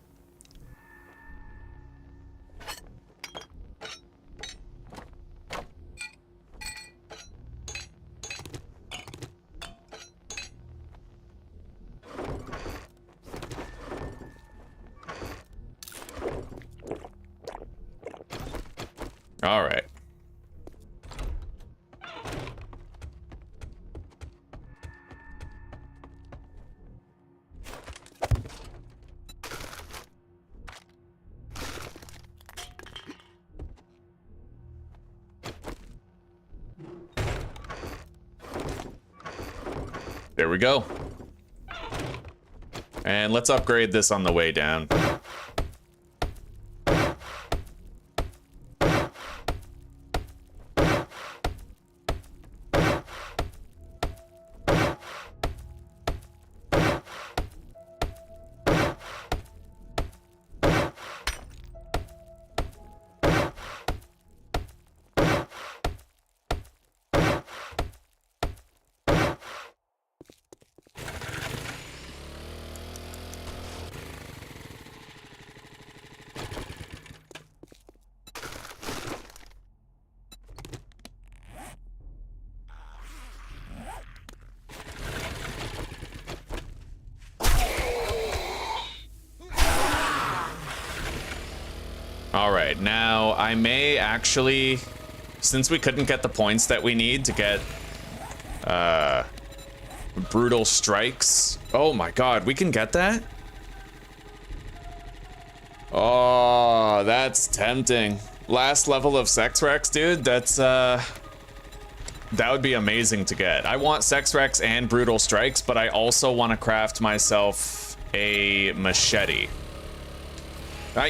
All right. There we go. And let's upgrade this on the way down. All right, now I may actually, since we couldn't get the points that we need to get brutal strikes. Oh my god, we can get that? Oh, that's tempting. Last level of Sex Rex, dude, that's that would be amazing to get. I want Sex Rex and brutal strikes, but I also want to craft myself a machete.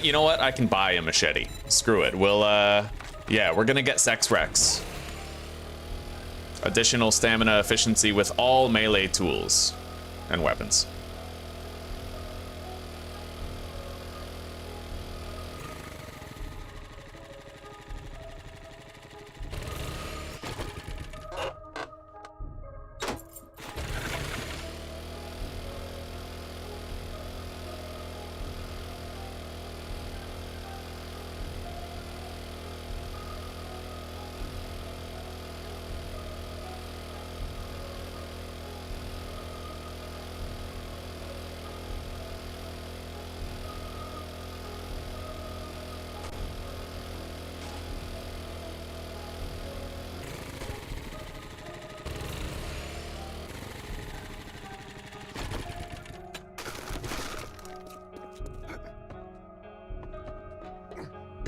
You know what? I can buy a machete. Screw it. We'll, yeah, we're gonna get Sex Rex. Additional stamina efficiency with all melee tools and weapons.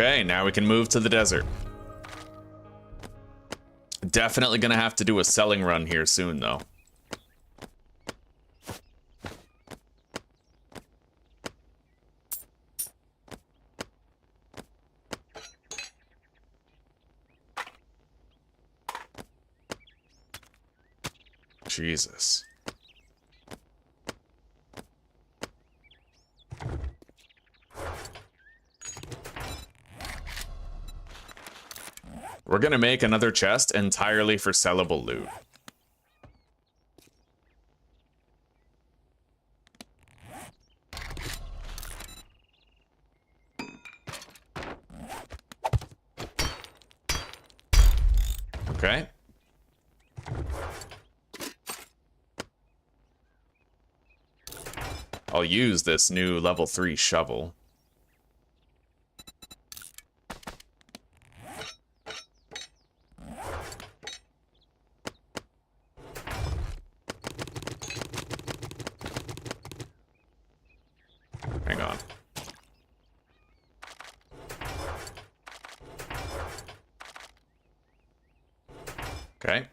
Okay, now we can move to the desert. Definitely gonna have to do a selling run here soon, though. Jesus. We're gonna make another chest entirely for sellable loot. Okay. I'll use this new level 3 shovel. Hang on. Okay.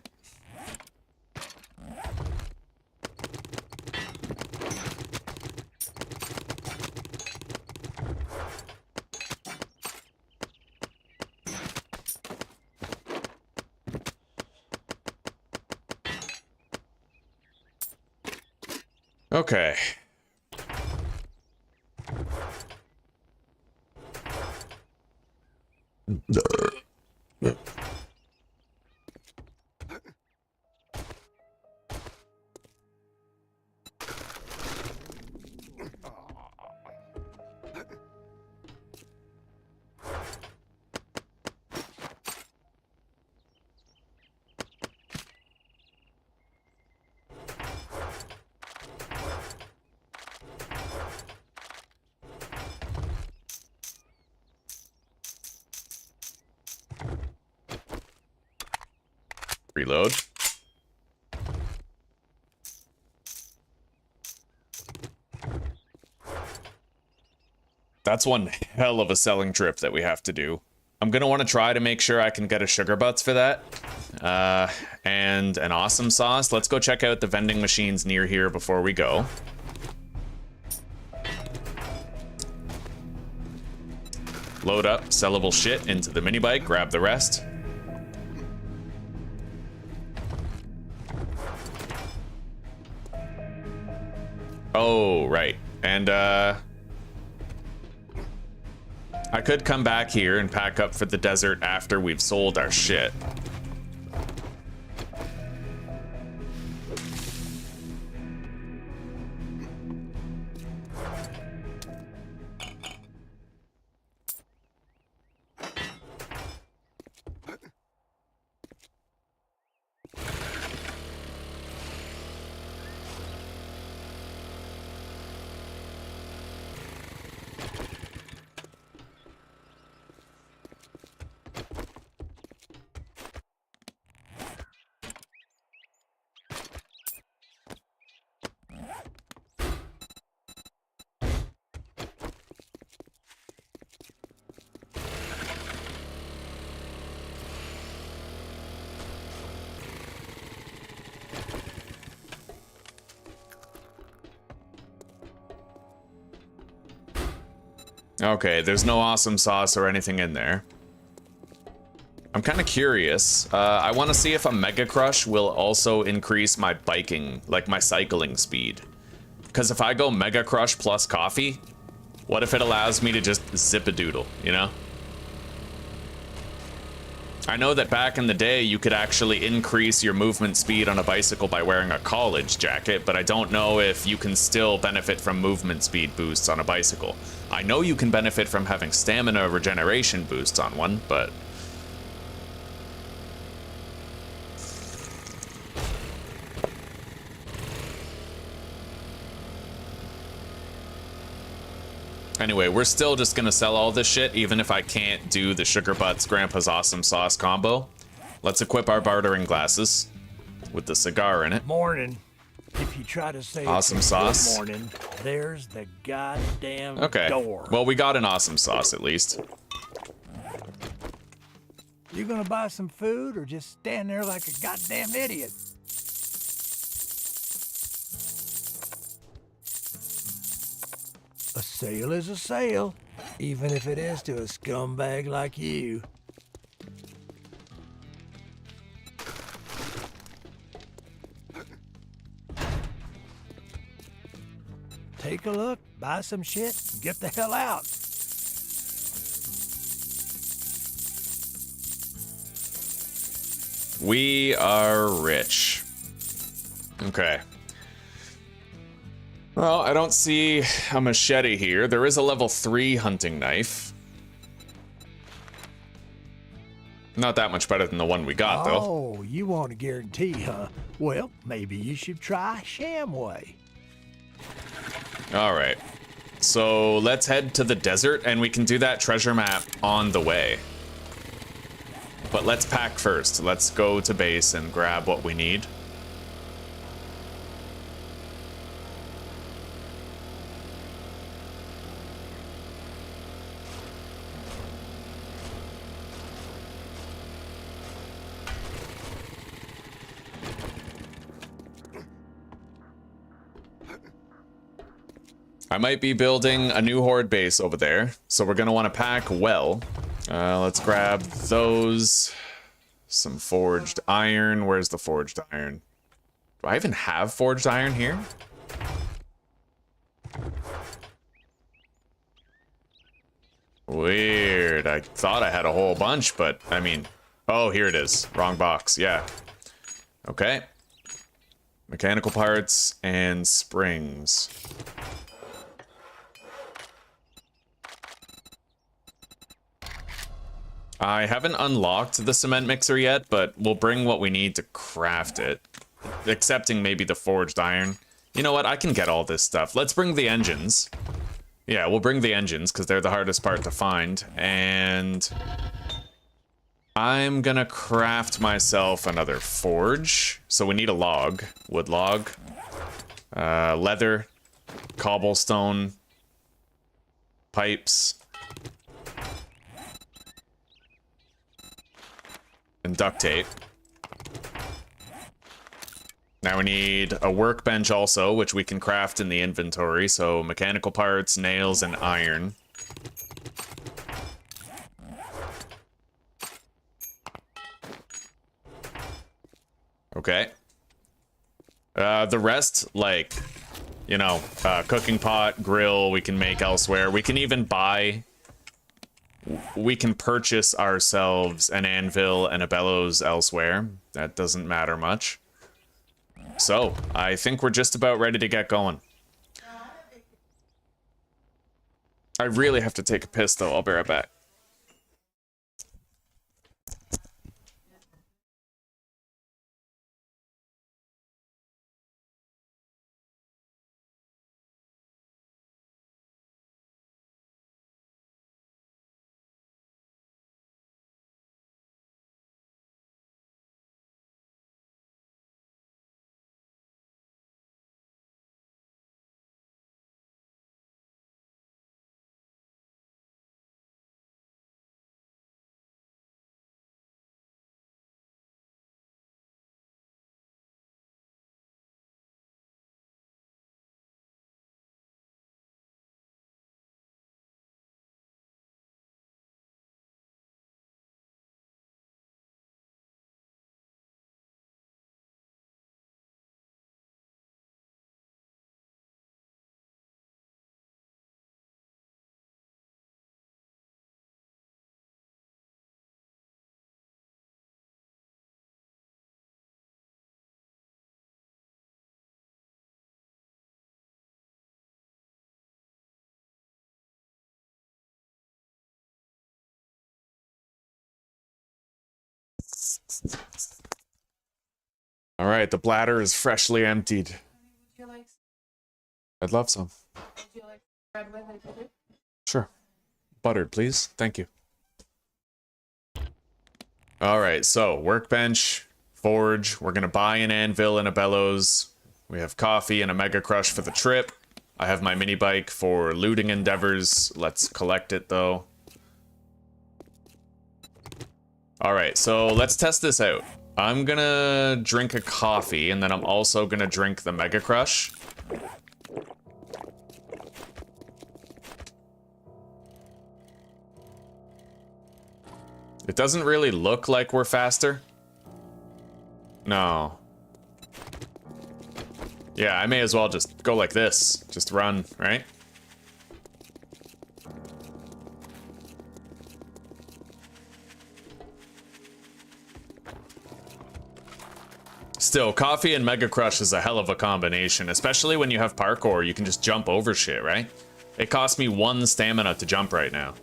Okay. Reload. That's one hell of a selling trip that we have to do. I'm gonna want to try to make sure I can get a sugar butts for that. And an awesome sauce. Let's go check out the vending machines near here before we go. Load up sellable shit into the mini bike, grab the rest. Oh, right. And, I could come back here and pack up for the desert after we've sold our shit. Okay, there's no awesome sauce or anything in there. I'm kind of curious. I want to see if a Mega Crush will also increase my biking, like my cycling speed. Because if I go Mega Crush plus coffee, what if it allows me to just zip-a-doodle, you know? I know that back in the day, you could actually increase your movement speed on a bicycle by wearing a college jacket, but I don't know if you can still benefit from movement speed boosts on a bicycle. I know you can benefit from having stamina regeneration boosts on one, but... Anyway, we're still just gonna sell all this shit, even if I can't do the Sugar Butts Grandpa's Awesome Sauce combo. Let's equip our bartering glasses with the cigar in it. Morning. If you try to say Awesome it's a sauce. good morning, there's the goddamn Okay. door. Well, we got an awesome sauce at least. You gonna buy some food or just stand there like a goddamn idiot? A sale is a sale, even if it is to a scumbag like you. Take a look, buy some shit, and get the hell out. We are rich. Okay. Well, I don't see a machete here. There is a level 3 hunting knife. Not that much better than the one we got, though. Oh, you want a guarantee, huh? Well, maybe you should try Shamway. Alright. So let's head to the desert, and we can do that treasure map on the way. But let's pack first. Let's go to base and grab what we need. I might be building a new horde base over there, so we're gonna want to pack well. Let's grab those. Some forged iron. Where's the forged iron? Do I even have forged iron here? Weird. I thought I had a whole bunch, but I mean... Oh, here it is. Wrong box. Yeah. Okay. Mechanical parts and springs. I haven't unlocked the cement mixer yet, but we'll bring what we need to craft it. Excepting maybe the forged iron. You know what? I can get all this stuff. Let's bring the engines. Yeah, we'll bring the engines because they're the hardest part to find. And I'm gonna craft myself another forge. So we need a log. Wood log. Leather. Cobblestone. Pipes. And duct tape. Now we need a workbench also, which we can craft in the inventory. So mechanical parts, nails, and iron. Okay. The rest, like, you know, cooking pot, grill, we can make elsewhere. We can even buy... We can purchase ourselves an anvil and a bellows elsewhere. That doesn't matter much. So, I think we're just about ready to get going. I really have to take a piss, though. I'll be right back. All right, the bladder is freshly emptied. Would you like, I'd love some. would you like bread with it? Sure. Buttered, please. Thank you. All right, so workbench, forge. We're gonna buy an anvil and a bellows. We have coffee and a mega crush for the trip. I have my mini bike for looting endeavors. Let's collect it though. All right, so let's test this out. I'm gonna drink a coffee, and then I'm also gonna drink the Mega Crush. It doesn't really look like we're faster. No. Yeah, I may as well just go like this. Just run, right? Still, coffee and Mega Crush is a hell of a combination, especially when you have parkour. You can just jump over shit, right? It costs me 1 stamina to jump right now.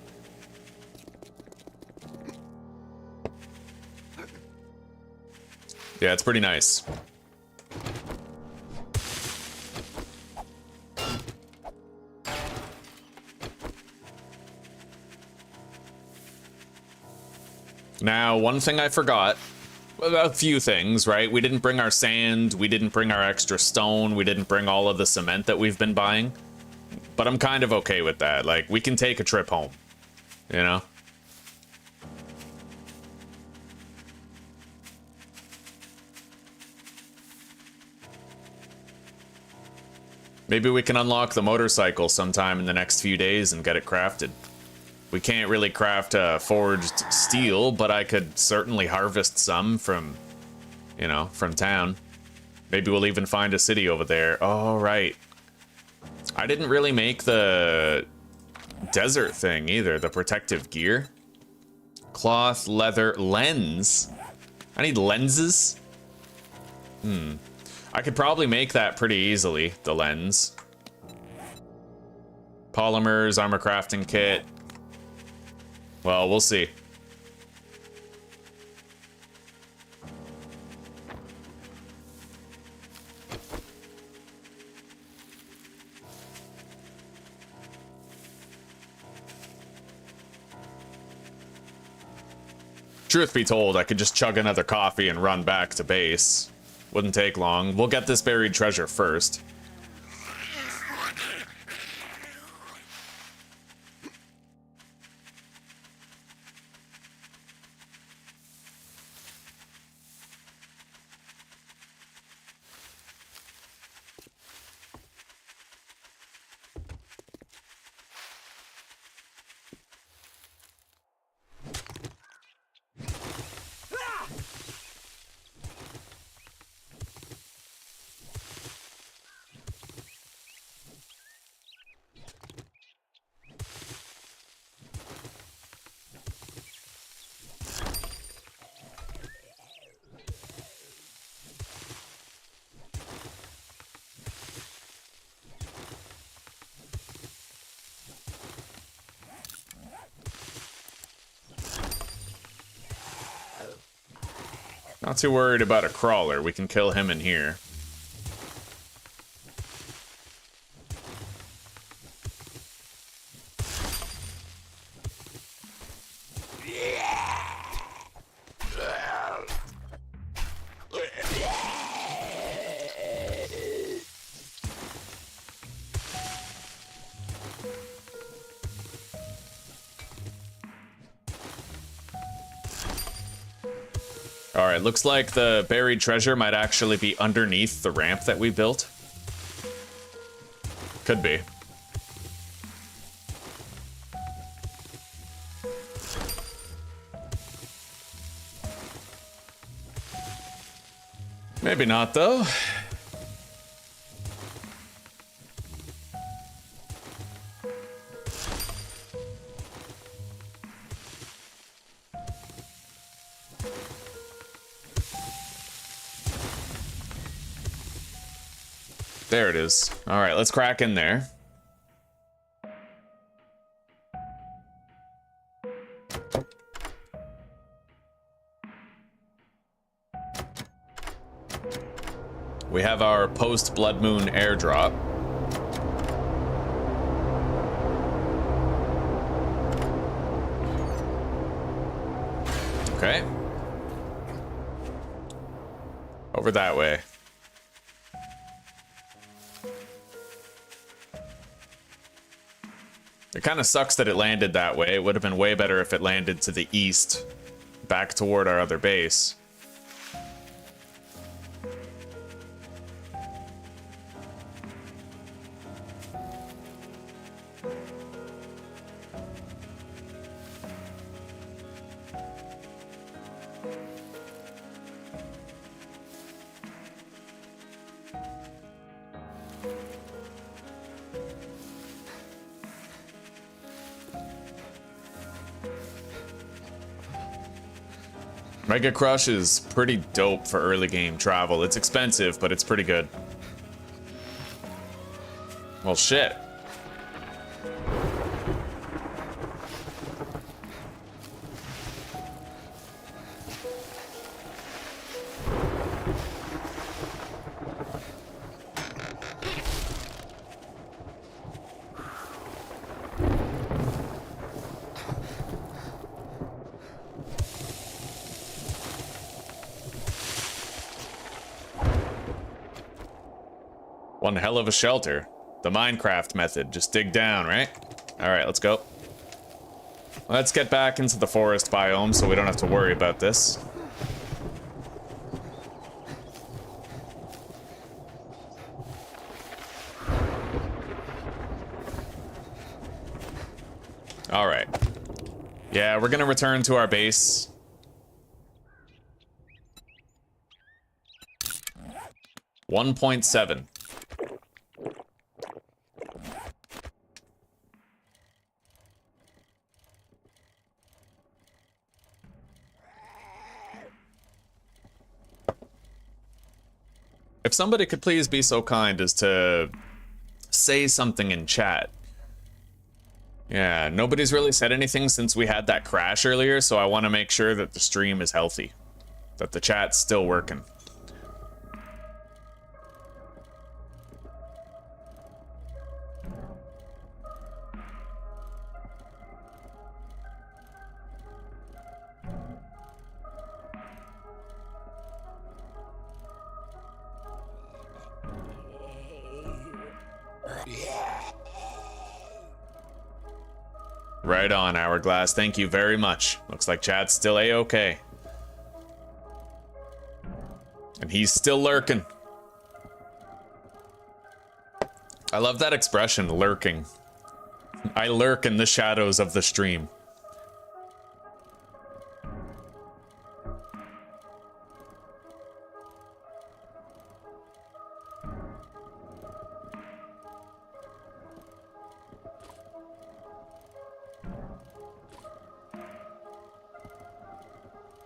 Yeah, it's pretty nice. Now, one thing I forgot. A few things, right? We didn't bring our sand, we didn't bring our extra stone, we didn't bring all of the cement that we've been buying. But I'm kind of okay with that. Like, we can take a trip home, you know? Maybe we can unlock the motorcycle sometime in the next few days and get it crafted. We can't really craft forged steel, but I could certainly harvest some from, you know, from town. Maybe we'll even find a city over there. Oh, right. I didn't really make the desert thing either, the protective gear. Cloth, leather, lens. I need lenses. I could probably make that pretty easily, the lens. Polymers, armor crafting kit. Well, we'll see. Truth be told, I could just chug another coffee and run back to base. Wouldn't take long. We'll get this buried treasure first. Not too worried about a crawler. We can kill him in here. Alright, looks like the buried treasure might actually be underneath the ramp that we built. Could be. Maybe not, though. There it is. All right, let's crack in there. We have our post-Blood Moon airdrop. Okay. Over that way. It kind of sucks that it landed that way. It would have been way better if it landed to the east, back toward our other base. Mega Crush is pretty dope for early game travel. It's expensive, but it's pretty good. Well, shit. One hell of a shelter. The Minecraft method. Just dig down, right? Alright, let's go. Let's get back into the forest biome so we don't have to worry about this. Alright. Yeah, we're gonna return to our base. $1.7. If somebody could please be so kind as to say something in chat. Yeah, nobody's really said anything since we had that crash earlier, so I want to make sure that the stream is healthy. That the chat's still working. Right on, Hourglass. Thank you very much. Looks like chat's still A-okay. And he's still lurking. I love that expression, lurking. I lurk in the shadows of the stream.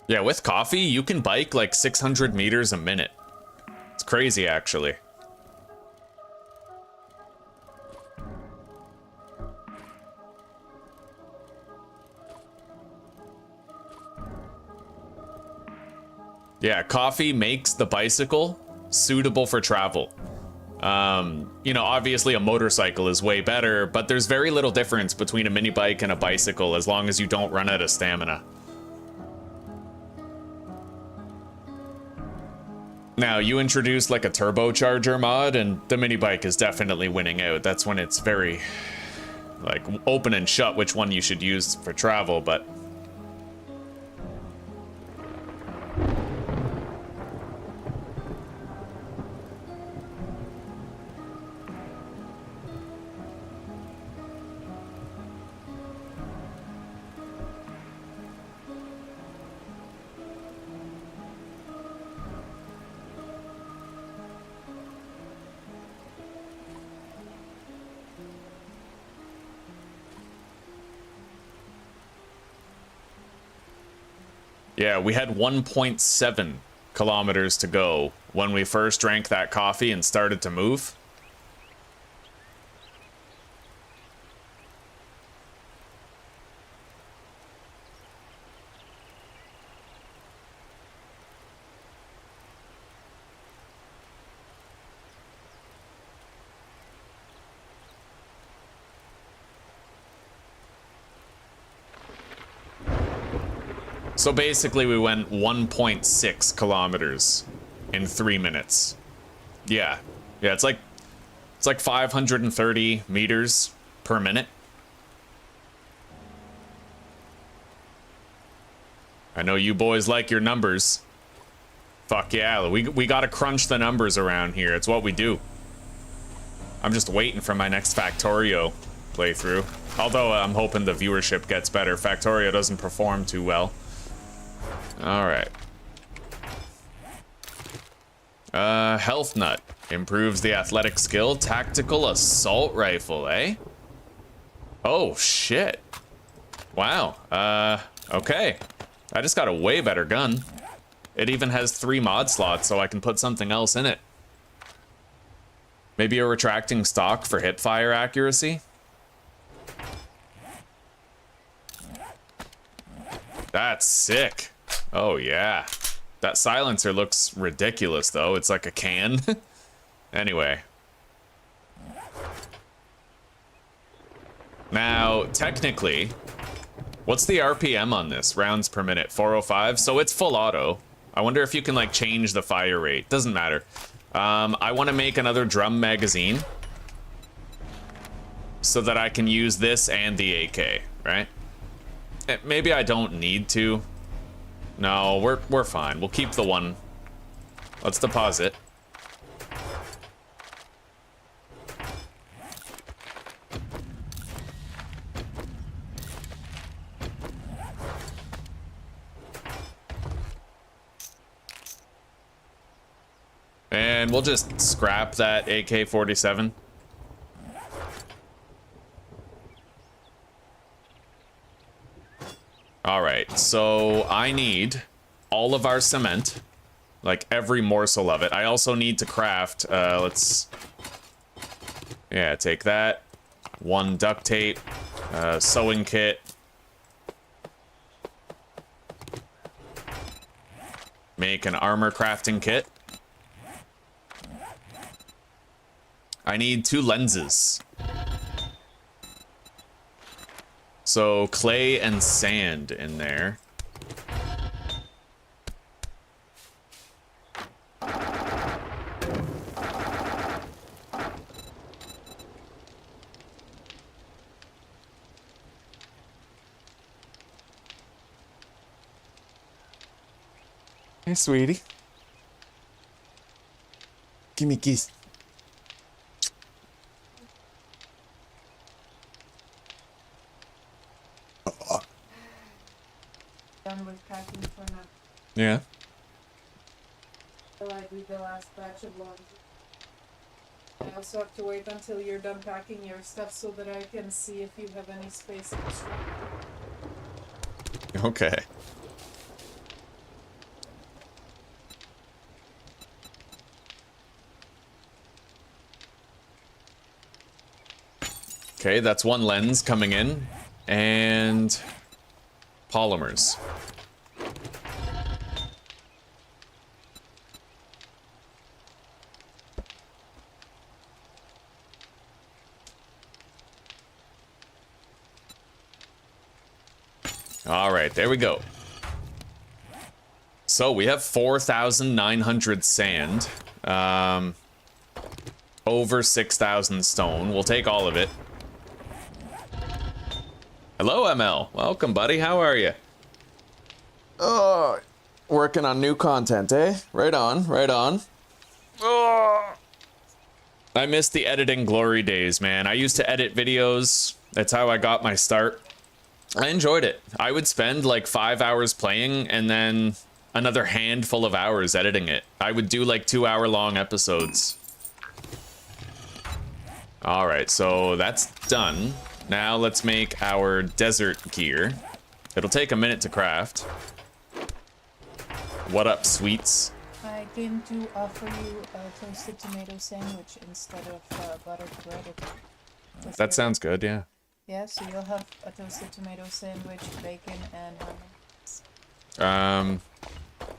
Yeah, with coffee, you can bike like 600 meters a minute. It's crazy, actually. Yeah, coffee makes the bicycle suitable for travel. You know, obviously a motorcycle is way better, but there's very little difference between a mini bike and a bicycle as long as you don't run out of stamina. Now, you introduce like a turbocharger mod, and the mini bike is definitely winning out. That's when it's very, like, open and shut which one you should use for travel, but... Yeah, we had 1.7 kilometers to go when we first drank that coffee and started to move. So basically we went 1.6 kilometers in 3 minutes. Yeah, it's like 530 meters per minute. I know you boys like your numbers. Fuck yeah, we gotta crunch the numbers around here. It's what we do. I'm just waiting for my next Factorio playthrough. Although I'm hoping the viewership gets better. Factorio doesn't perform too well. Alright. Health Nut. Improves the athletic skill. Tactical assault rifle, eh? Oh, shit. Wow. Okay. I just got a way better gun. It even has 3 mod slots, so I can put something else in it. Maybe a retracting stock for hip fire accuracy? That's sick. Oh, yeah. That silencer looks ridiculous, though. It's like a can. Anyway. Now, technically, what's the RPM on this? Rounds per minute, 405. So it's full auto. I wonder if you can, like, change the fire rate. Doesn't matter. I want to make another drum magazine so that I can use this and the AK, right? Maybe I don't need to. No, we're fine. We'll keep the one. Let's deposit. And we'll just scrap that AK-47. All right, so I need all of our cement, like every morsel of it. I also need to craft, yeah, take that. 1 duct tape, sewing kit. Make an armor crafting kit. I need 2 lenses. So clay and sand in there. Hey, sweetie. Give me a kiss. Done with packing for now. Yeah. So I do the last batch of laundry. I also have to wait until you're done packing your stuff so that I can see if you have any space extra. Okay. Okay, that's 1 lens coming in. And polymers. All right, there we go. So we have 4,900 sand, over 6,000 stone. We'll take all of it. Hello, ML. Welcome, buddy. How are you? Oh, working on new content, eh? Right on, right on. Oh. I miss the editing glory days, man. I used to edit videos. That's how I got my start. I enjoyed it. I would spend like 5 hours playing and then another handful of hours editing it. I would do like 2-hour-long episodes. All right, so that's done. Now let's make our desert gear. It'll take a minute to craft. What up, sweets? I came to offer you a toasted tomato sandwich instead of buttered bread. That sounds good, yeah. Yeah, so you'll have a toasted tomato sandwich, bacon, and how many eggs?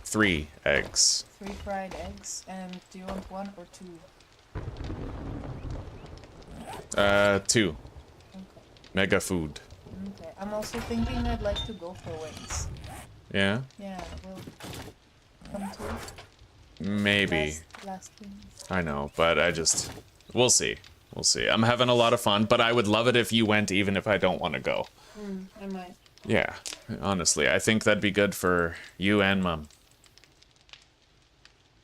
3 eggs. 3 fried eggs, and do you want 1 or 2? 2. Okay. Mega food. Okay. I'm also thinking I'd like to go for wings. Yeah? Yeah, we'll come to Maybe. last wings. I know, but we'll see. We'll see. I'm having a lot of fun, but I would love it if you went even if I don't want to go. I might. Yeah, honestly, I think that'd be good for you and Mum.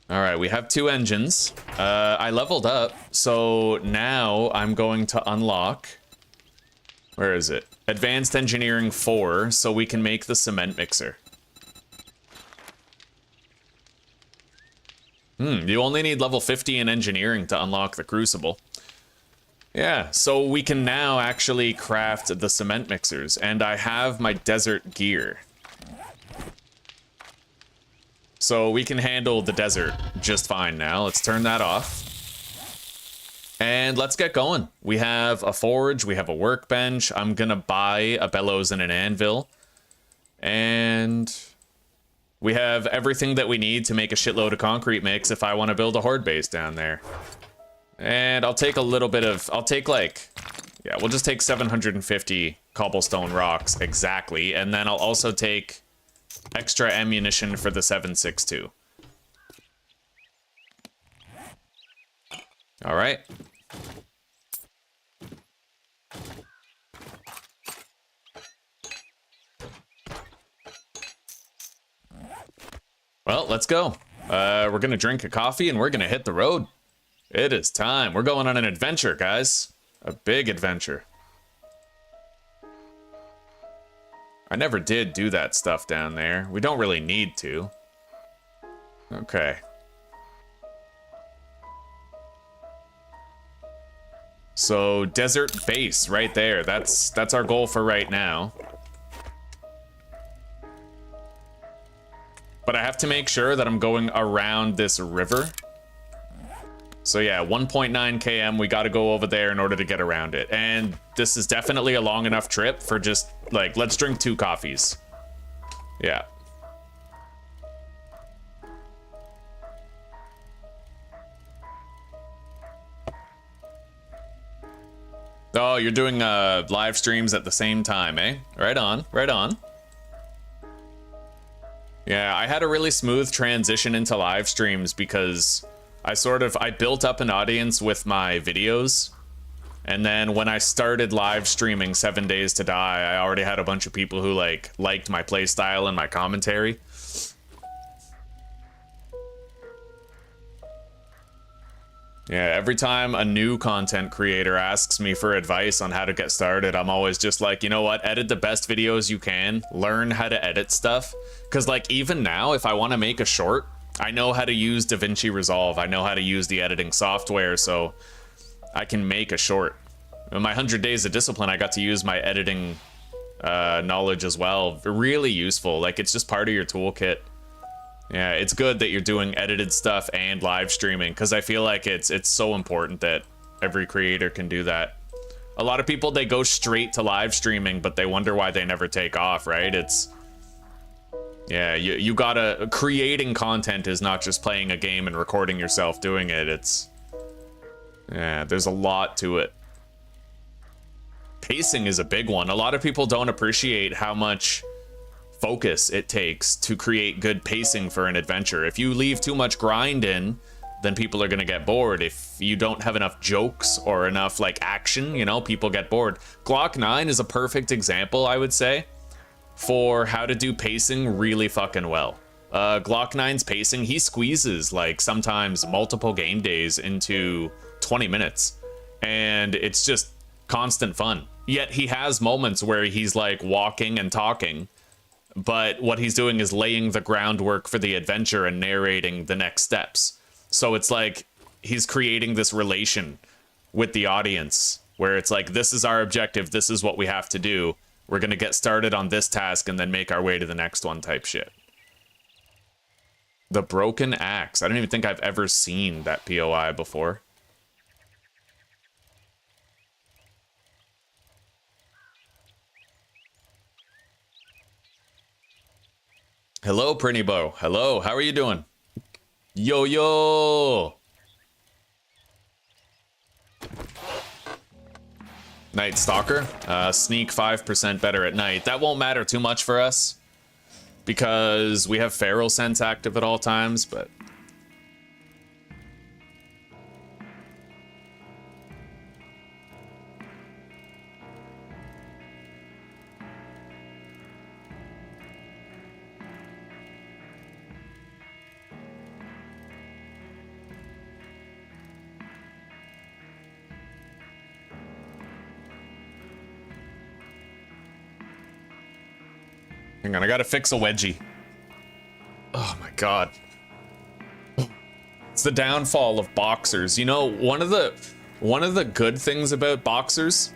All right, we have 2 engines. I leveled up, so now I'm going to unlock... Where is it? Advanced Engineering 4, so we can make the cement mixer. You only need level 50 in engineering to unlock the crucible. Yeah, so we can now actually craft the cement mixers, and I have my desert gear. So we can handle the desert just fine now. Let's turn that off. And let's get going. We have a forge, we have a workbench. I'm gonna buy a bellows and an anvil. And we have everything that we need to make a shitload of concrete mix if I want to build a horde base down there. And I'll take a little bit of, yeah, we'll just take 750 cobblestone rocks exactly. And then I'll also take extra ammunition for the 7.62. All right. Well, let's go. We're gonna drink a coffee and we're gonna hit the road. It is time. We're going on an adventure, guys. A big adventure. I never did do that stuff down there. We don't really need to. Okay. So, desert base right there. That's our goal for right now. But I have to make sure that I'm going around this river. So yeah, 1.9 km, we gotta go over there in order to get around it. And this is definitely a long enough trip for just, like, let's drink 2 coffees. Yeah. Oh, you're doing live streams at the same time, eh? Right on, right on. Yeah, I had a really smooth transition into live streams because I built up an audience with my videos. And then when I started live streaming 7 Days to Die, I already had a bunch of people who liked my playstyle and my commentary. Yeah, every time a new content creator asks me for advice on how to get started, I'm always just like, you know what, edit the best videos you can, learn how to edit stuff. Because like even now, if I want to make a short, I know how to use DaVinci Resolve, I know how to use the editing software, so I can make a short. In my 100 Days of Discipline, I got to use my editing knowledge as well. Really useful, like it's just part of your toolkit. Yeah, it's good that you're doing edited stuff and live streaming because I feel like it's so important that every creator can do that. A lot of people, they go straight to live streaming, but they wonder why they never take off, right? Yeah, you gotta, creating content is not just playing a game and recording yourself doing it. Yeah, there's a lot to it. Pacing is a big one. A lot of people don't appreciate how much focus it takes to create good pacing for an adventure. If you leave too much grind in, then people are gonna get bored. If you don't have enough jokes or enough like action, you know, people get bored. Glock 9 is a perfect example, I would say, for how to do pacing really fucking well. Glock 9's pacing, he squeezes like sometimes multiple game days into 20 minutes, and it's just constant fun. Yet he has moments where he's like walking and talking, but what he's doing is laying the groundwork for the adventure and narrating the next steps. So it's like he's creating this relation with the audience where it's like, this is our objective, this is what we have to do. We're gonna get started on this task and then make our way to the next one type shit. The Broken Axe. I don't even think I've ever seen that POI before. Hello, Pretty Bow. Hello, how are you doing? Yo, yo! Night Stalker. Sneak 5% better at night. That won't matter too much for us because we have Feral Sense active at all times, but... Hang on, I gotta fix a wedgie. Oh my god. It's the downfall of boxers. You know, one of the good things about boxers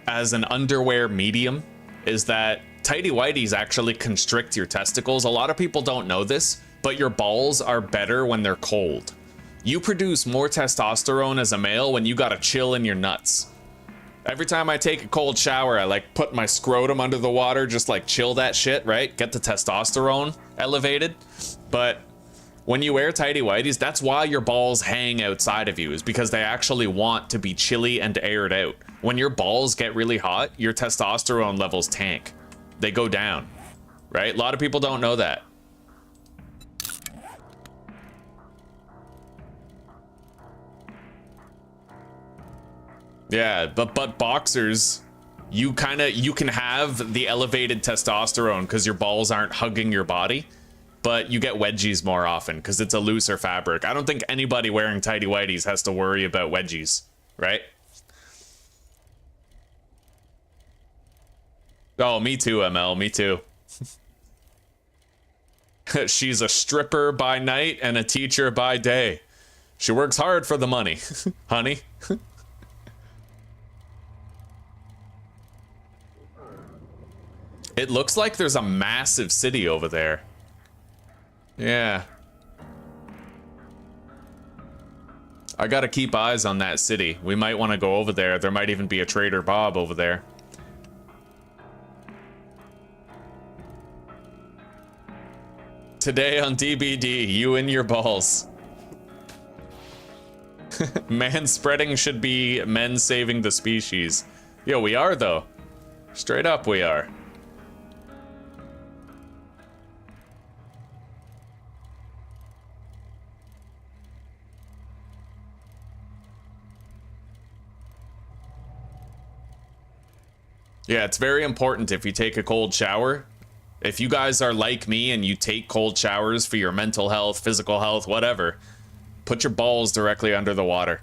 as an underwear medium is that tighty whities actually constrict your testicles. A lot of people don't know this, but your balls are better when they're cold. You produce more testosterone as a male when you gotta chill in your nuts. Every time I take a cold shower, I like put my scrotum under the water, just like chill that shit, right? Get the testosterone elevated. But when you wear tighty whities, that's why your balls hang outside of you, is because they actually want to be chilly and aired out. When your balls get really hot, your testosterone levels tank. They go down, right? A lot of people don't know that. Yeah, but boxers, you can have the elevated testosterone because your balls aren't hugging your body, but you get wedgies more often because it's a looser fabric. I don't think anybody wearing tighty whities has to worry about wedgies, right? Oh, me too, ML, me too. She's a stripper by night and a teacher by day. She works hard for the money, honey. It looks like there's a massive city over there. Yeah. I gotta keep eyes on that city. We might want to go over there. There might even be a Trader Bob over there. Today on DBD, you and your balls. Man spreading should be men saving the species. Yo, we are though. Straight up we are. Yeah, it's very important if you take a cold shower. If you guys are like me and you take cold showers for your mental health, physical health, whatever, put your balls directly under the water.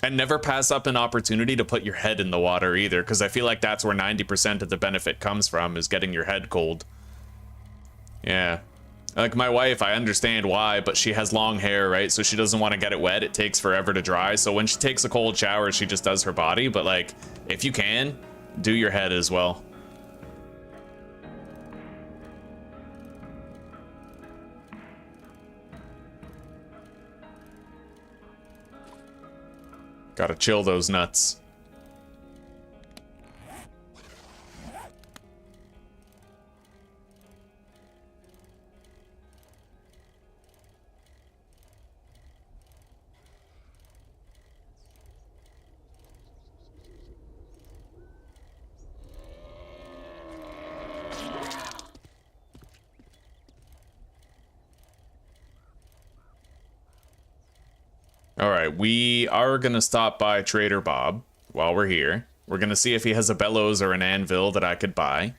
And never pass up an opportunity to put your head in the water either, because I feel like that's where 90% of the benefit comes from, is getting your head cold. Yeah. Like my wife, I understand why, but she has long hair, right? So she doesn't want to get it wet. It takes forever to dry. So when she takes a cold shower, she just does her body. But like, if you can, do your head as well. Gotta chill those nuts. All right, we are gonna stop by Trader Bob while we're here. We're gonna see if he has a bellows or an anvil that I could buy.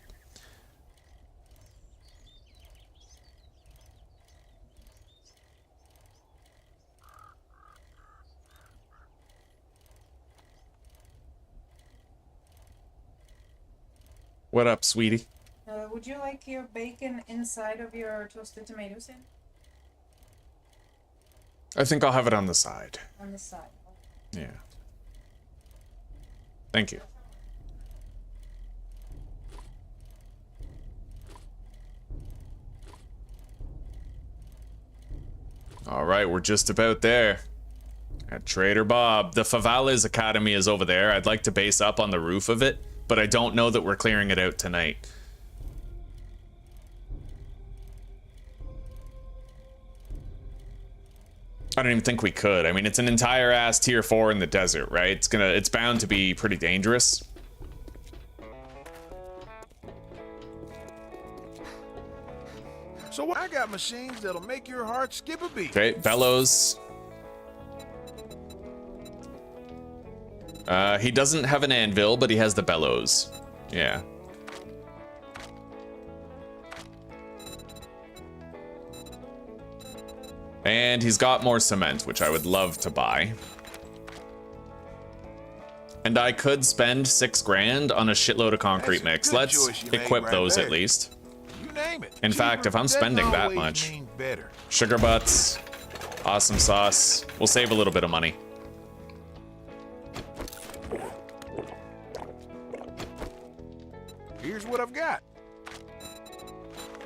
What up, sweetie? Would you like your bacon inside of your toasted tomatoes in? I think I'll have it on the side. On the side. Yeah. Thank you. All right, we're just about there. At Trader Bob. The Favela's Academy is over there. I'd like to base up on the roof of it, but I don't know that we're clearing it out tonight. I don't even think we could. I mean, it's an entire ass tier 4 in the desert, right? It's bound to be pretty dangerous. So I got machines that'll make your heart skip a beat. Okay, bellows. He doesn't have an anvil, but he has the bellows. Yeah. And he's got more cement, which I would love to buy. And I could spend $6 grand on a shitload of concrete mix. Let's equip those at least. name it. In fact, if I'm Cheaper spending doesn't that always much. mean better. Sugar butts, awesome sauce. We'll save a little bit of money. Here's what I've got.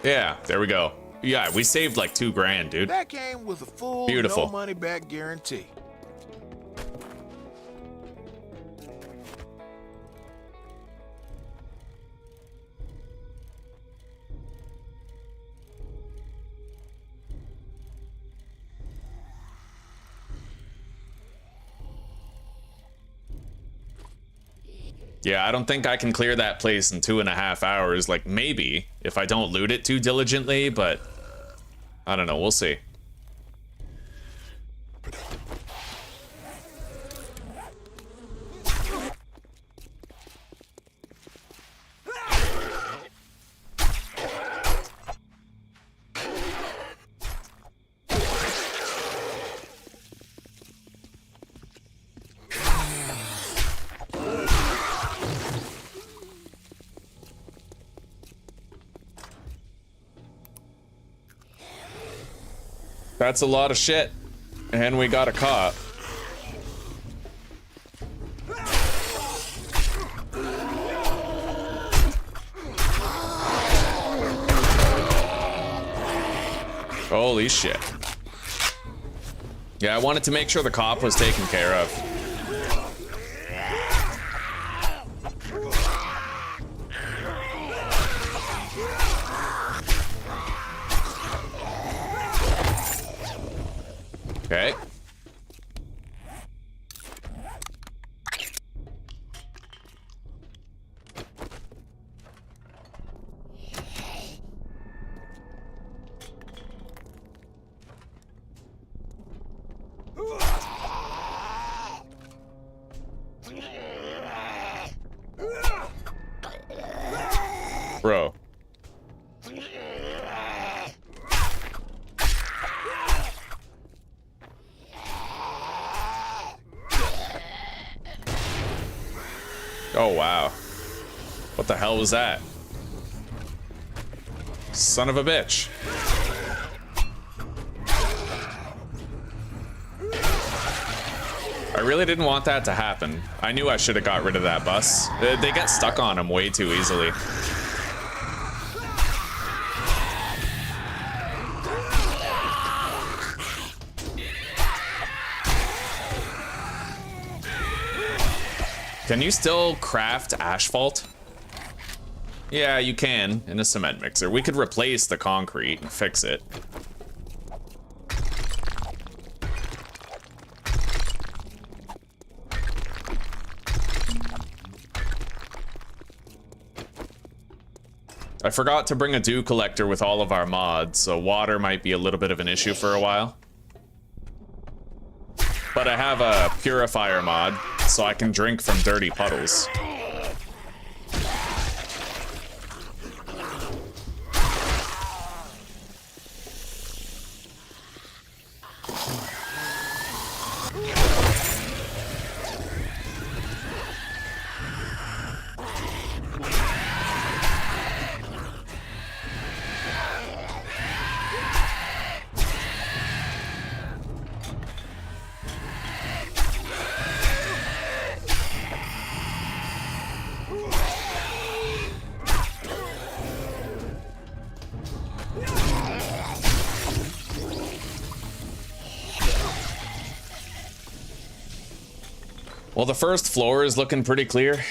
Yeah, there we go. Yeah, we saved like 2 grand, dude. That came with a full Beautiful. no money back guarantee. Yeah, I don't think I can clear that place in 2.5 hours. Like, maybe, if I don't loot it too diligently, but I don't know, we'll see. That's a lot of shit. And we got a cop. Holy shit. Yeah, I wanted to make sure the cop was taken care of. Okay. Bro. Oh, wow. What the hell was that? Son of a bitch. I really didn't want that to happen. I knew I should have got rid of that bus. They get stuck on him way too easily. Can you still craft asphalt? Yeah, you can in a cement mixer. We could replace the concrete and fix it. I forgot to bring a dew collector with all of our mods, so water might be a little bit of an issue for a while. But I have a purifier mod, so I can drink from dirty puddles. Well, the first floor is looking pretty clear.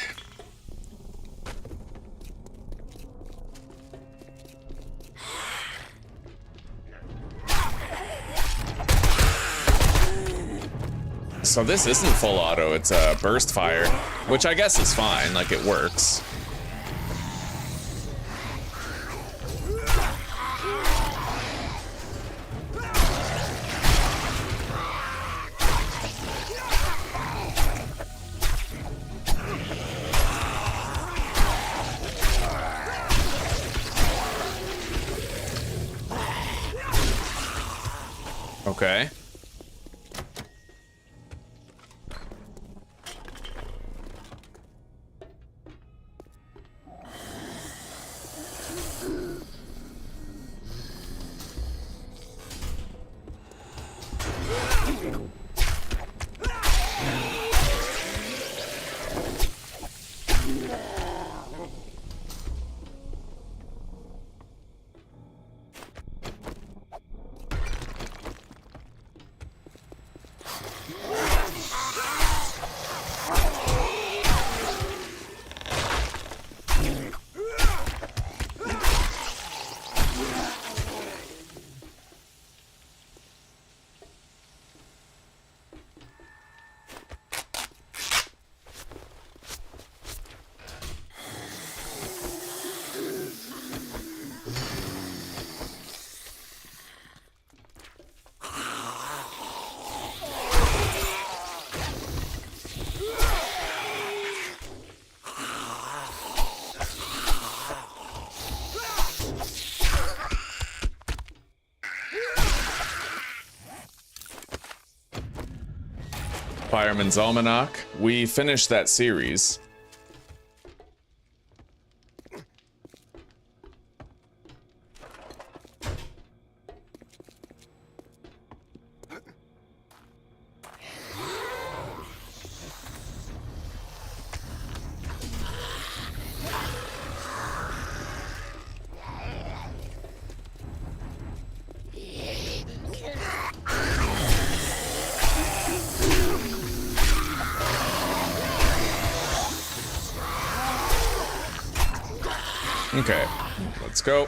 So this isn't full auto, it's a burst fire, which I guess is fine, like it works. Okay. Fireman's Almanac. We finished that series. Okay, let's go.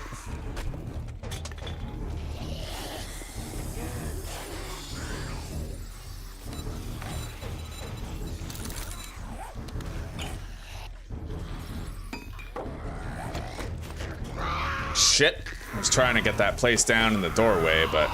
Shit. I was trying to get that place down in the doorway, but...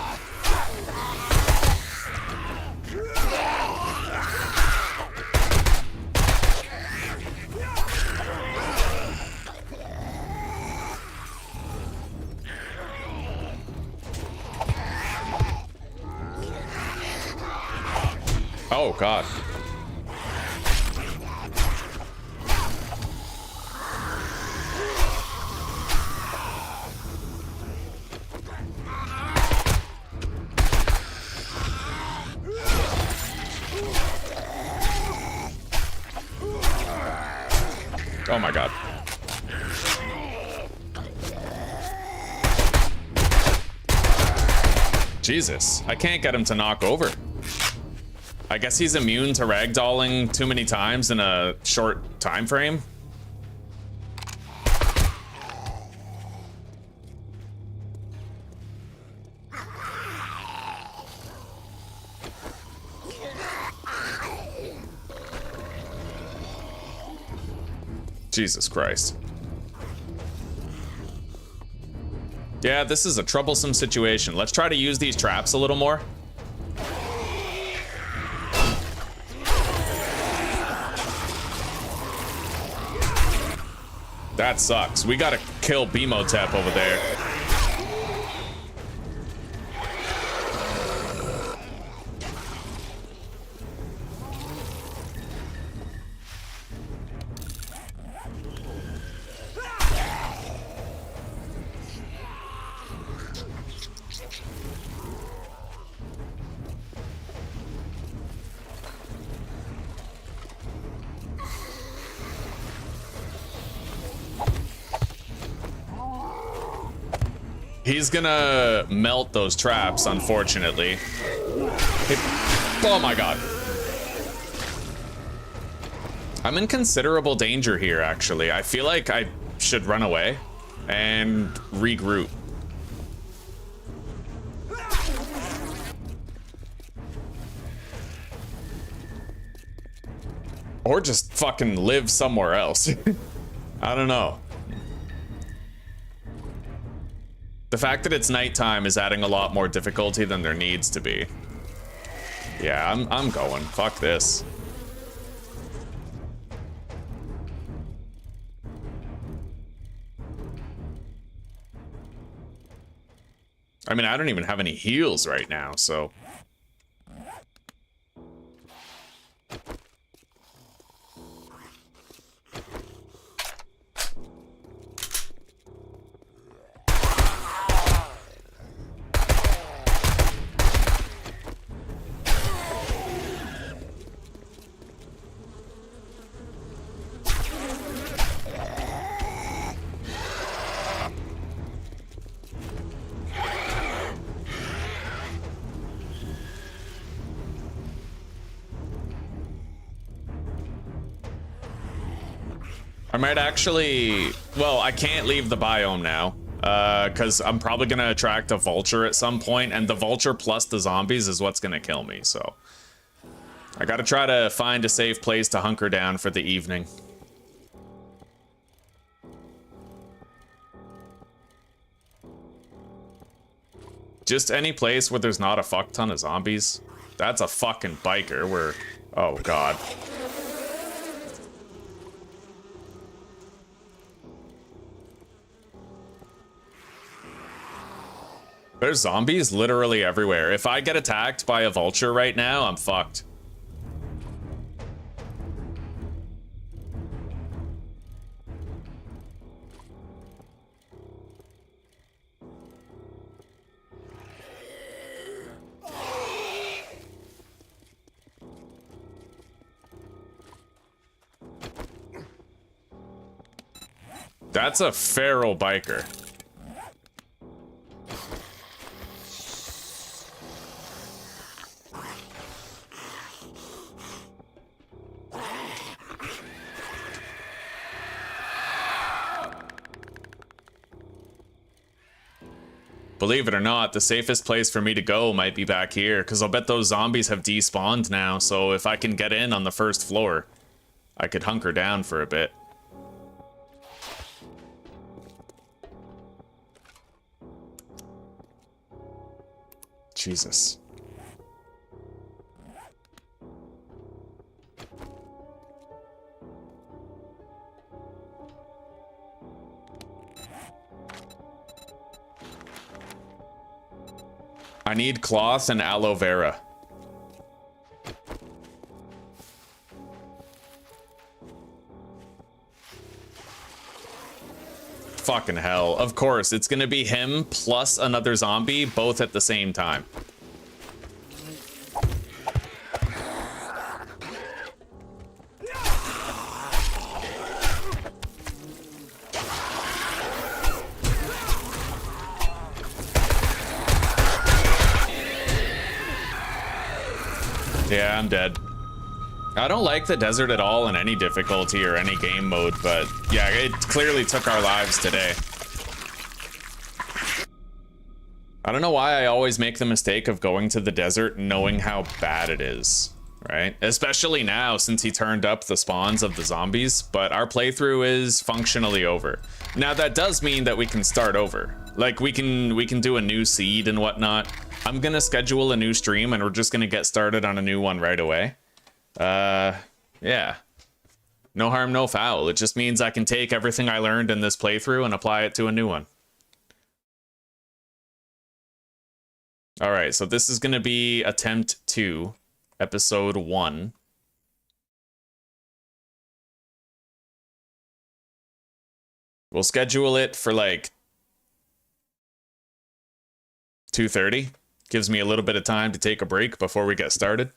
Oh, God. Oh, my God. Jesus, I can't get him to knock over. I guess he's immune to ragdolling too many times in a short time frame. Jesus Christ. Yeah, this is a troublesome situation. Let's try to use these traps a little more. That sucks. We gotta kill Bimotep over there. He's gonna melt those traps, unfortunately. Oh my God. I'm in considerable danger here, actually. I feel like I should run away and regroup. Or just fucking live somewhere else. I don't know. The fact that it's nighttime is adding a lot more difficulty than there needs to be. Yeah, I'm going. Fuck this. I mean, I don't even have any heals right now, so... I might actually, well, I can't leave the biome now, because I'm probably gonna attract a vulture at some point, and the vulture plus the zombies is what's gonna kill me, so. I gotta try to find a safe place to hunker down for the evening. Just any place where there's not a fuck ton of zombies. That's a fucking biker where, oh God. There's zombies literally everywhere. If I get attacked by a vulture right now, I'm fucked. That's a feral biker. Believe it or not, the safest place for me to go might be back here, because I'll bet those zombies have despawned now, so if I can get in on the first floor, I could hunker down for a bit. Jesus. I need cloth and aloe vera. Fucking hell. Of course, it's gonna be him plus another zombie, both at the same time. Yeah, I'm dead. I don't like the desert at all in any difficulty or any game mode, but yeah, it clearly took our lives today. I don't know why I always make the mistake of going to the desert knowing how bad it is, right? Especially now since he turned up the spawns of the zombies, but our playthrough is functionally over. Now that does mean that we can start over. Like we can do a new seed and whatnot. I'm gonna schedule a new stream and we're just gonna get started on a new one right away. Yeah. No harm, no foul. It just means I can take everything I learned in this playthrough and apply it to a new one. All right, so this is gonna be attempt 2, episode 1. We'll schedule it for like 2:30. Gives me a little bit of time to take a break before we get started.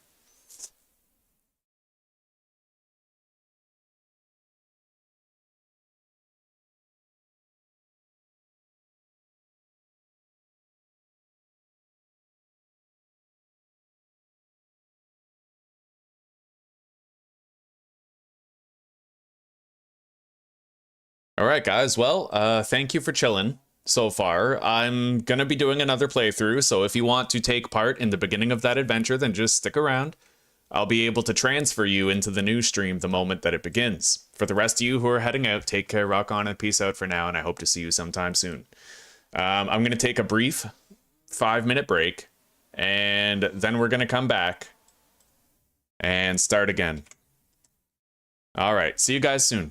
All right, guys. Well, thank you for chilling so far. I'm going to be doing another playthrough, so if you want to take part in the beginning of that adventure, then just stick around. I'll be able to transfer you into the new stream the moment that it begins. For the rest of you who are heading out, take care, rock on, and peace out for now, and I hope to see you sometime soon. I'm going to take a brief 5-minute break, and then we're going to come back and start again. All right, see you guys soon.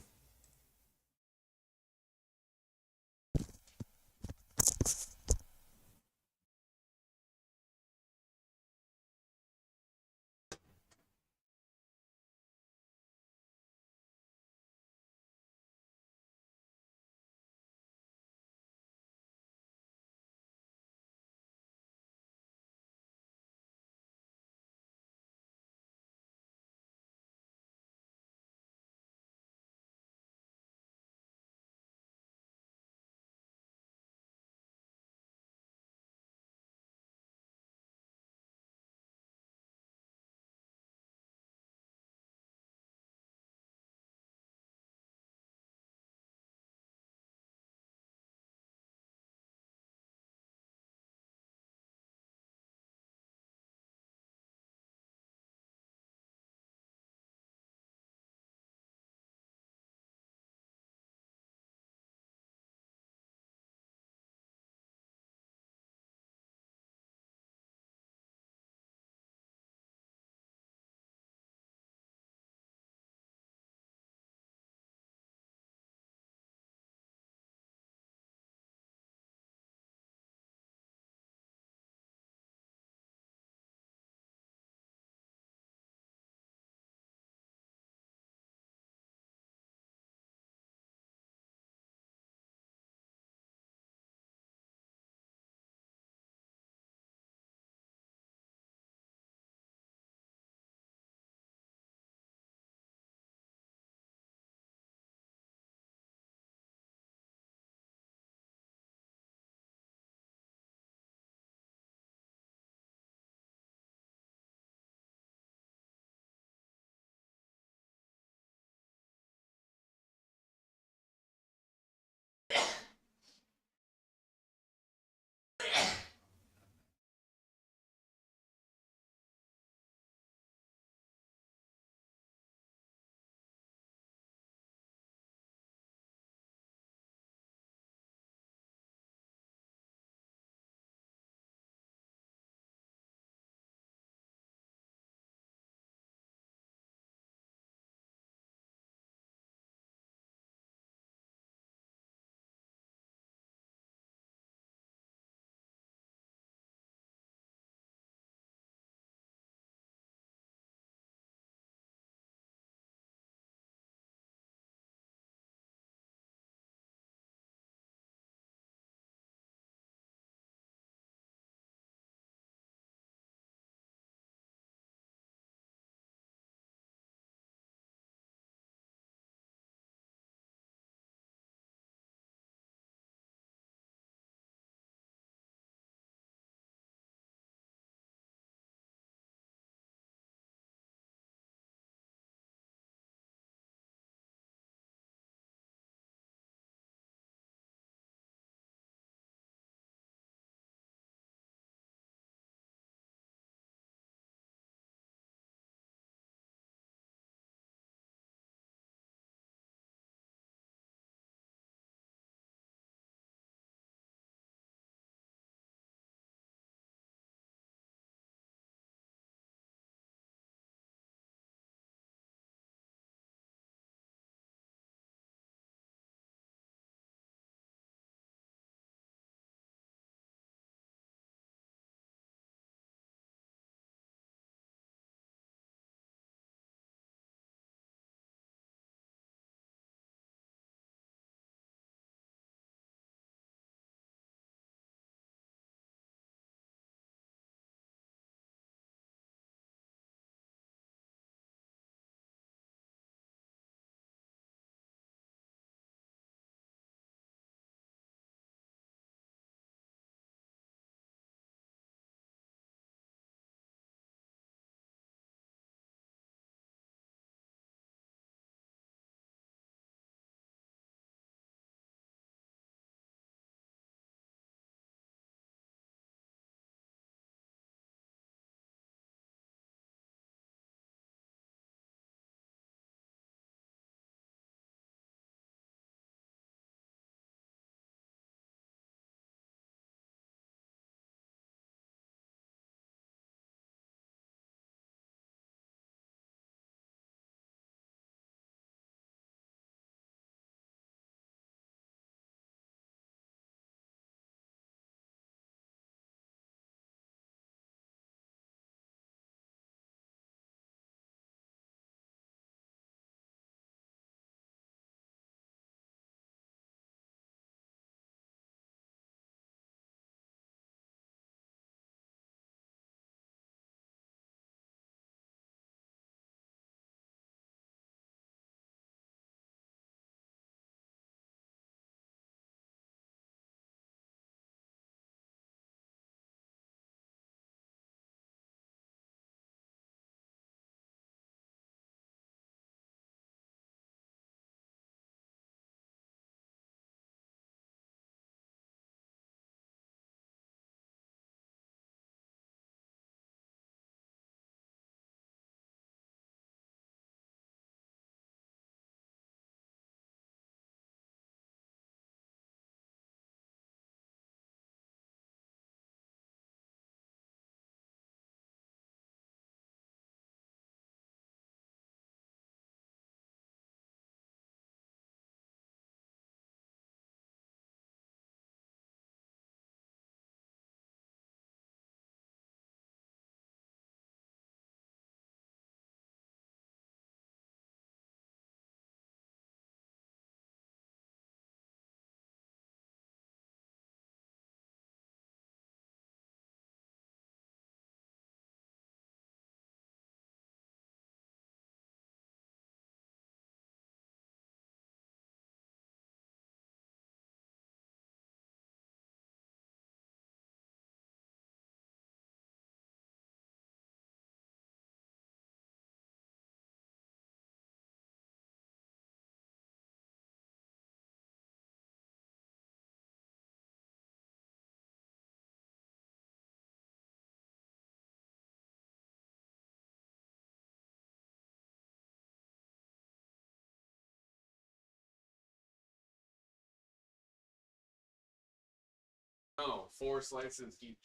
No, 4 slices each.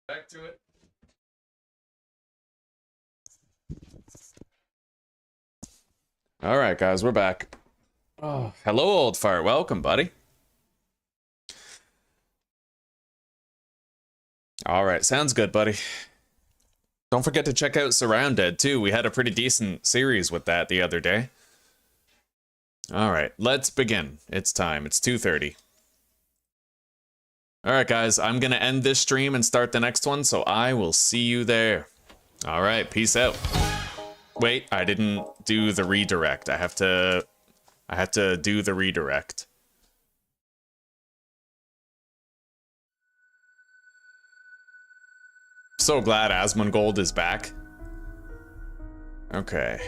Back to it. All right, guys, we're back. Oh, hello, old fart. Welcome, buddy. All right, sounds good, buddy. Don't forget to check out Surrounded, too. We had a pretty decent series with that the other day. All right, let's begin. It's time. It's 2:30. All right, guys, I'm going to end this stream and start the next one, so I will see you there. All right, peace out. Wait, I didn't do the redirect. I have to do the redirect. So glad Asmongold is back. Okay.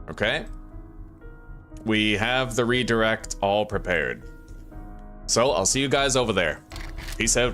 Okay. We have the redirect all prepared. So I'll see you guys over there. Peace out.